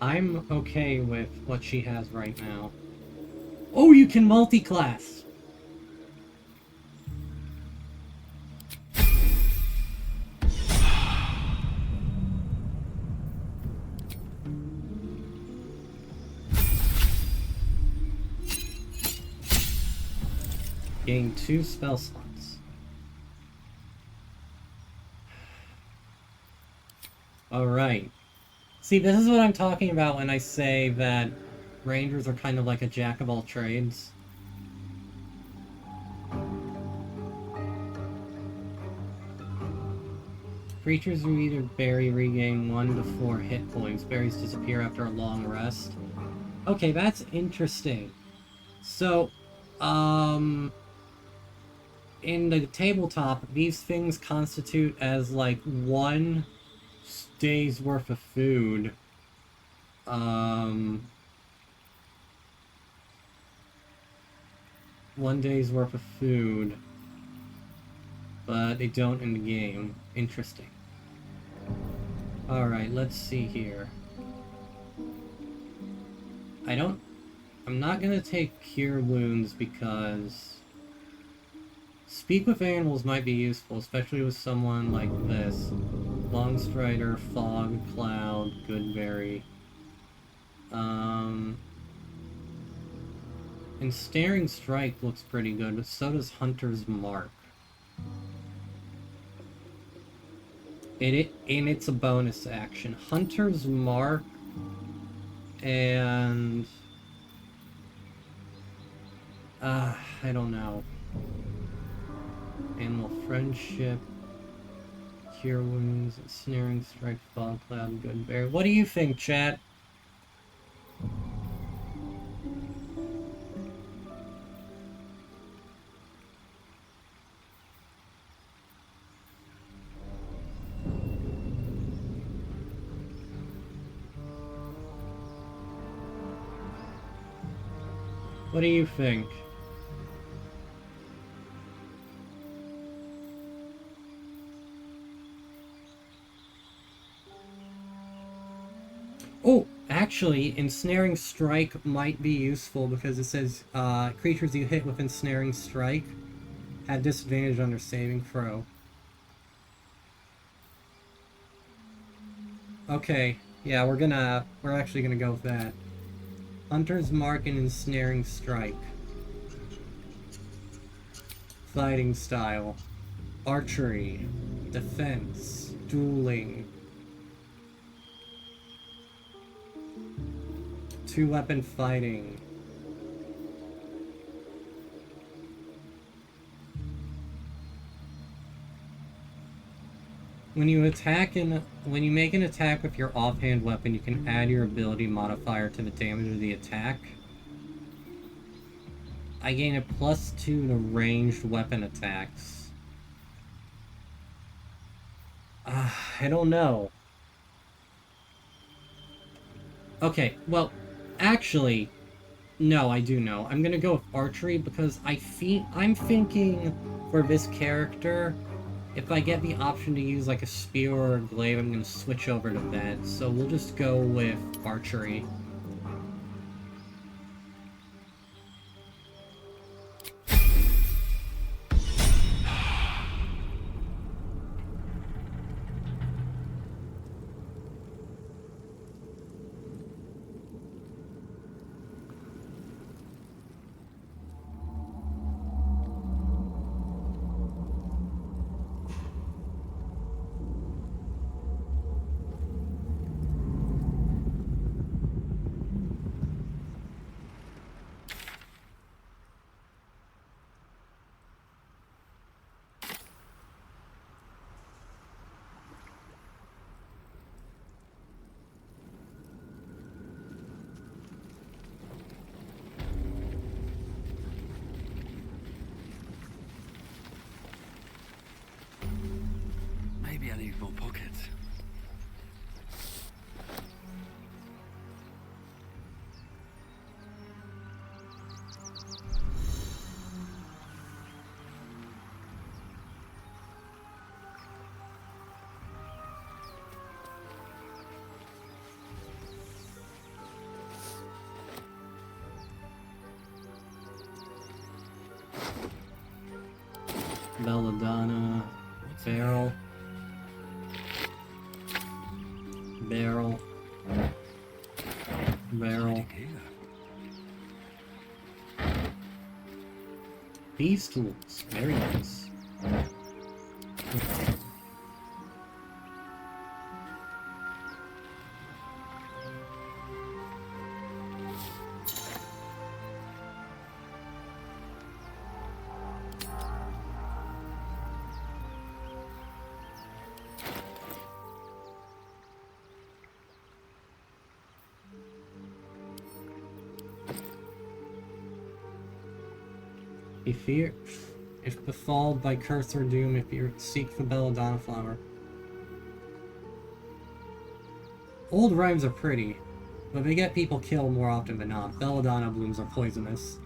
I'm okay with what she has right now. Oh, you can multi-class! Gain 2 spell slots. Alright. See, this is what I'm talking about when I say that Rangers are kind of like a jack of all trades. Creatures who either berry regain 1 to 4 hit points. Berries disappear after a long rest. Okay, that's interesting. So, in the tabletop, these things constitute as like 1 day's worth of food. 1 day's worth of food. But they don't in the game. Interesting. Alright, let's see here. I'm not gonna take Cure Wounds because Speak with Animals might be useful, especially with someone like this. Longstrider, Fog, Cloud, Goodberry. And Staring Strike looks pretty good, but so does Hunter's Mark. And it's a bonus action. Hunter's Mark and I don't know. Animal Friendship, Cure Wounds, Snaring Strike, Fog Cloud, Goodberry. What do you think, chat? What do you think? Oh, actually, Ensnaring Strike might be useful because it says creatures you hit with Ensnaring Strike have disadvantage on their saving throw. Okay, yeah, we're actually gonna go with that. Hunter's Mark and Ensnaring Strike. Fighting style. Archery. Defense. Dueling. 2-weapon fighting. When you make an attack with your offhand weapon, you can add your ability modifier to the damage of the attack. I gain a +2 to ranged weapon attacks. I don't know. Okay, well, actually, no, I do know. I'm gonna go with archery because I'm thinking for this character, if I get the option to use like a spear or a glaive, I'm gonna switch over to that. So we'll just go with archery. Maybe I need more pockets. Belladonna. Barrel. Barrel. Barrel. These tools. Very nice. Be fear if befalled by curse or doom, if you seek the belladonna flower. Old rhymes are pretty, but they get people killed more often than not. Belladonna blooms are poisonous.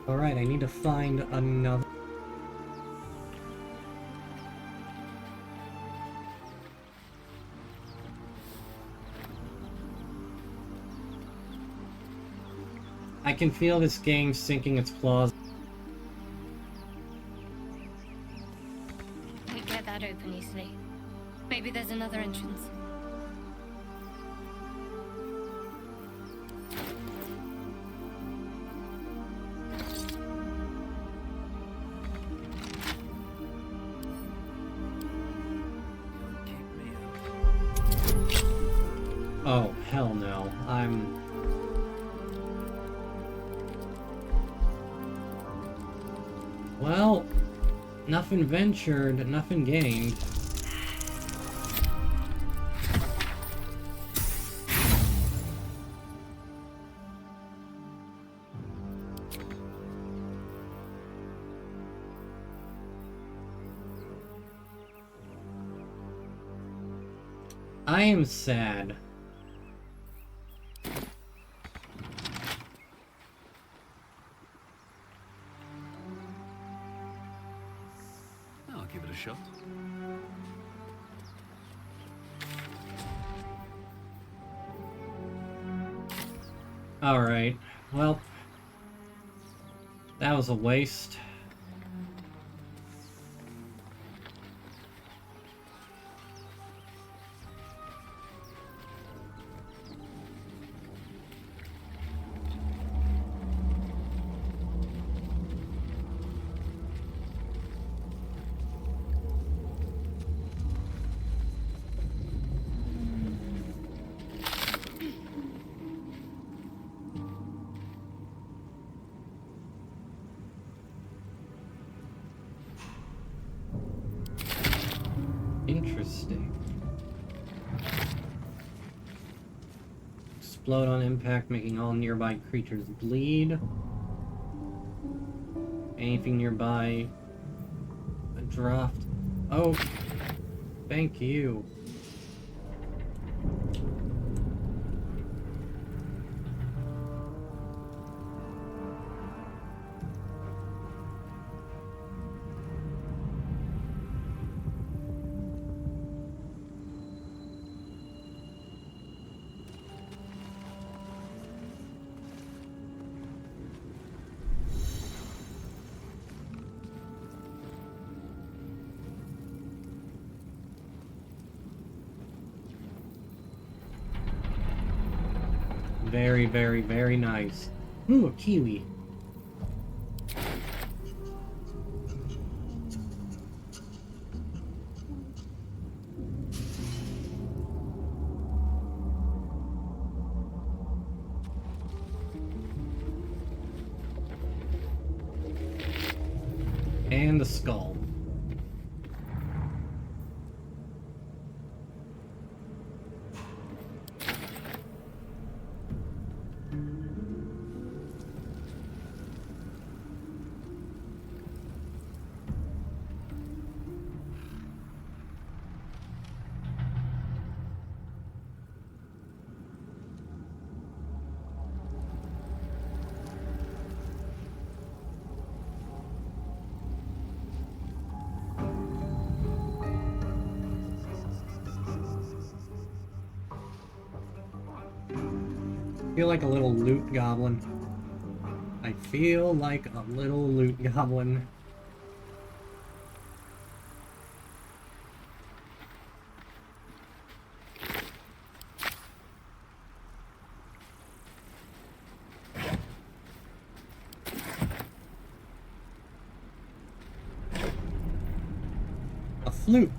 Alright, I need to find another... I can feel this game sinking its claws. Can't get that open easily. Maybe there's another entrance. Oh, hell no. Well, nothing ventured, nothing gained. I am sad. I'll give it a shot. Alright, well, that was a waste. Interesting. Explode on impact, making all nearby creatures bleed. Anything nearby... a draft. Oh! Thank you. Very, very, very nice. Ooh, a kiwi. And the skull. I feel like a little loot goblin. I feel like a little loot goblin. A flute.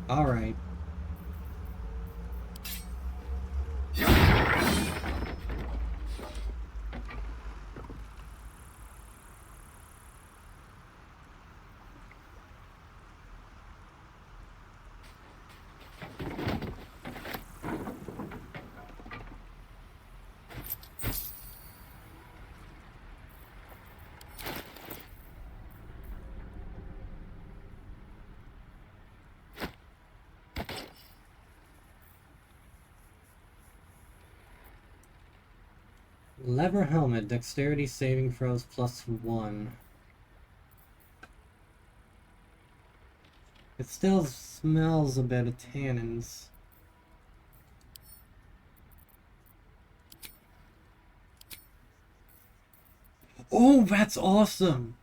All right. Lever helmet, dexterity saving throws +1. It still smells a bit of tannins. Oh, that's awesome!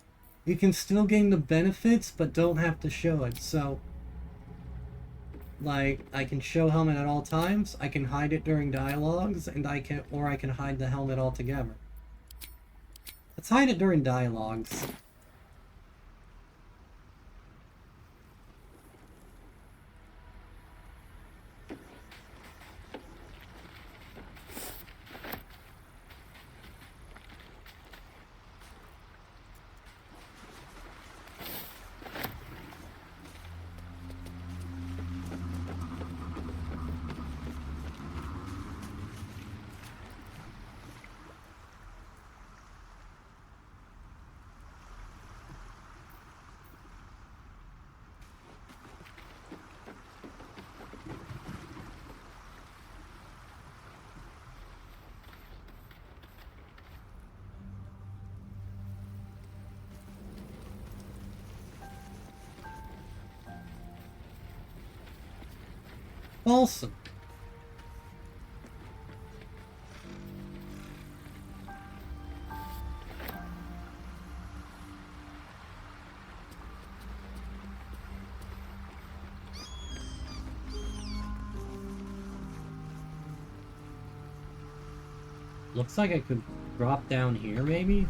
You can still gain the benefits, but don't have to show it, so... Like, I can show helmet at all times, I can hide it during dialogues, and I can hide the helmet altogether. Let's hide it during dialogues. Awesome. Looks like I could drop down here, maybe?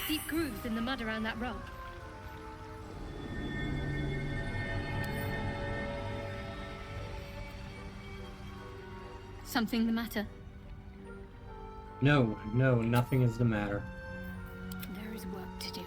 Deep grooves in the mud around that rock. Something the matter? No, nothing is the matter. There is work to do.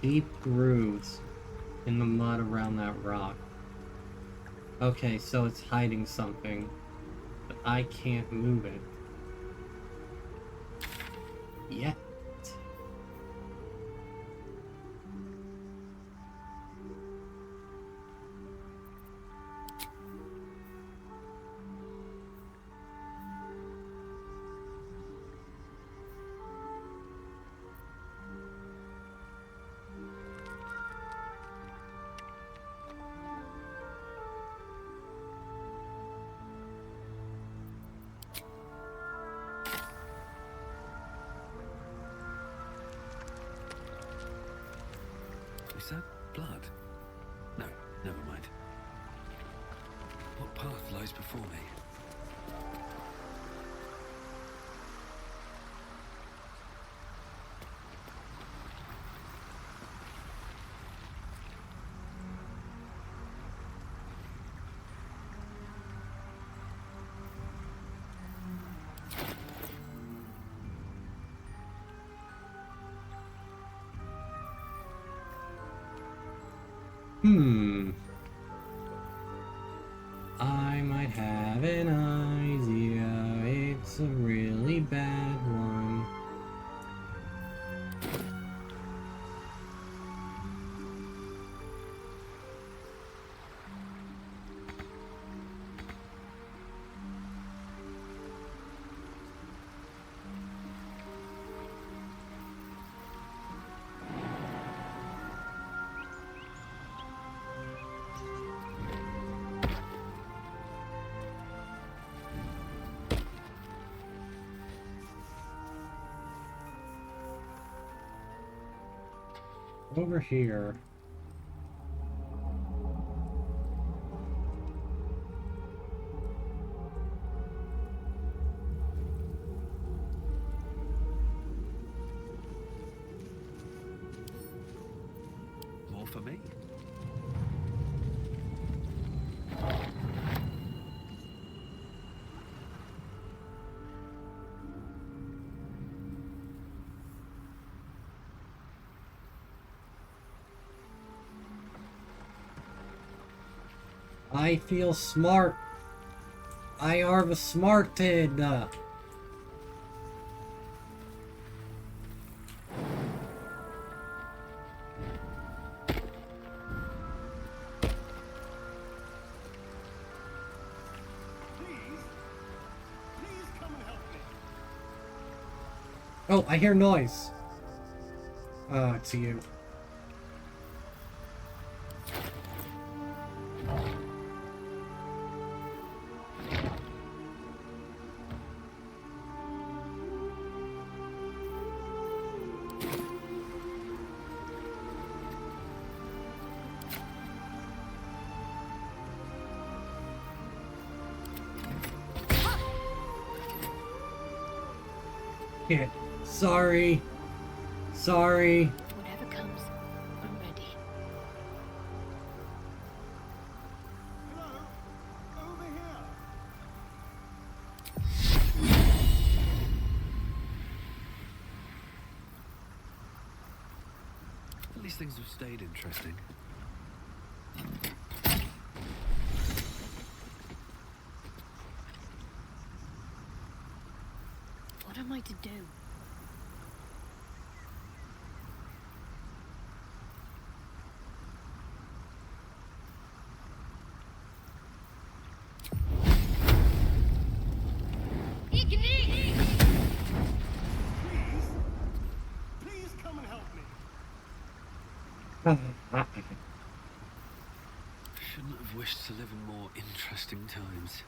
Deep grooves in the mud around that rock. Okay, so it's hiding something, but I can't move it. Yet. Is that blood? No, never mind. What path lies before me? I might have an idea. It's a really bad one. Over here. More for me? I feel smart. I are smarted. Oh, I hear noise. It's you. Yeah. Sorry. Sorry. Whatever comes, I'm ready. At least things have stayed interesting. What am I to do? Please come and help me. Shouldn't have wished to live in more interesting times.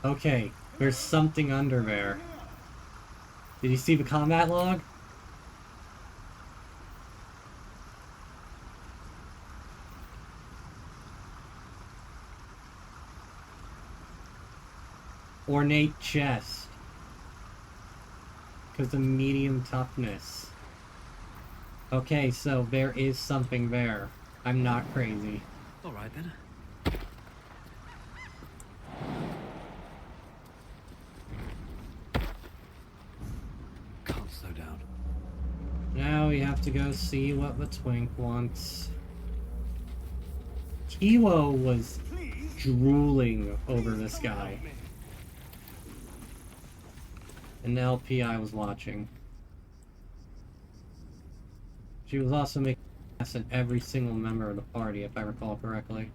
Okay, there's something under there. Did you see the combat log? Ornate chest. Because of medium toughness. Okay, so there is something there. I'm not crazy. All right then. Can't slow down. Now we have to go see what the twink wants. Kiwo was drooling over this guy. And LPI was watching. She was also making ass at every single member of the party, if I recall correctly.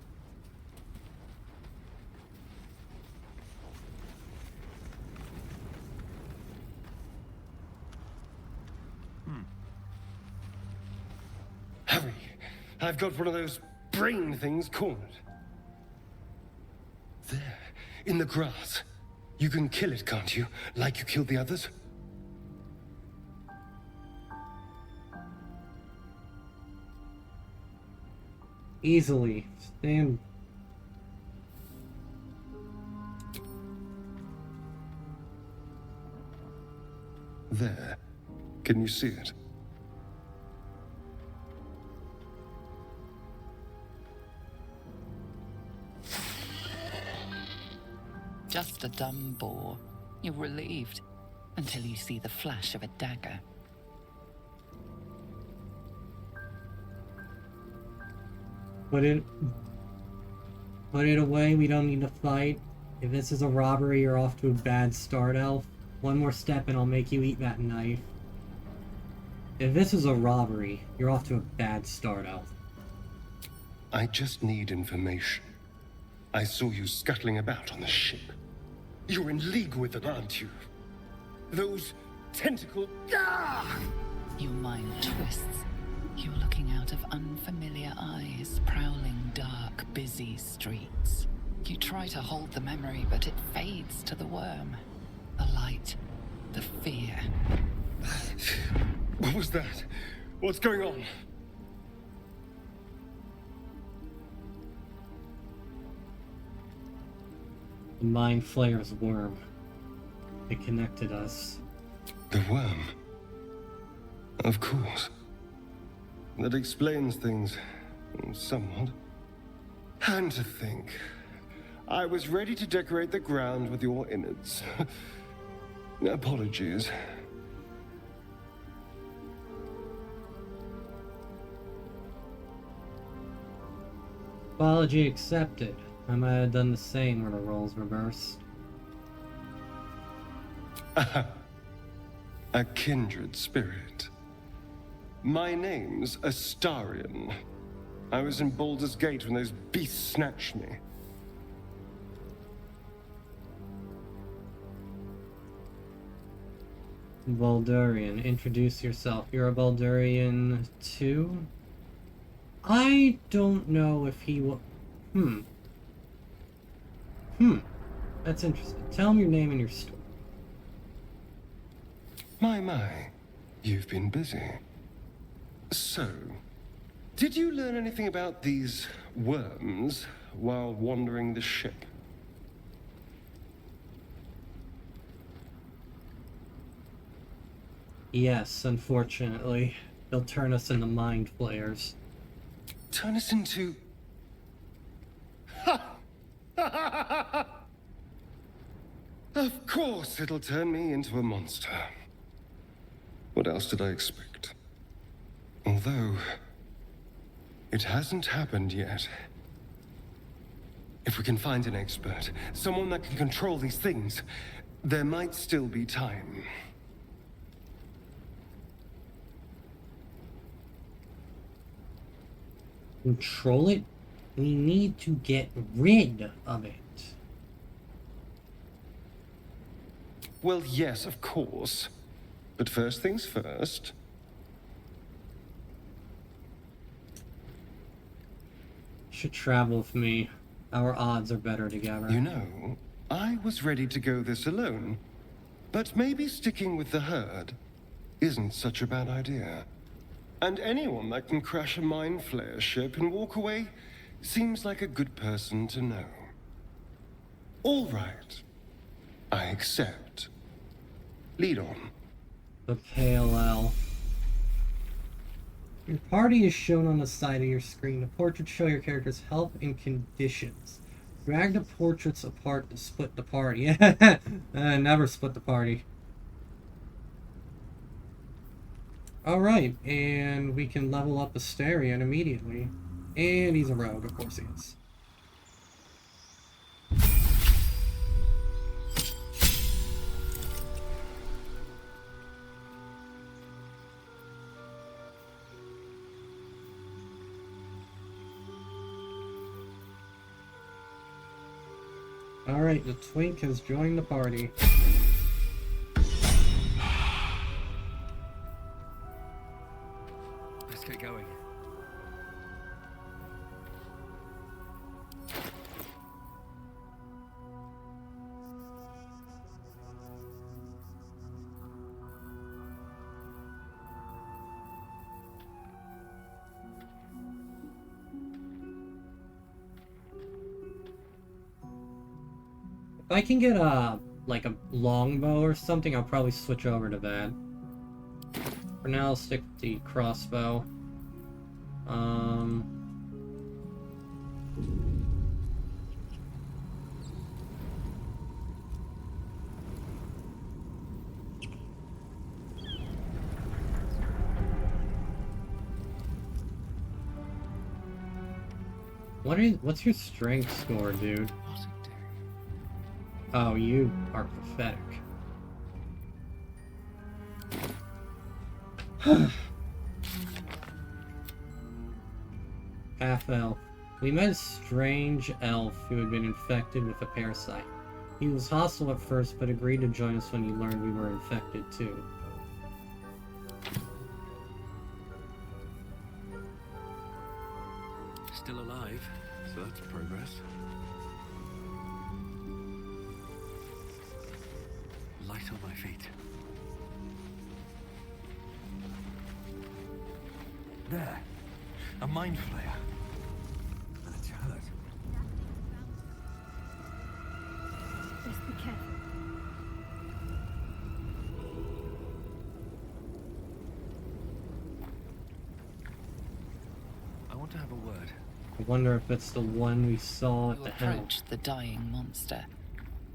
Hurry! I've got one of those brain things cornered. There, in the grass. You can kill it, can't you? Like you killed the others? Easily. Stand. There. Can you see it? Just a dumb boar. You're relieved until you see the flash of a dagger. Put it away, we don't need to fight. If this is a robbery, you're off to a bad start, Elf. One more step and I'll make you eat that knife. If this is a robbery, you're off to a bad start, Elf. I just need information. I saw you scuttling about on the ship. You're in league with them, aren't you? Those tentacle... Ah! Your mind twists. You're looking out of unfamiliar eyes, prowling dark, busy streets. You try to hold the memory, but it fades to the worm. The light, the fear. What was that? What's going on? The Mind Flayer's worm. It connected us. The worm? Of course. That explains things, somewhat. And to think, I was ready to decorate the ground with your innards. Apologies. Apology accepted. I might have done the same when the roles reversed. A kindred spirit. My name's Astarion. I was in Baldur's Gate when those beasts snatched me. Baldurin, introduce yourself. You're a Baldurian too? I don't know if he will. That's interesting. Tell him your name and your story. My. You've been busy. So, did you learn anything about these worms while wandering the ship? Yes, unfortunately. They'll turn us into mind flayers. Turn us into... Of course it'll turn me into a monster. What else did I expect? Although, it hasn't happened yet. If we can find an expert, someone that can control these things, there might still be time. Control it? We need to get rid of it. Well, yes, of course. But first things first. Should travel with me. Our odds are better together. You know, I was ready to go this alone. But maybe sticking with the herd isn't such a bad idea. And anyone that can crash a Mind Flayer ship and walk away seems like a good person to know. All right. I accept. Lead on. The KLL. Your party is shown on the side of your screen. The portraits show your character's health and conditions. Drag the portraits apart to split the party. Never split the party. Alright, and we can level up Asterion immediately. And he's a rogue, of course he is. Alright, the twink has joined the party. Let's get going. If I can get like a longbow or something, I'll probably switch over to that. For now, I'll stick with the crossbow. What's your strength score, dude? Oh, you are pathetic. Half elf. We met a strange elf who had been infected with a parasite. He was hostile at first, but agreed to join us when he learned we were infected too. Still alive, so that's progress. Light on my feet. There. A mind flayer. And a chalice. Just be careful. I want to have a word. I wonder if it's the one we saw at You the helm. approach the dying monster.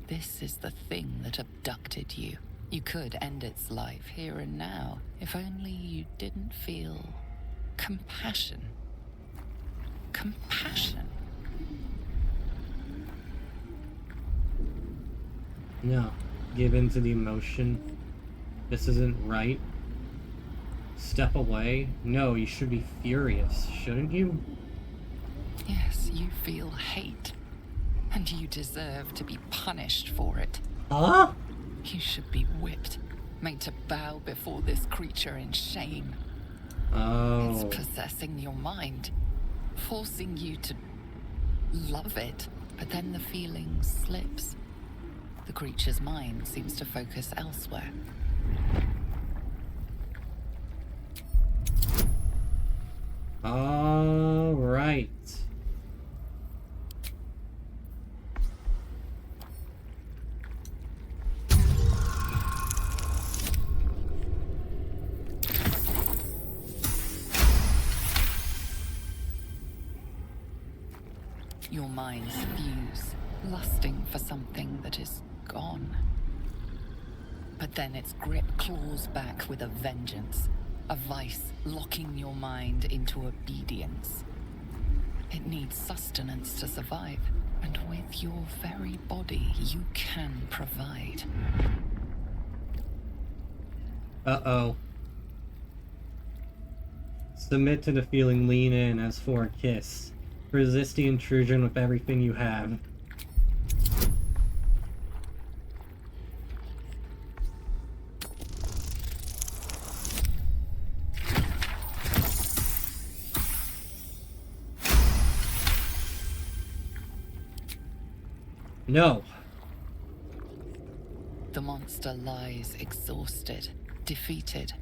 This is the thing that abducted you. You could end its life here and now, if only you didn't feel compassion. Compassion? No. Give in to the emotion. This isn't right. Step away. No, you should be furious, shouldn't you? Yes, you feel hate. And you deserve to be punished for it. Huh? You should be whipped, made to bow before this creature in shame. Oh. It's possessing your mind, forcing you to love it, but then the feeling slips. The creature's mind seems to focus elsewhere. All right. Your minds fuse, lusting for something that is gone. But then its grip claws back with a vengeance, a vice locking your mind into obedience. It needs sustenance to survive, and with your very body, you can provide. Uh-oh. Submit to the feeling, lean in as for a kiss. Resist the intrusion with everything you have. No. The monster lies exhausted, defeated.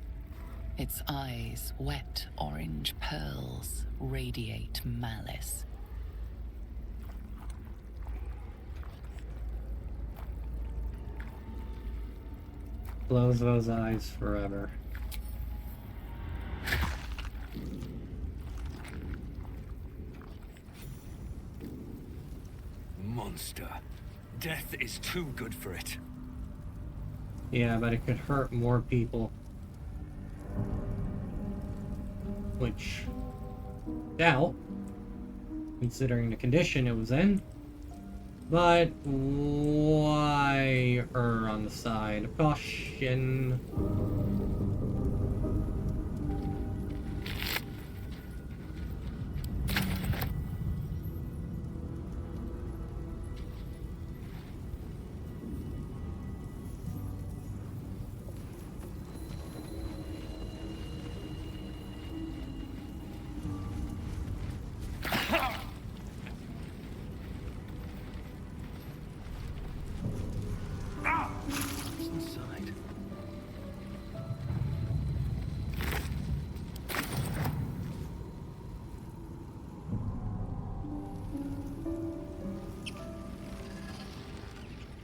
Its eyes, wet orange pearls, radiate malice. Close those eyes forever. Monster. Death is too good for it. Yeah, but it could hurt more people. Which, doubt, considering the condition it was in. But why err on the side of caution? What's inside?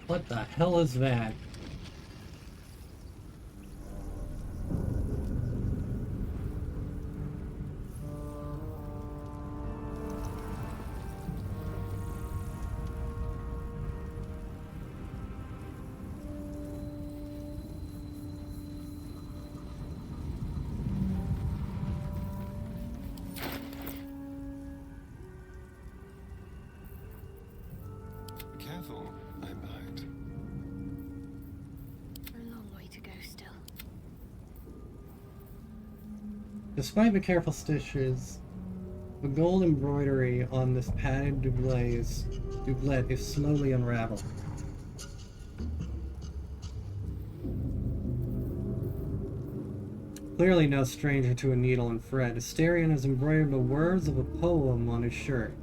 What the hell is that? Careful, I might. A long way to go still. Despite the careful stitches, the gold embroidery on this padded doublet is slowly unraveling. Clearly no stranger to a needle and thread, Asterion has embroidered the words of a poem on his shirt.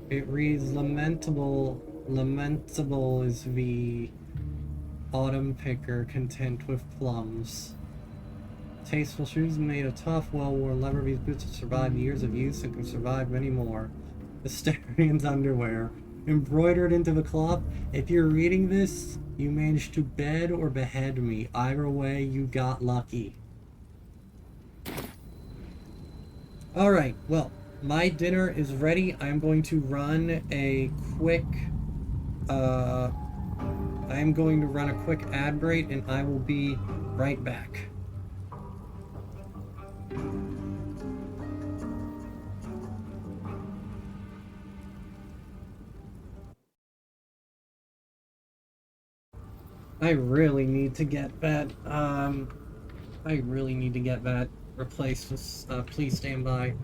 It reads, lamentable is the autumn picker content with plums. Tasteful shoes made of tough, well-worn leather, these boots have survived years of use and can survive many more. Asterian's underwear, embroidered into the cloth. If you're reading this, you managed to bed or behead me. Either way, you got lucky. Alright, well, my dinner is ready. I'm going to run a quick, ad break, and I will be right back. I really need to get that, replaced. Please stand by.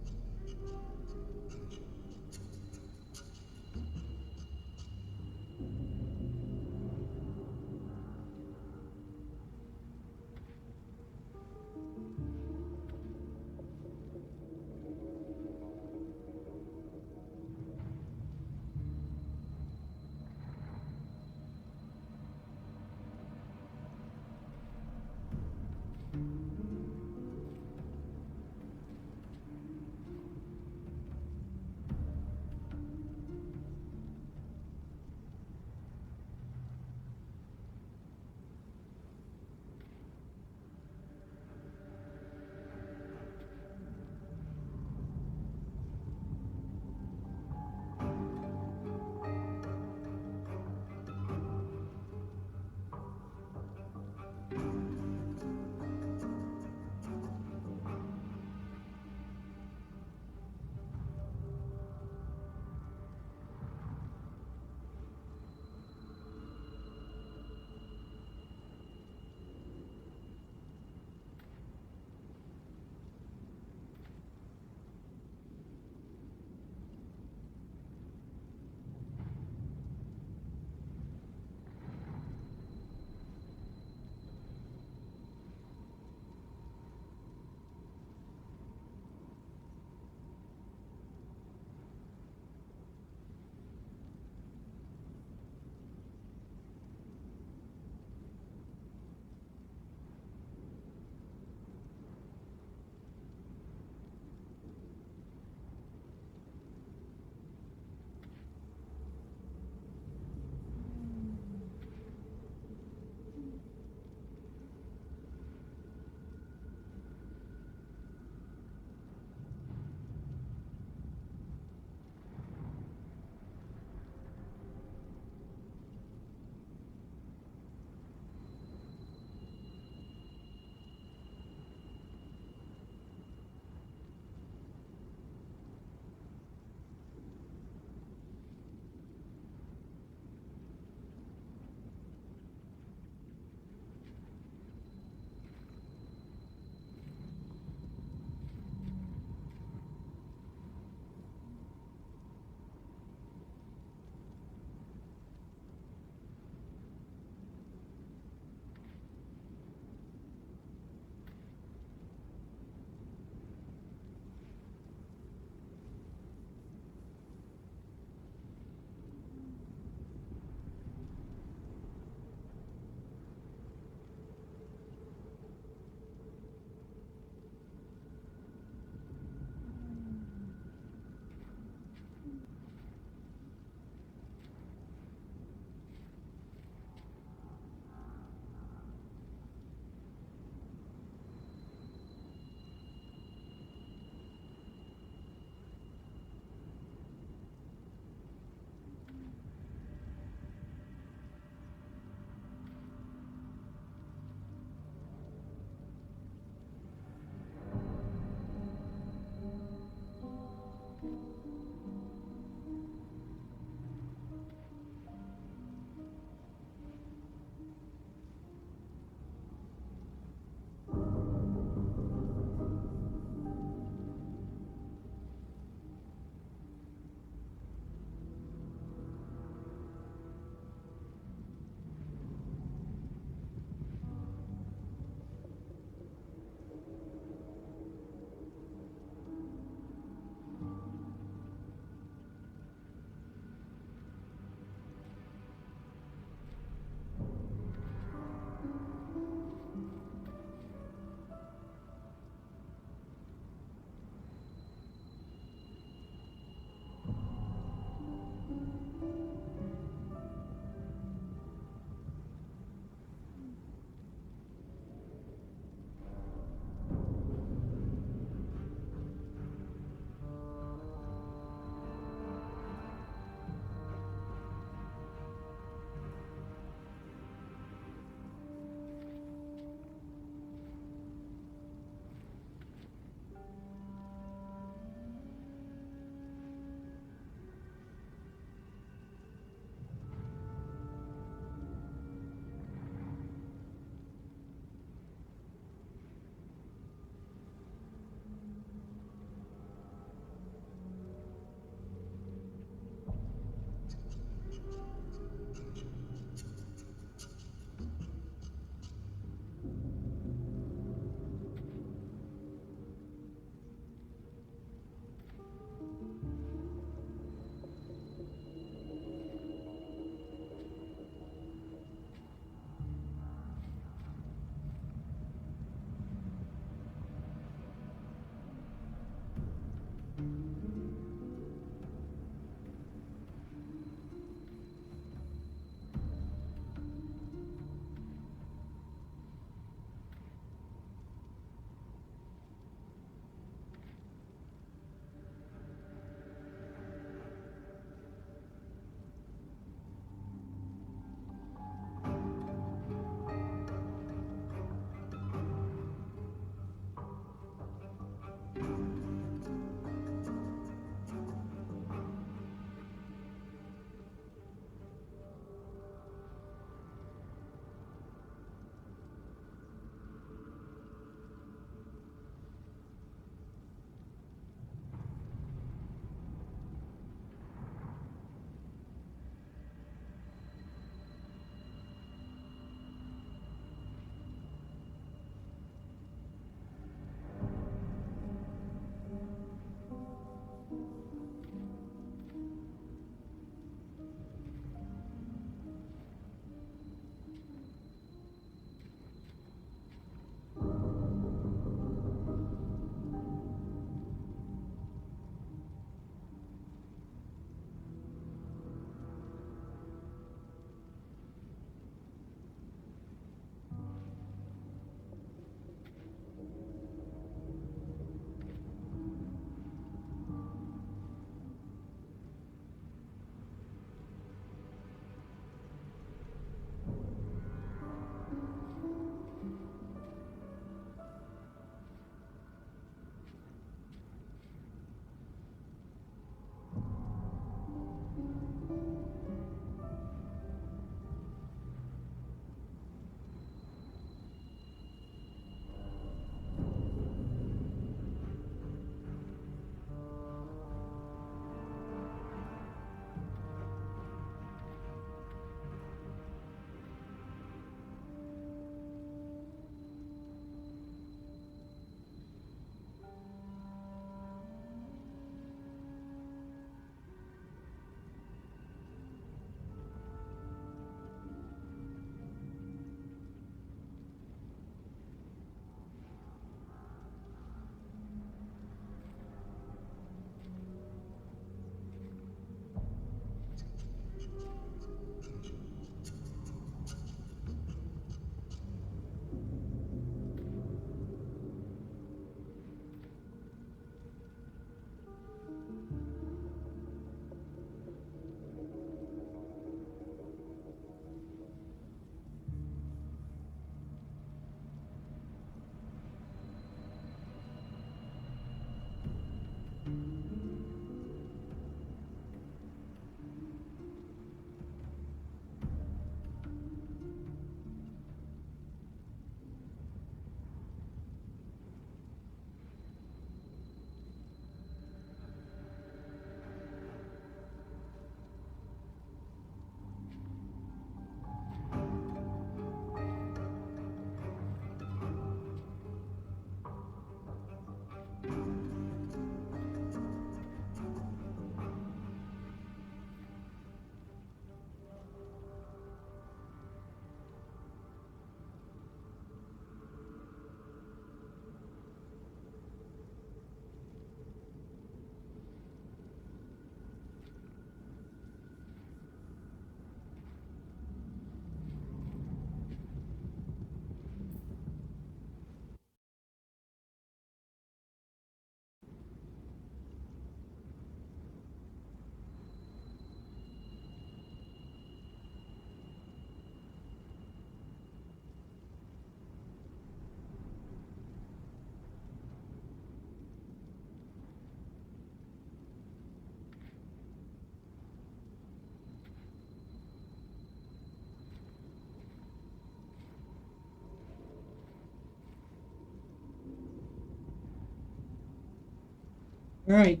Alright.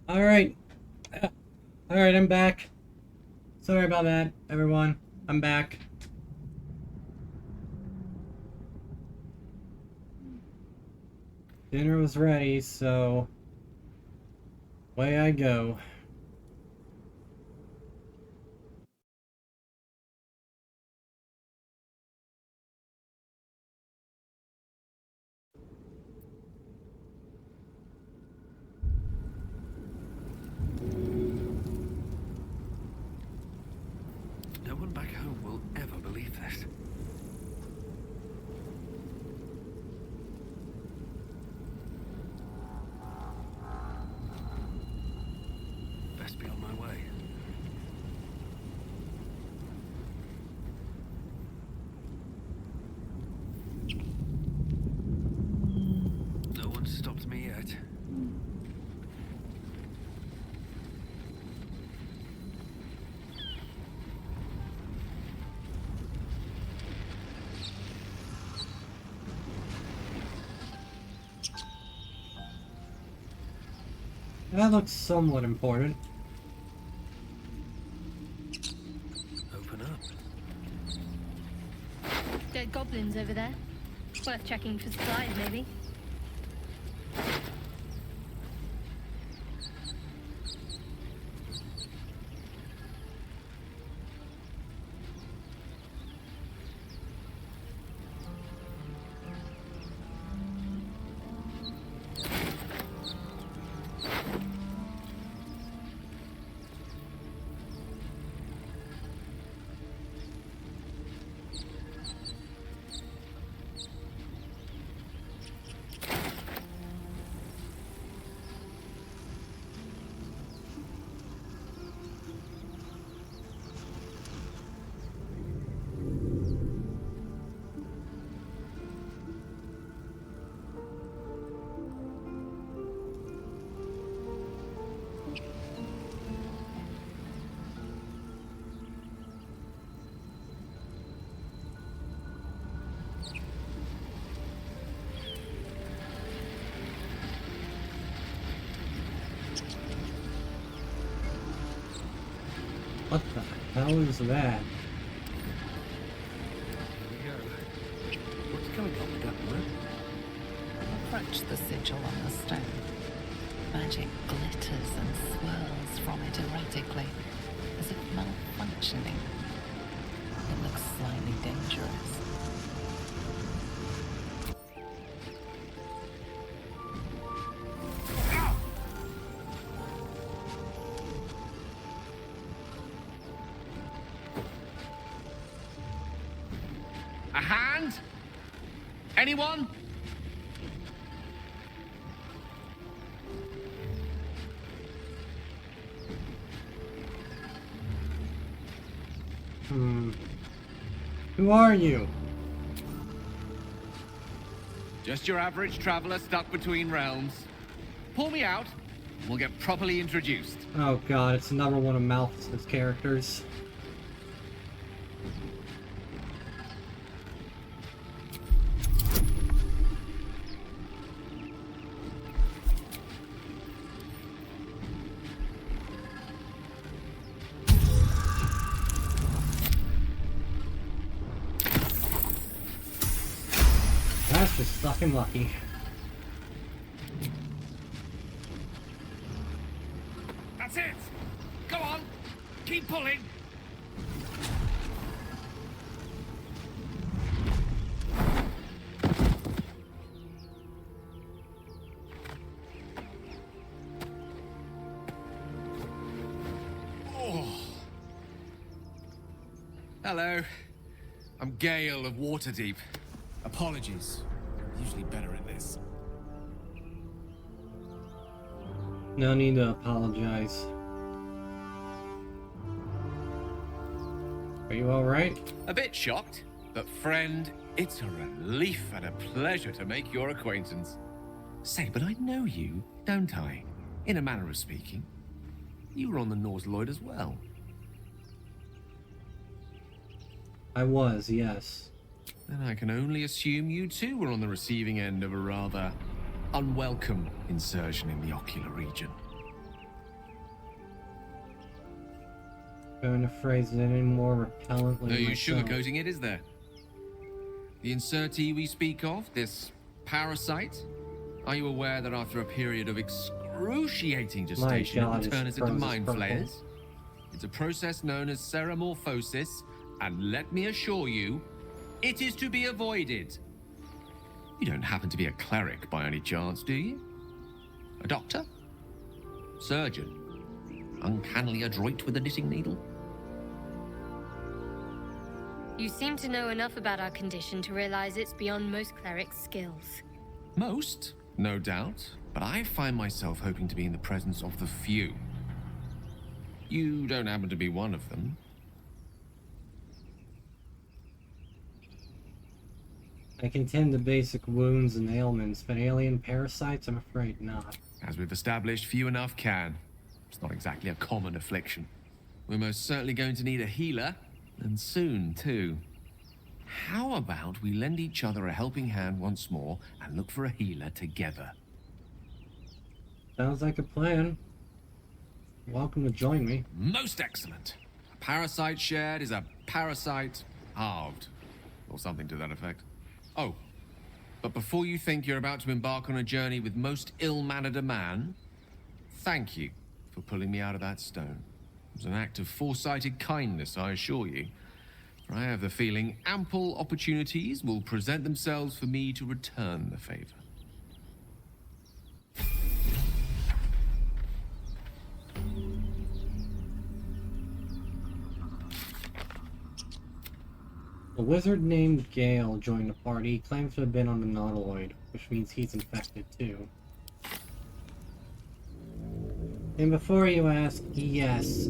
Alright. Alright, I'm back. Sorry about that, everyone. I'm back. Dinner was ready, so away I go. No one back home will ever believe this. That looks somewhat important. Open up. Dead goblins over there. Worth checking for supplies, maybe. What the hell is that? What's going on with that word? Approach the sigil on the stone. Magic glitters and swirls from it erratically, as if malfunctioning. It looks slightly dangerous. A hand? Anyone? Who are you? Just your average traveler stuck between realms. Pull me out, and we'll get properly introduced. Oh god, it's another one of Malthus's characters. That's just fucking lucky. That's it! Go on! Keep pulling! Oh. Hello. I'm Gale of Waterdeep. Apologies. I'm usually better at this. No need to apologize. Are you alright? A bit shocked, but friend, it's a relief and a pleasure to make your acquaintance. Say, but I know you, don't I? In a manner of speaking. You were on the Norse Lloyd as well. I was, yes. Then I can only assume you too were on the receiving end of a rather unwelcome insertion in the ocular region. Going to phrase it any more repellently No use myself. sugarcoating it, is there? The insertee we speak of, this parasite, are you aware that after a period of excruciating gestation, God, it will turn its us into frozen mind purple. flayers? It's a process known as ceramorphosis, and let me assure you, it is to be avoided. You don't happen to be a cleric by any chance, do you? A doctor? Surgeon? Uncannily adroit with a knitting needle? You seem to know enough about our condition to realize it's beyond most clerics' skills. Most, no doubt, but I find myself hoping to be in the presence of the few. You don't happen to be one of them. I can tend to basic wounds and ailments, but alien parasites, I'm afraid not. As we've established, few enough can. It's not exactly a common affliction. We're most certainly going to need a healer, and soon, too. How about we lend each other a helping hand once more and look for a healer together? Sounds like a plan. Welcome to join me. Most excellent. A parasite shared is a parasite halved. Or something to that effect. Oh, but before you think you're about to embark on a journey with most ill-mannered a man, thank you for pulling me out of that stone. It was an act of foresighted kindness, I assure you. For I have the feeling ample opportunities will present themselves for me to return the favor. A wizard named Gale joined the party. He claims to have been on the Nautiloid, which means he's infected too. And before you ask, yes.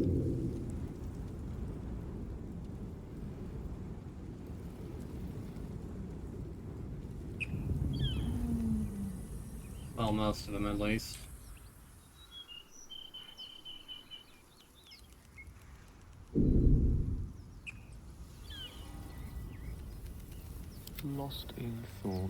Well, most of them at least. Lost in thought.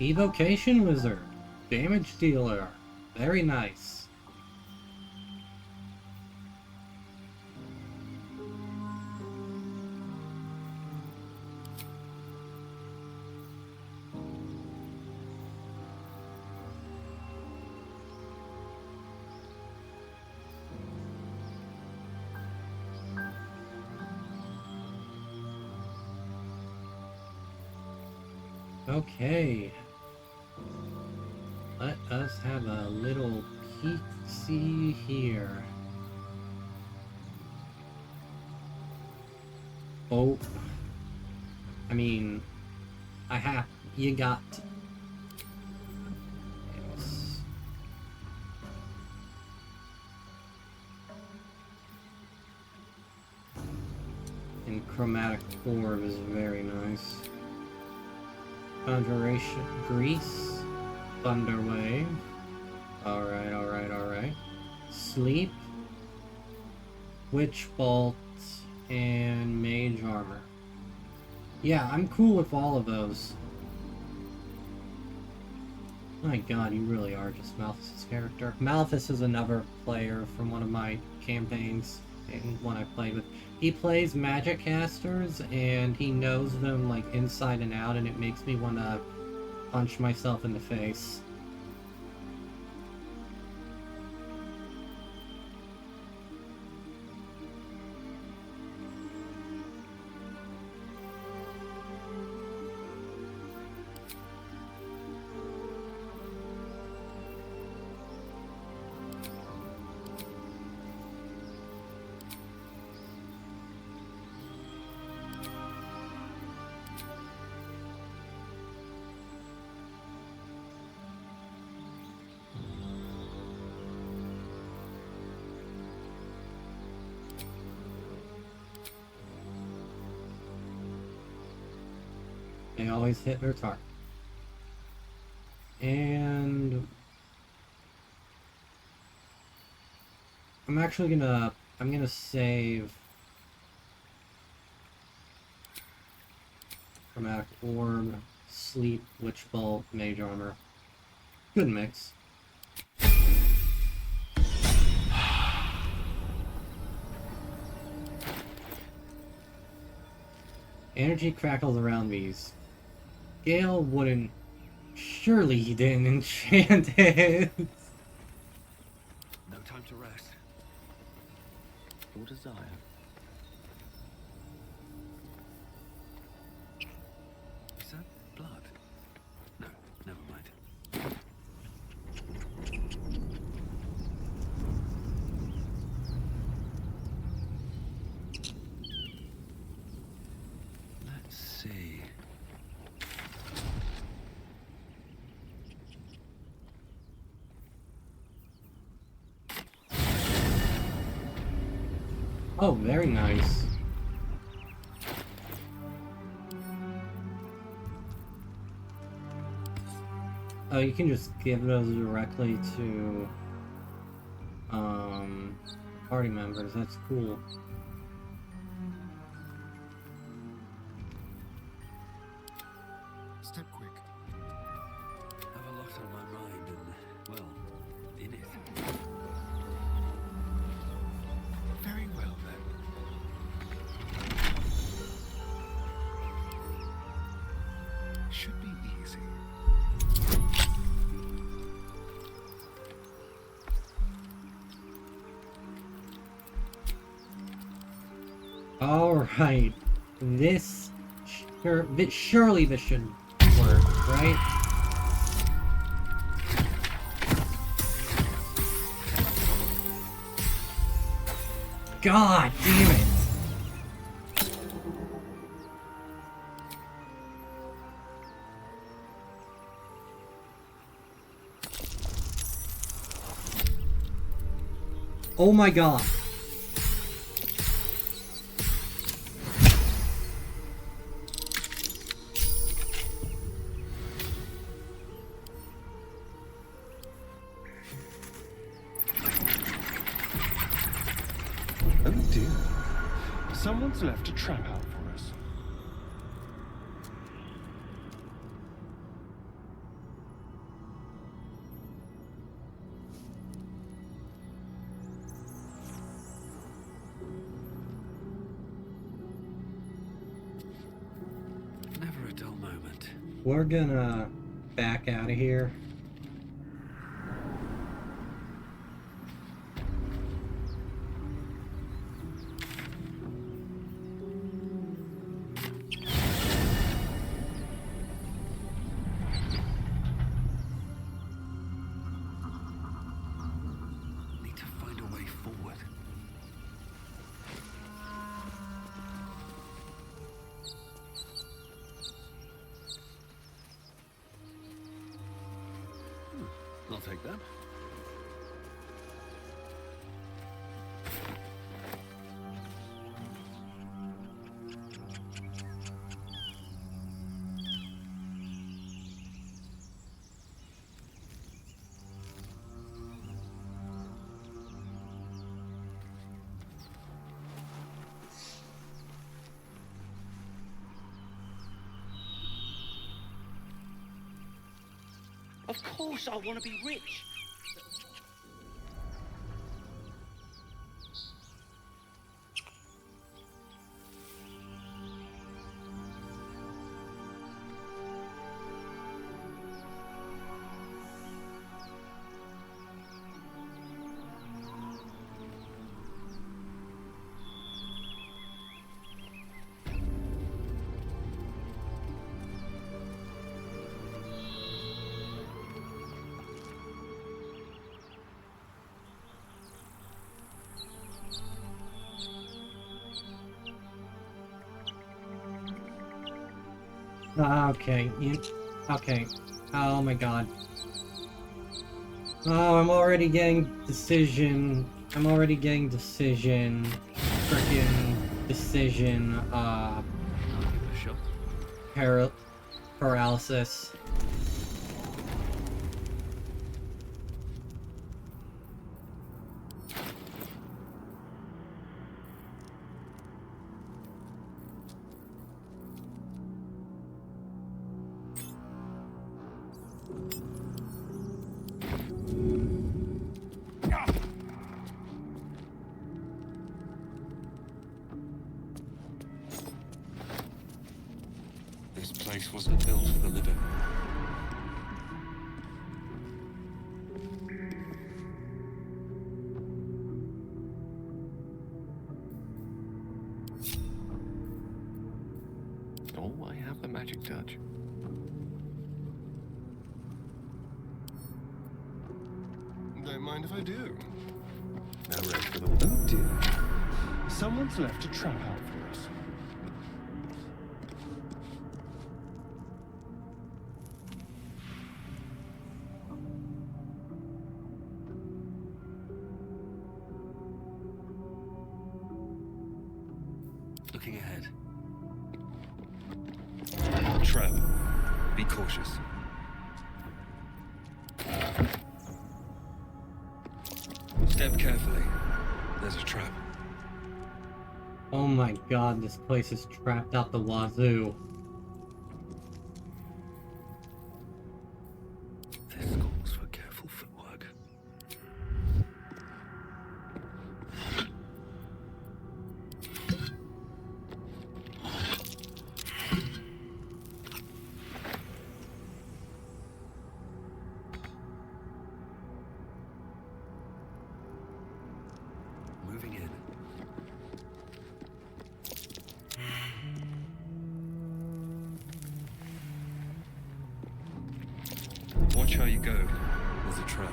Evocation Wizard. Damage dealer. Very nice. Okay. Let us have a little peek-see here. Oh. I mean, you got. Yes. And chromatic orb is very nice. Conjuration, Grease, Thunder Wave. Alright, alright, alright. Sleep, Witch Bolt, and Mage Armor. Yeah, I'm cool with all of those. My god, you really are just Malthus' character. Malthus is another player from one of my campaigns, and one I played with. He plays magic casters, and he knows them like inside and out, and it makes me want to punch myself in the face. They always hit their target. And I'm gonna save Chromatic Orb, Sleep, Witch Bolt, Mage Armor. Good mix. Energy crackles around these. Gale wouldn't. Surely he didn't enchant it. No time to rest. Your desire. Is that blood? No, never mind. Let's see. Oh, very nice. Oh, you can just give those directly to... party members. That's cool. Step quick. Have a lot on my mind and, well, in it. Very well then. Should be easy. Alright. Surely this should work, right? God damn it! Oh my god. Oh dear. Someone's left a trap out for us. Never a dull moment. We're gonna back out of here. Need to find a way forward. I'll take that. Of course I want to be rich. Okay. Okay. Oh my god. Oh, I'm already getting decision. Frickin' decision, paralysis. This place wasn't built for the living. Oh, I have the magic touch. Don't mind if I do. No rest for the... Oh dear. Someone's left a trap out for us. Looking ahead. Trap. Be cautious. Step carefully. There's a trap. Oh my god, this place is trapped out the wazoo. This calls for careful footwork. Moving in. Watch how you go. There's a trap.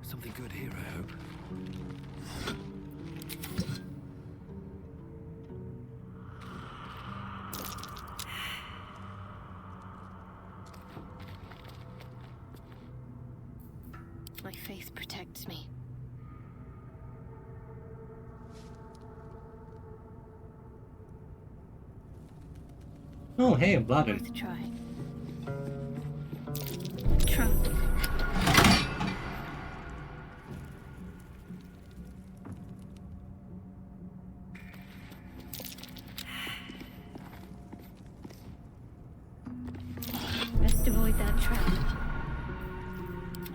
Something good here, I hope. My faith protects me. Oh, hey, a button. Worth a try. Trump. Best avoid that trap.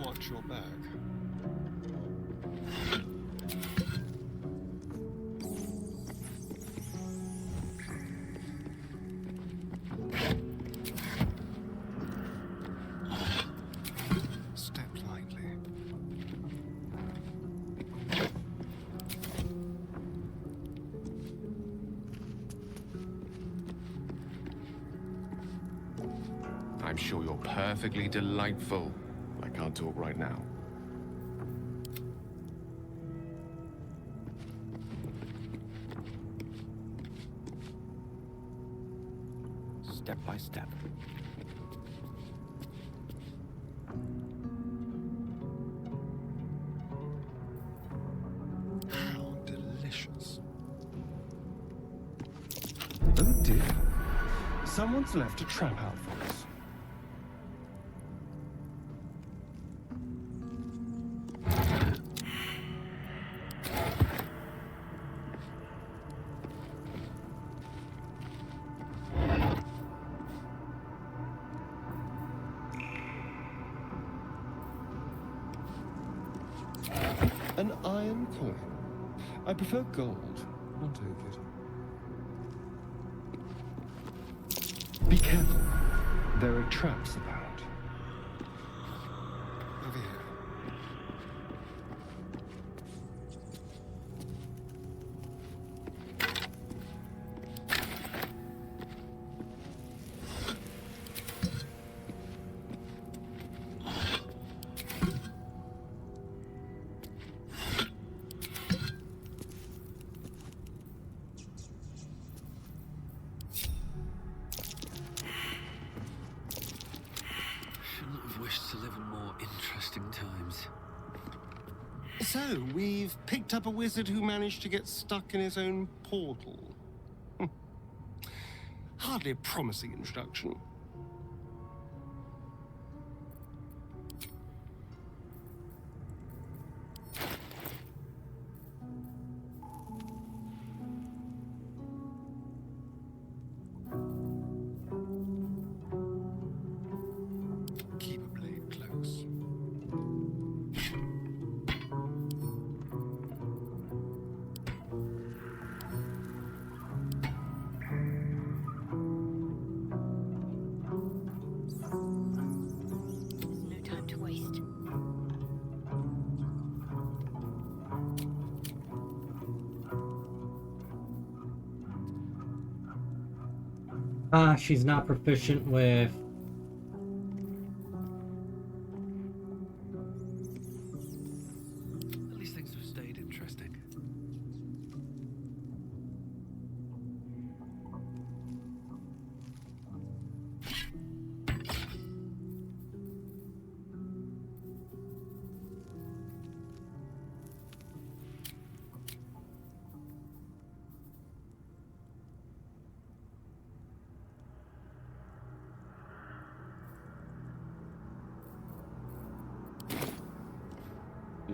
Watch your back. Step lightly. I'm sure you're perfectly delightful. I can't talk right now. Step by step. How delicious. Oh dear. Someone's left a trap out for us. An iron coin. I prefer gold, not agate. Be careful. There are traps about. Over here. Shouldn't have wished to live in more interesting times. So, we've picked up a wizard who managed to get stuck in his own portal. Hardly a promising introduction. Keep a blade close. There's no time to waste. She's not proficient with... At least things have stayed interesting.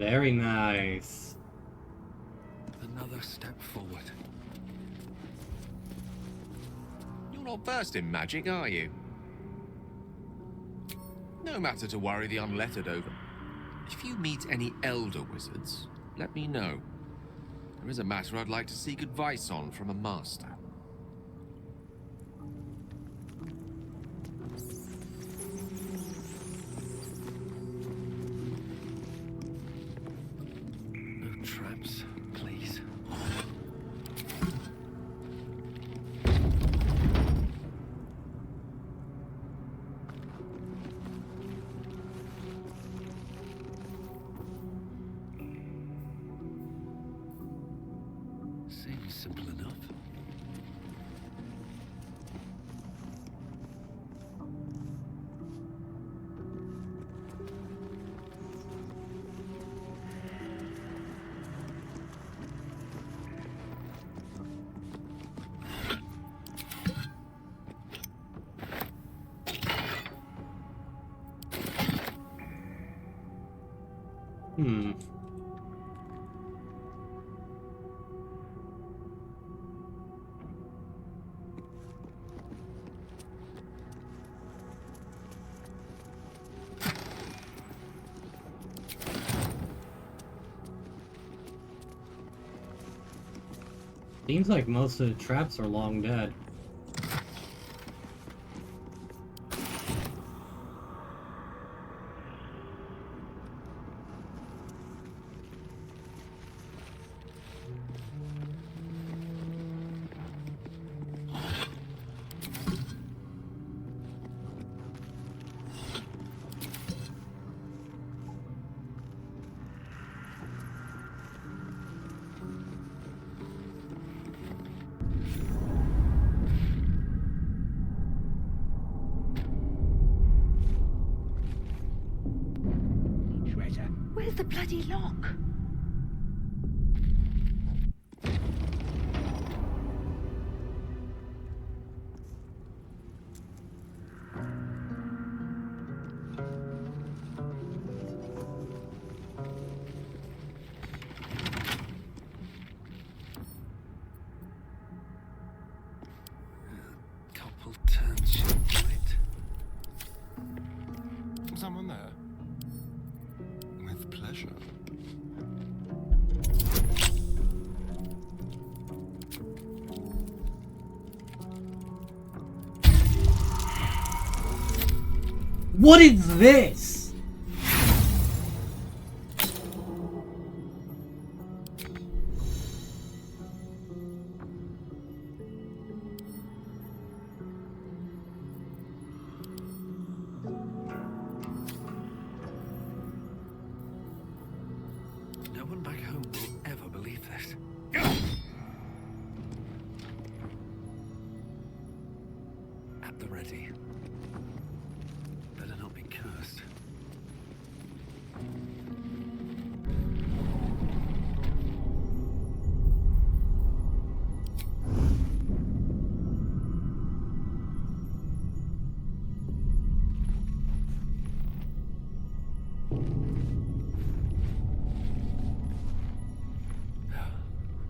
Very nice. Another step forward. You're not versed in magic, are you? No matter to worry the unlettered over. If you meet any elder wizards, let me know. There is a matter I'd like to seek advice on from a master. No traps, please. Seems simple enough. Hmm. Seems like most of the traps are long dead. Where's the bloody lock? Couple turns should do it. Someone there? With pleasure. What is this? No one back home will ever believe this. At the ready. Better not be cursed.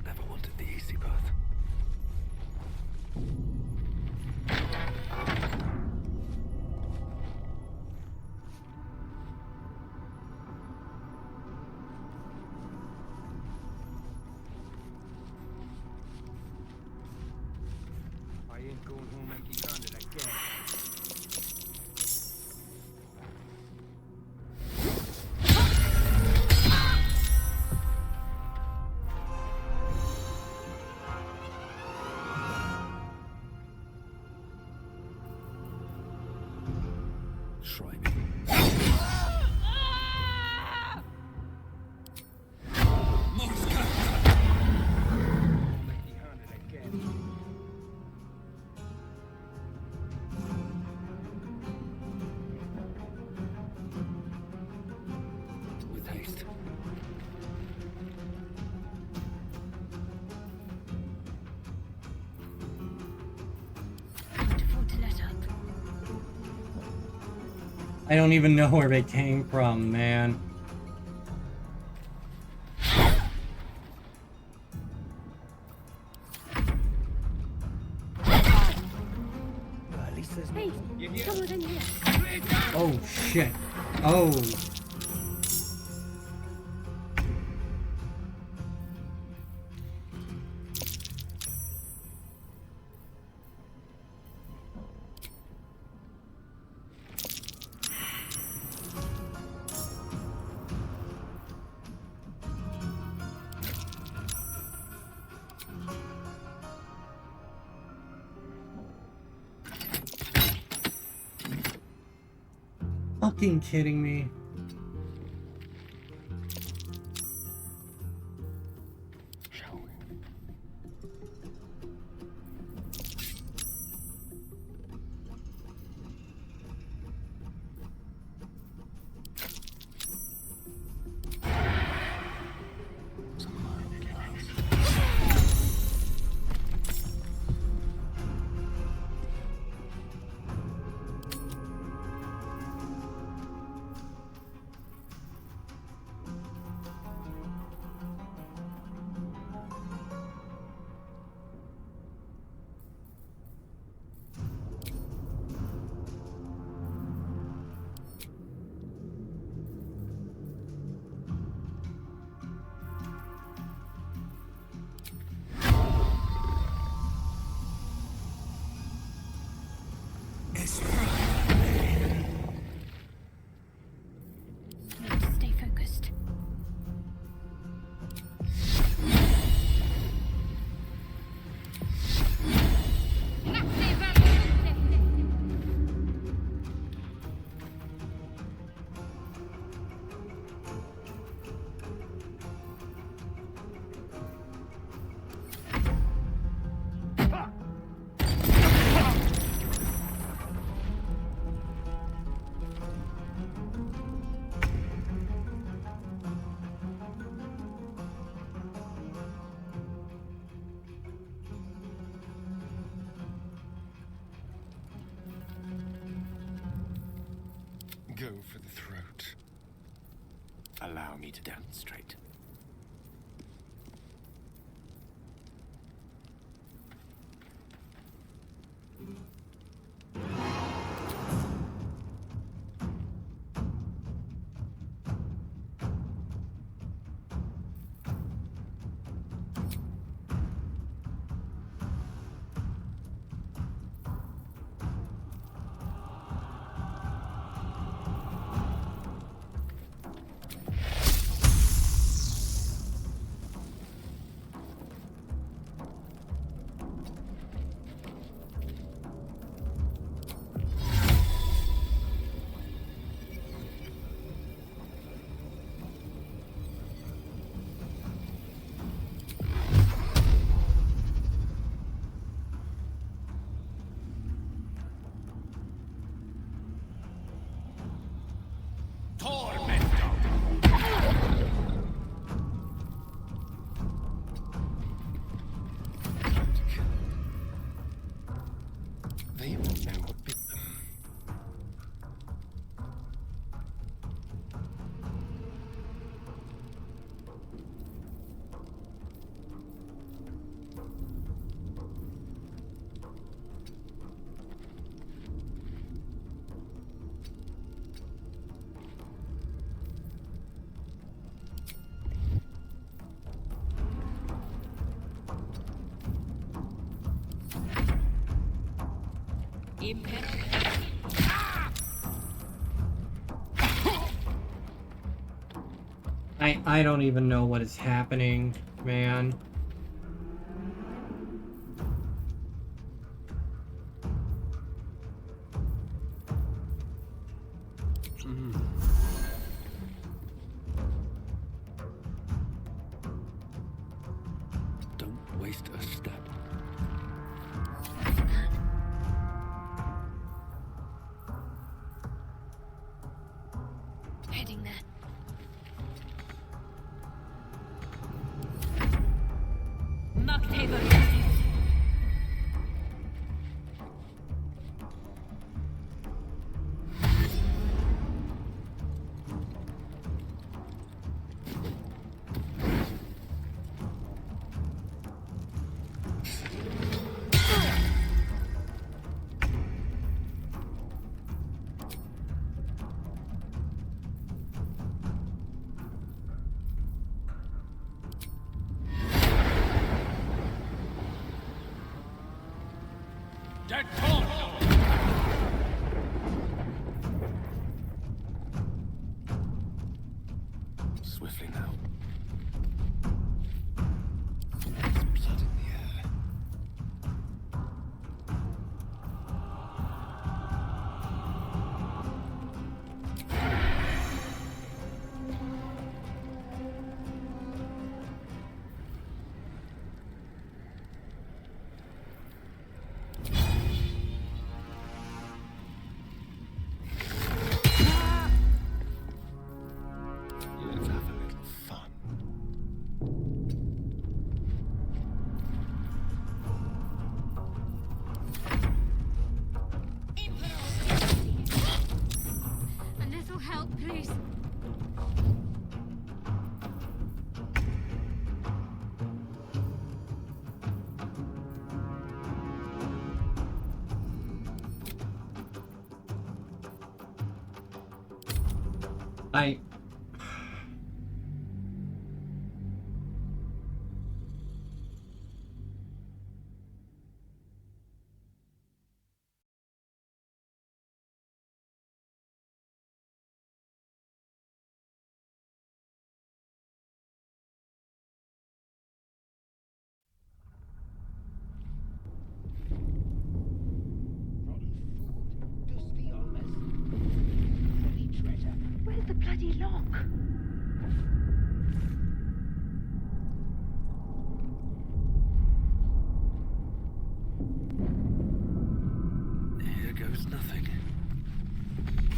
Never wanted the easy path. I ain't going home empty-handed again. Try me. Empty-handed again. With haste. Can't afford to let up. I don't even know where they came from, man. Hey, someone's in here. Oh shit. Oh. Fucking kidding me. Stay focused. Go for the throat. Allow me to demonstrate. They will know what bit them. I don't even know what is happening, man. Don't waste a step. Heading there. Swiftly now. There's blood in the air. Let's have a little fun. A little help, please. I... Where's the bloody lock? Here goes nothing.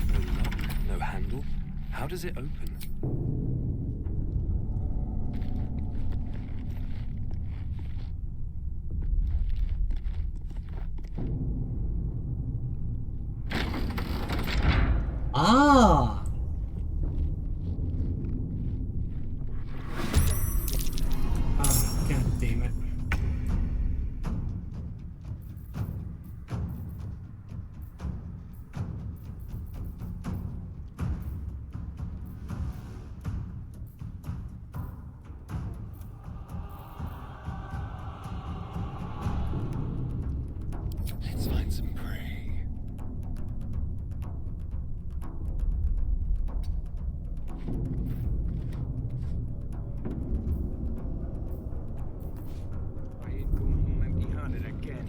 No lock, no handle. How does it open? Ah! Oh, god damn it. Let's find some prey. I ain't going home empty-handed again.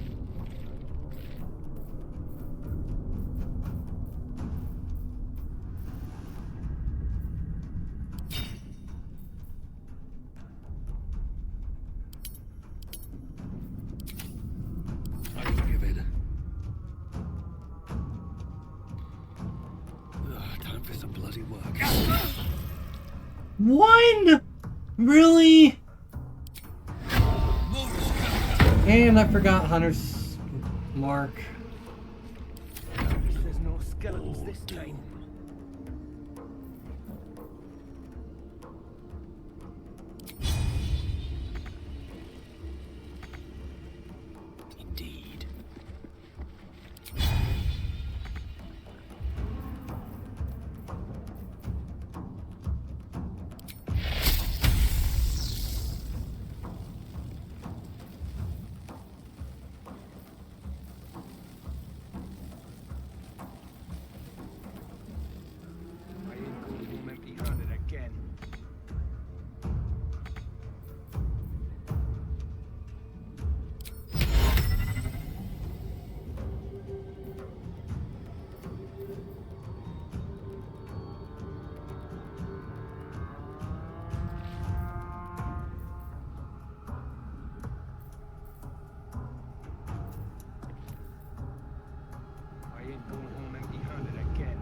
I will give it. Time for some bloody work. One? Really? And I forgot Hunter's mark. There's no skeletons this time. Indeed. I ain't going home empty-handed again. I ain't going home empty-handed again.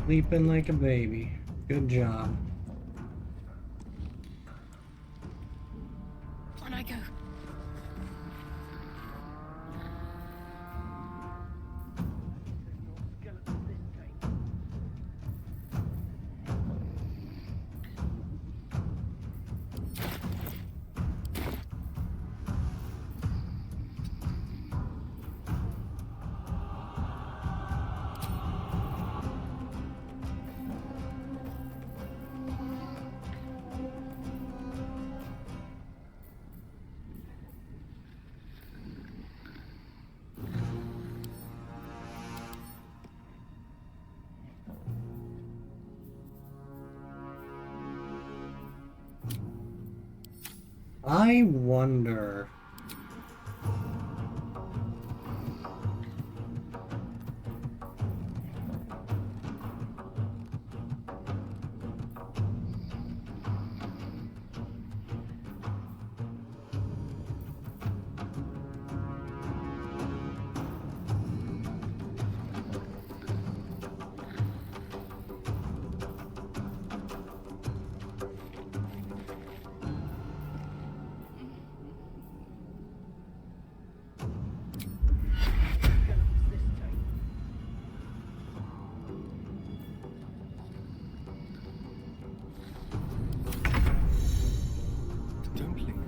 Sleeping like a baby. Good job. On I go. I wonder... Don't linger.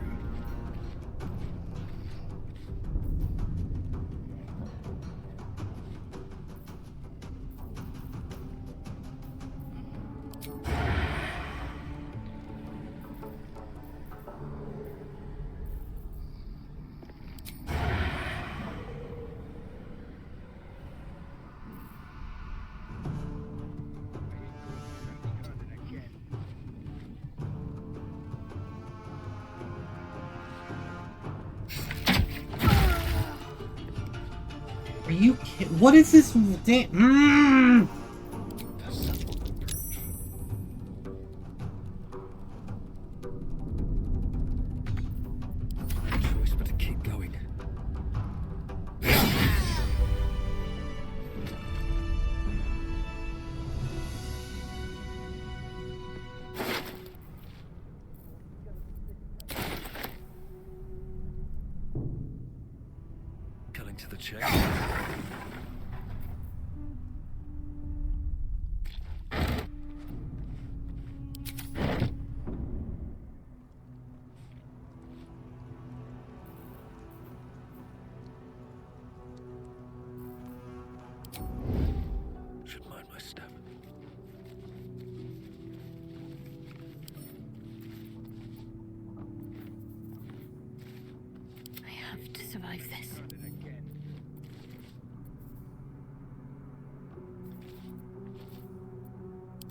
Are you kidding? What is this damn... Choice but to keep going. Cutting to the chase. Should mind my step. I have to survive this.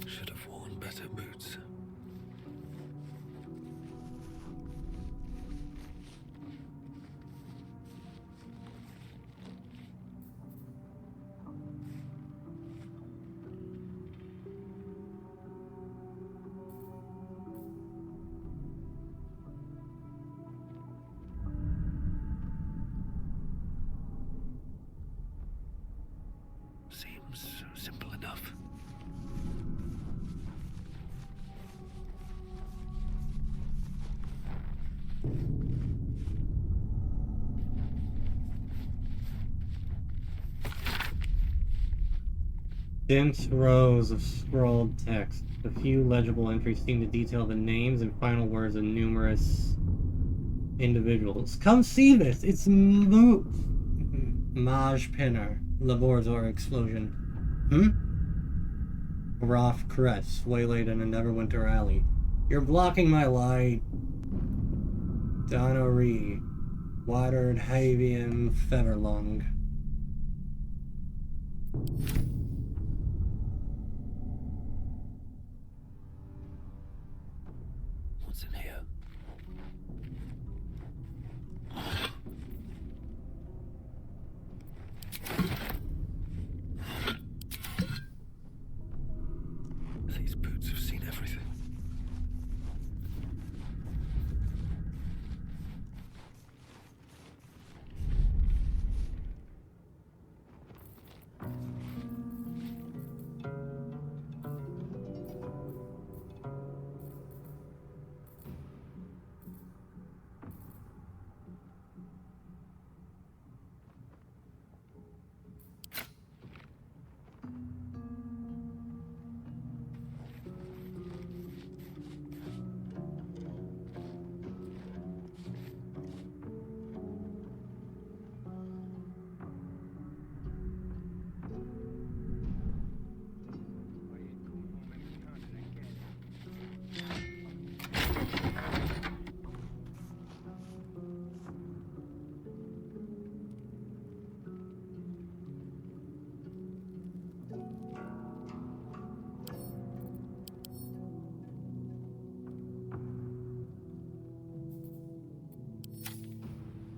Should have worn better boots. Seems simple enough. Dense rows of scrawled text. A few legible entries seem to detail the names and final words of numerous individuals. Come see this! It's Maj Pinner. Laboratory explosion. Roth Crest, waylaid in a Neverwinter alley. You're blocking my light. Donnery. Watered Havian Featherlung. What's in here? These boots have seen everything.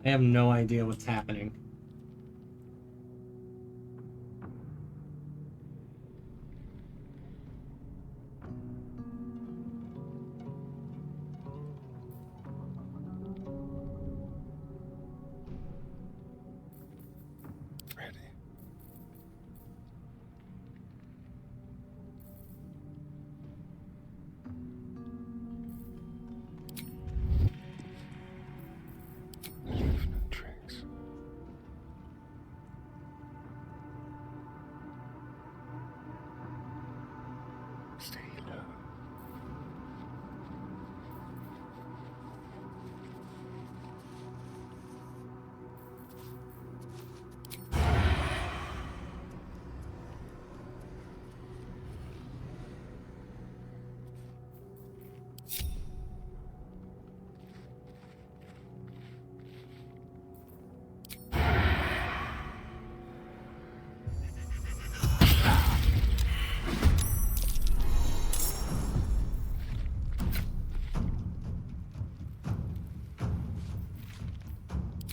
I have no idea what's happening. Ready. Infinite tricks. Stay low.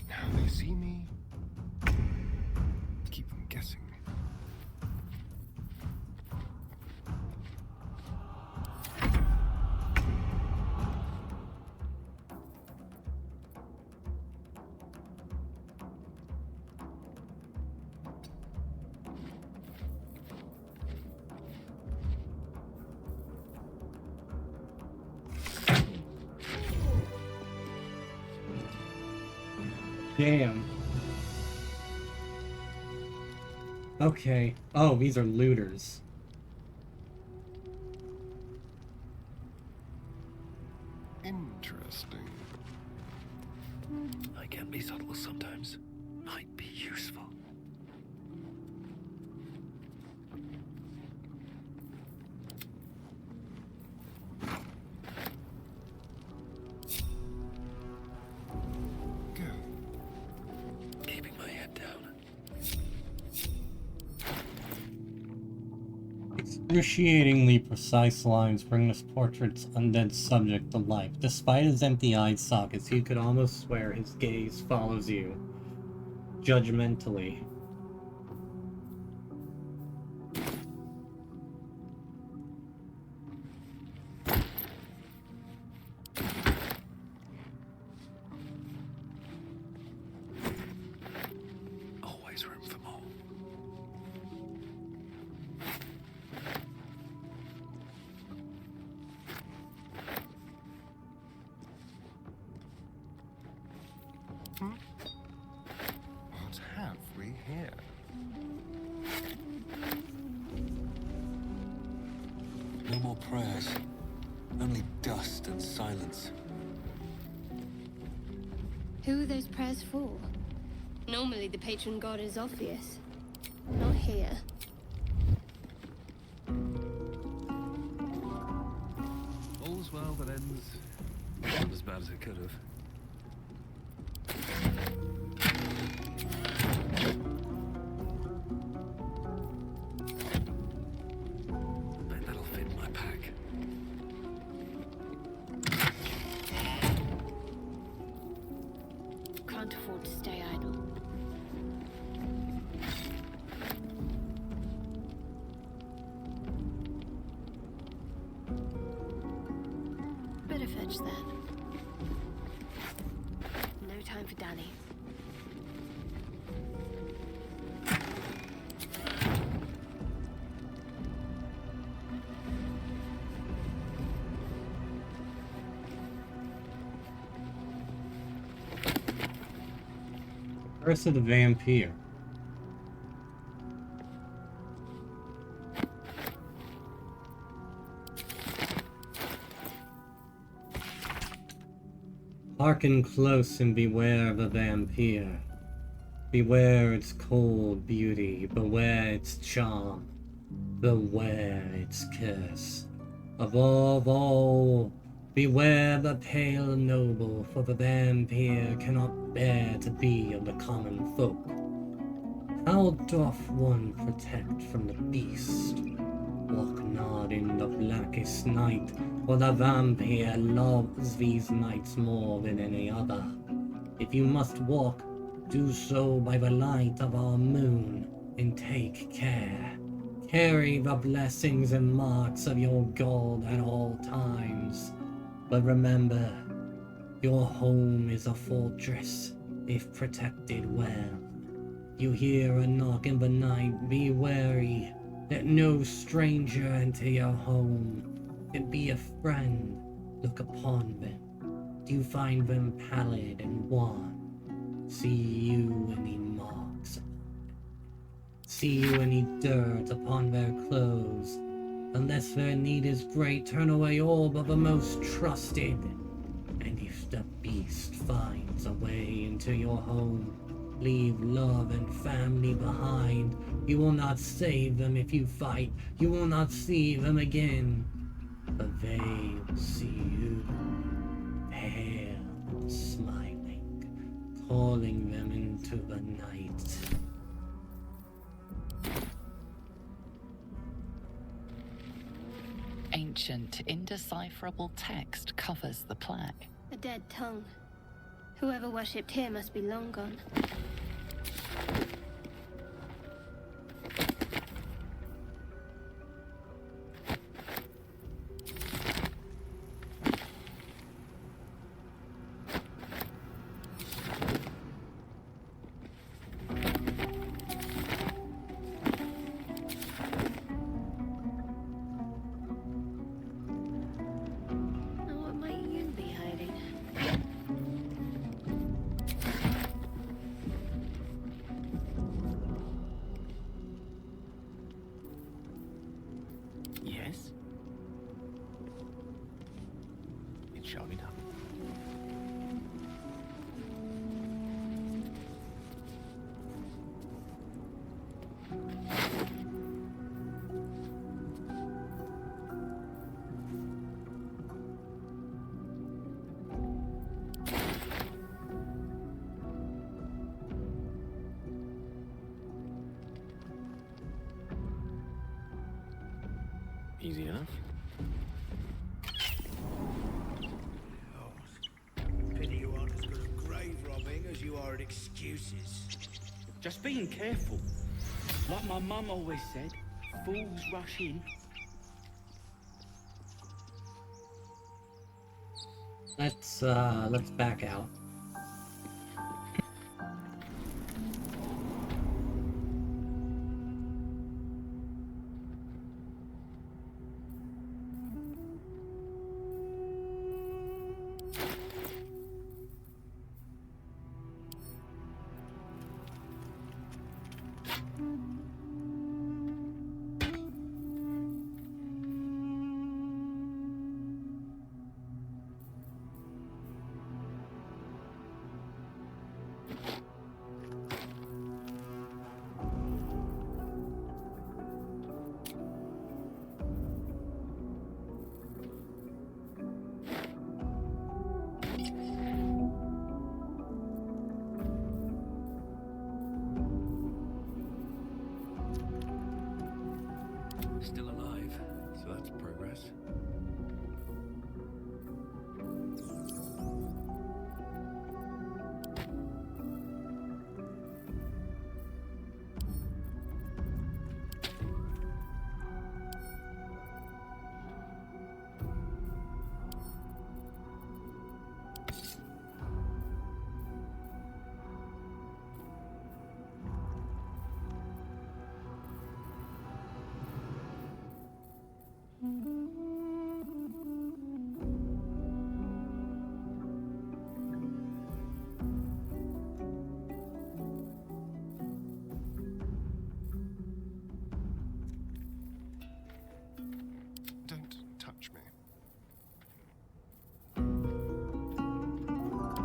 Now they see me. Keep them guessing. Damn. Okay. Oh, these are looters. Interesting. I can be subtle sometimes. Might be useful. Go. Keeping my head down. Excruciatingly precise lines bring this portrait's undead subject to life. Despite his empty-eyed sockets, you could almost swear his gaze follows you, judgmentally. Always room for more. What have we here? No more prayers. Only dust and silence. Who are those prayers for? Normally the patron god is obvious. Not here. All's well that ends not as bad as it could have. Bet that'll fit in my pack. Can't afford to stay idle. Better fetch that. No time for Danny. Curse of the Vampire. Hearken close and beware of the vampire. Beware its cold beauty, beware its charm, beware its curse. Above all, beware the pale noble, for the vampire cannot bear to be of the common folk. How doth one protect from the beast? Walk not in the blackest night, for the vampire loves these nights more than any other. If you must walk, do so by the light of our moon, and take care. Carry the blessings and marks of your god at all times. But remember, your home is a fortress, if protected well. You hear a knock in the night, be wary. Let no stranger enter your home. And be a friend, look upon them. Do you find them pallid and wan? See you any marks? See you any dirt upon their clothes? Unless their need is great, turn away all but the most trusted. And if the beast finds a way into your home, leave love and family behind. You will not save them if you fight. You will not see them again. But they will see you, pale and smiling, calling them into the night. Ancient, indecipherable text covers the plaque. A dead tongue. Whoever worshipped here must be long gone. Yes? It shall be done. Easy enough. Pity you aren't as good at grave robbing as you are at excuses. Just being careful. Like my mum always said, fools rush in. Let's back out. Still alive, so that's progress. Don't touch me.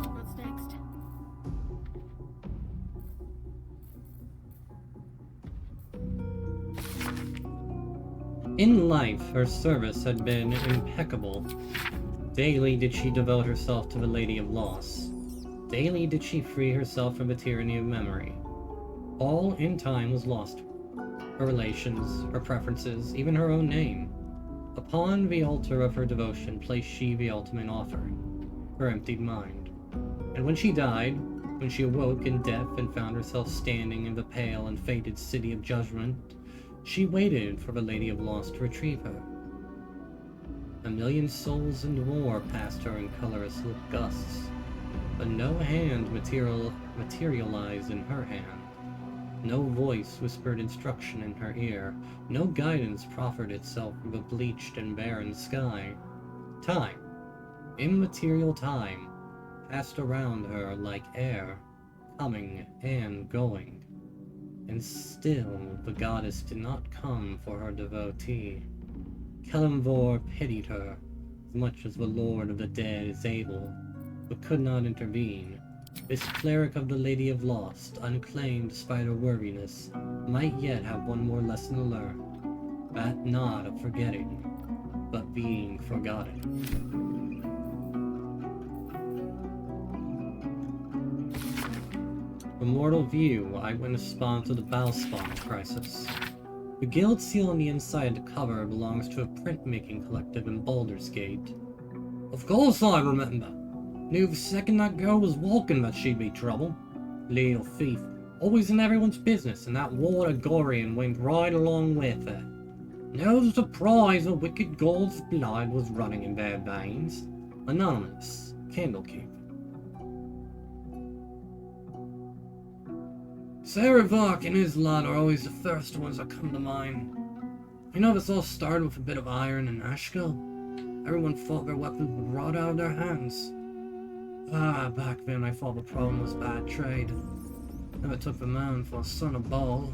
What's next? In life, her service had been impeccable. Daily did she devote herself to the Lady of Loss. Daily did she free herself from the tyranny of memory. All in time was lost. Her relations, her preferences, even her own name. Upon the altar of her devotion placed she the ultimate offering, her emptied mind. And when she died, when she awoke in death and found herself standing in the pale and fated city of judgment, she waited for the Lady of Lost to retrieve her. 1,000,000 souls and more passed her in colorless gusts, but no hand materialized in her hand. No voice whispered instruction in her ear. No guidance proffered itself from the bleached and barren sky. Time, immaterial time, passed around her like air, coming and going. And still the goddess did not come for her devotee. Kelemvor pitied her, as much as the Lord of the Dead is able, but could not intervene. This cleric of the Lady of Lost, unclaimed despite her worthiness, might yet have one more lesson to learn. That not of forgetting, but being forgotten. From mortal view, eyewitness spawn to the Balspawn crisis. The guild seal on the inside of the cover belongs to a printmaking collective in Baldur's Gate. Of course I remember. Knew the second that girl was walking that she'd be trouble. Little thief, always in everyone's business, and that water Gorian went right along with her. No surprise a wicked god's blood was running in their veins. Anonymous, Candlekeep. Saravok and his lot are always the first ones that come to mind. You know, this all started with a bit of iron and Ashko. Everyone thought their weapons would rot out of their hands. Back then I thought the problem was bad trade. Never took the man for a son of Baal.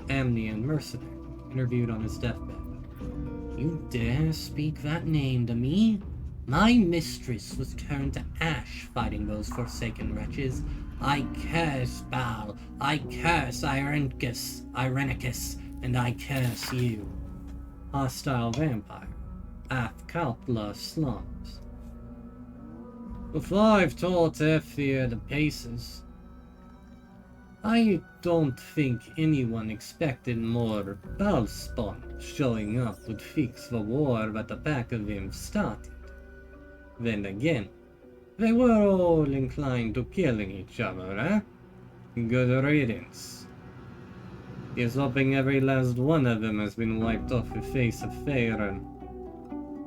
Amnian mercenary, interviewed on his deathbed. You dare speak that name to me? My mistress was turned to ash fighting those forsaken wretches. I curse Baal, I curse Irenicus, and I curse you. Hostile vampire, Athkalpla slums. Before I've taught Ephir the paces, I don't think anyone expected more Balspawn showing up would fix the war that the back of him started. Then again, they were all inclined to killing each other, eh? Good riddance. Here's hoping every last one of them has been wiped off the face of Faerun.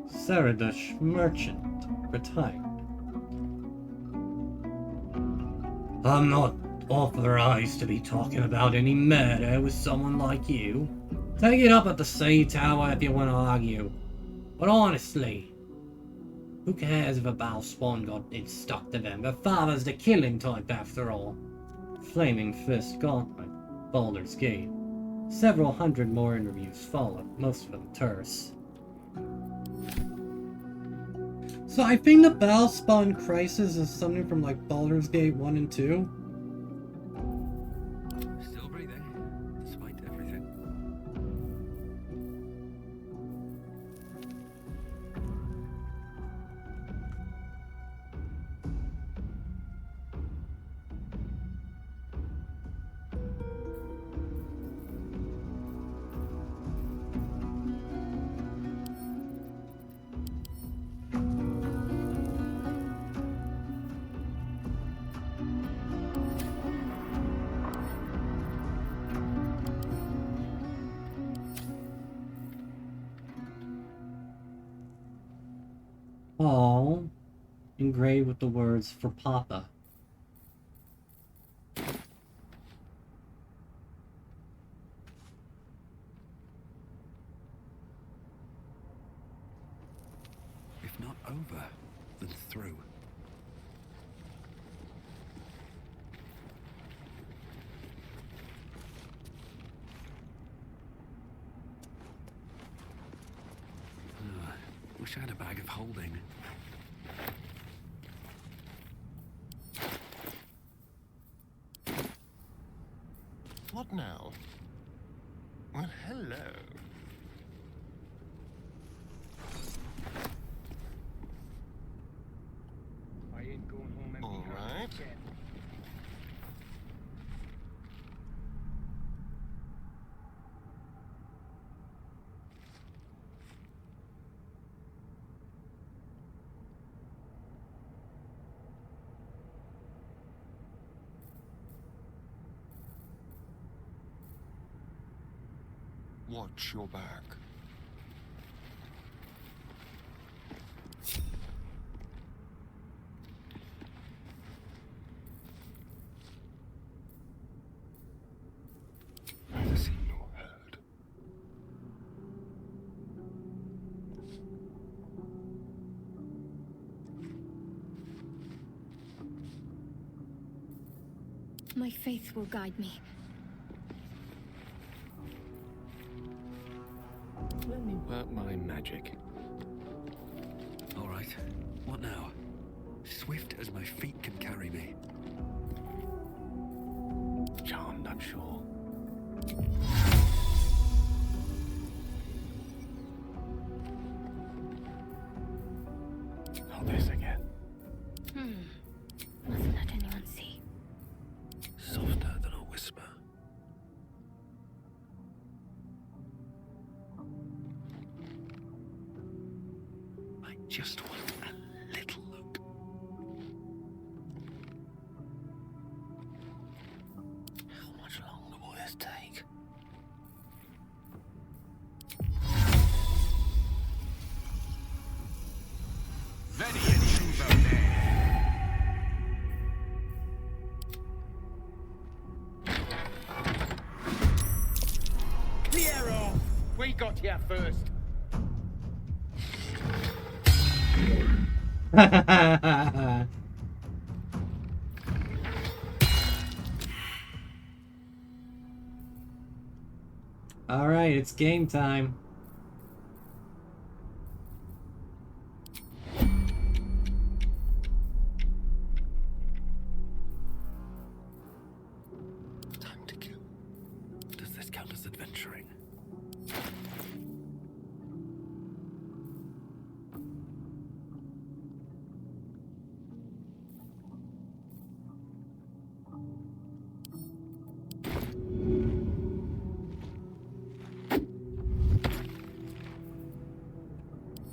Saradush Merchant, retired. I'm not authorized to be talking about any murder with someone like you. Take it up at the Sea Tower if you want to argue. But honestly, who cares if a Balspawn got it stuck to them? Their father's the killing type after all. Flaming Fist Gauntlet, Baldur's Gate. Several hundred more interviews followed, most of them terse. So I think the Balspawn crisis is something from like Baldur's Gate 1 and 2. Still breathing, despite everything. All engraved with the words "for Papa." If not over, then through. Wish I had a bag of holding. What now? Well, hello. I ain't going home empty-handed All right. again. Watch your back. I've seen or heard. My faith will guide me. Let me work my magic. All right. What now? Swift as my feet can carry me. Charmed, I'm sure. Not this again. Mustn't let anyone see. Softer than a whisper. I just want a little look. How much longer will this take? Clear off! We got here first. Alright, it's game time. Time to kill. Does this count as adventuring?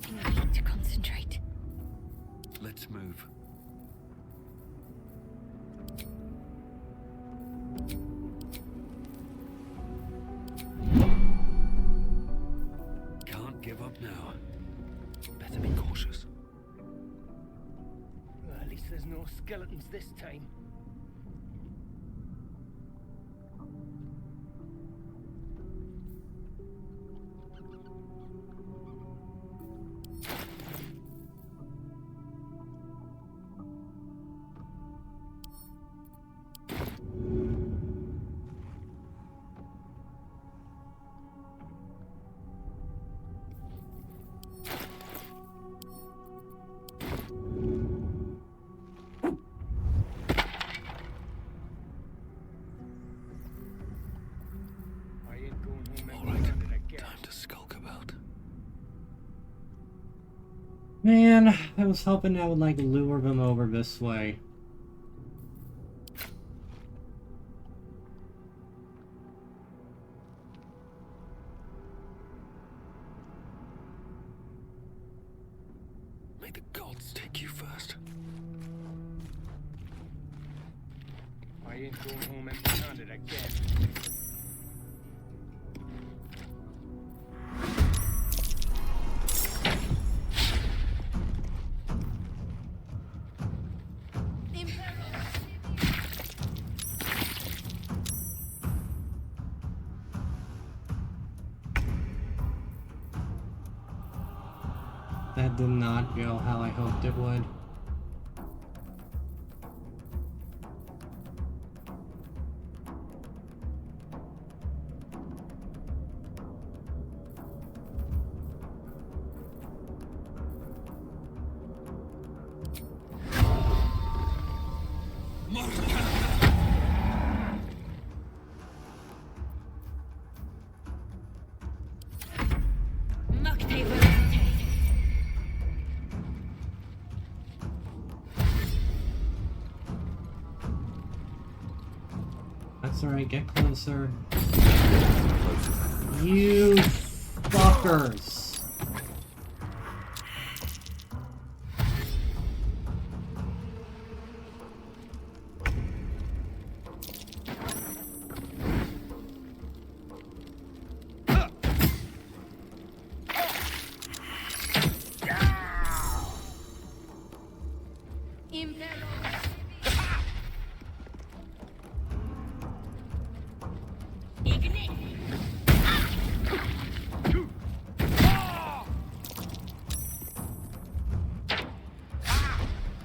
I need to concentrate. Let's move. Can't give up now. Better be cautious. Well, at least there's no skeletons this time. I ain't going home empty-handed again. Time to skulk about. Man, I was hoping I would like lure them over this way. May the gods take you first. I ain't going home empty-handed again. That did not go how I hoped it would. That's alright, get closer. You fuckers!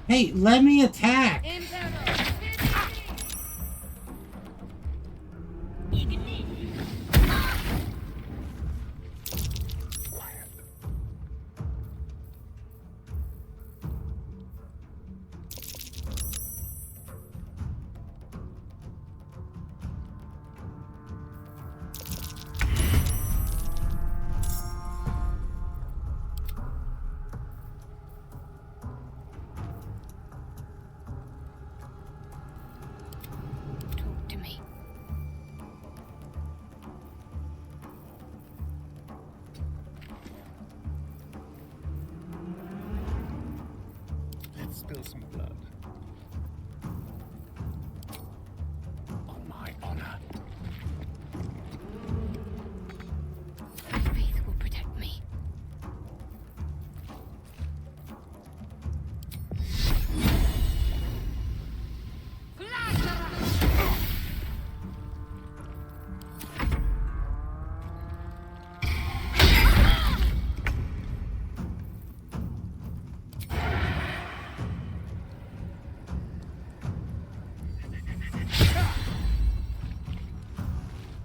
Hey, let me attack! Talk to me. Let's spill some blood. On my honor. Faith will protect me.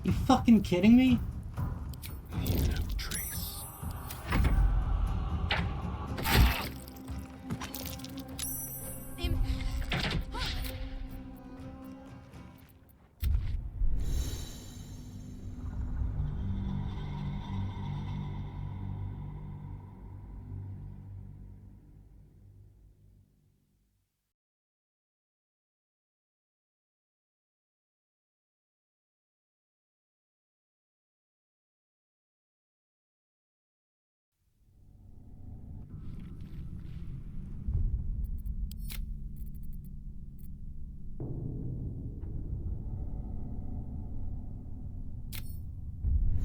You fucking kidding me? Leave no trace.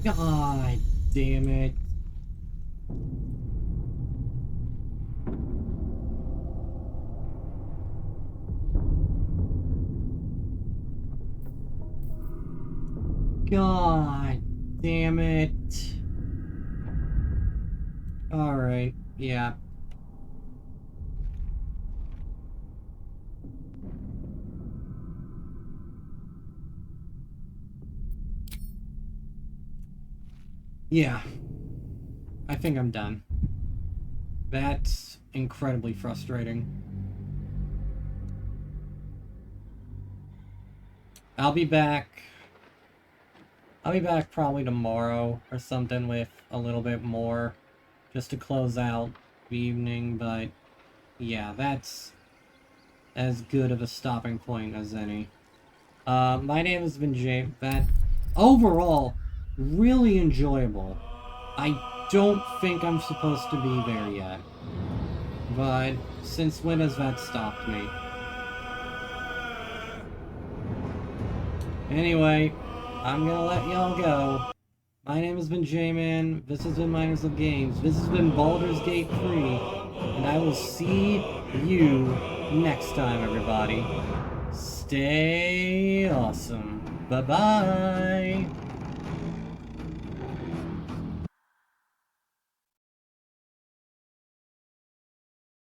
God damn it. God damn it. Alright, yeah. Yeah. I think I'm done. That's incredibly frustrating. I'll be back probably tomorrow or something with a little bit more just to close out the evening, but yeah, that's as good of a stopping point as any. My name has been Jay. That overall really enjoyable. I don't think I'm supposed to be there yet. But since when has that stopped me? Anyway, I'm gonna let y'all go. My name has been J-Man, this has been Miners of Games, this has been Baldur's Gate 3, and I will see you next time, everybody. Stay awesome. Bye-bye!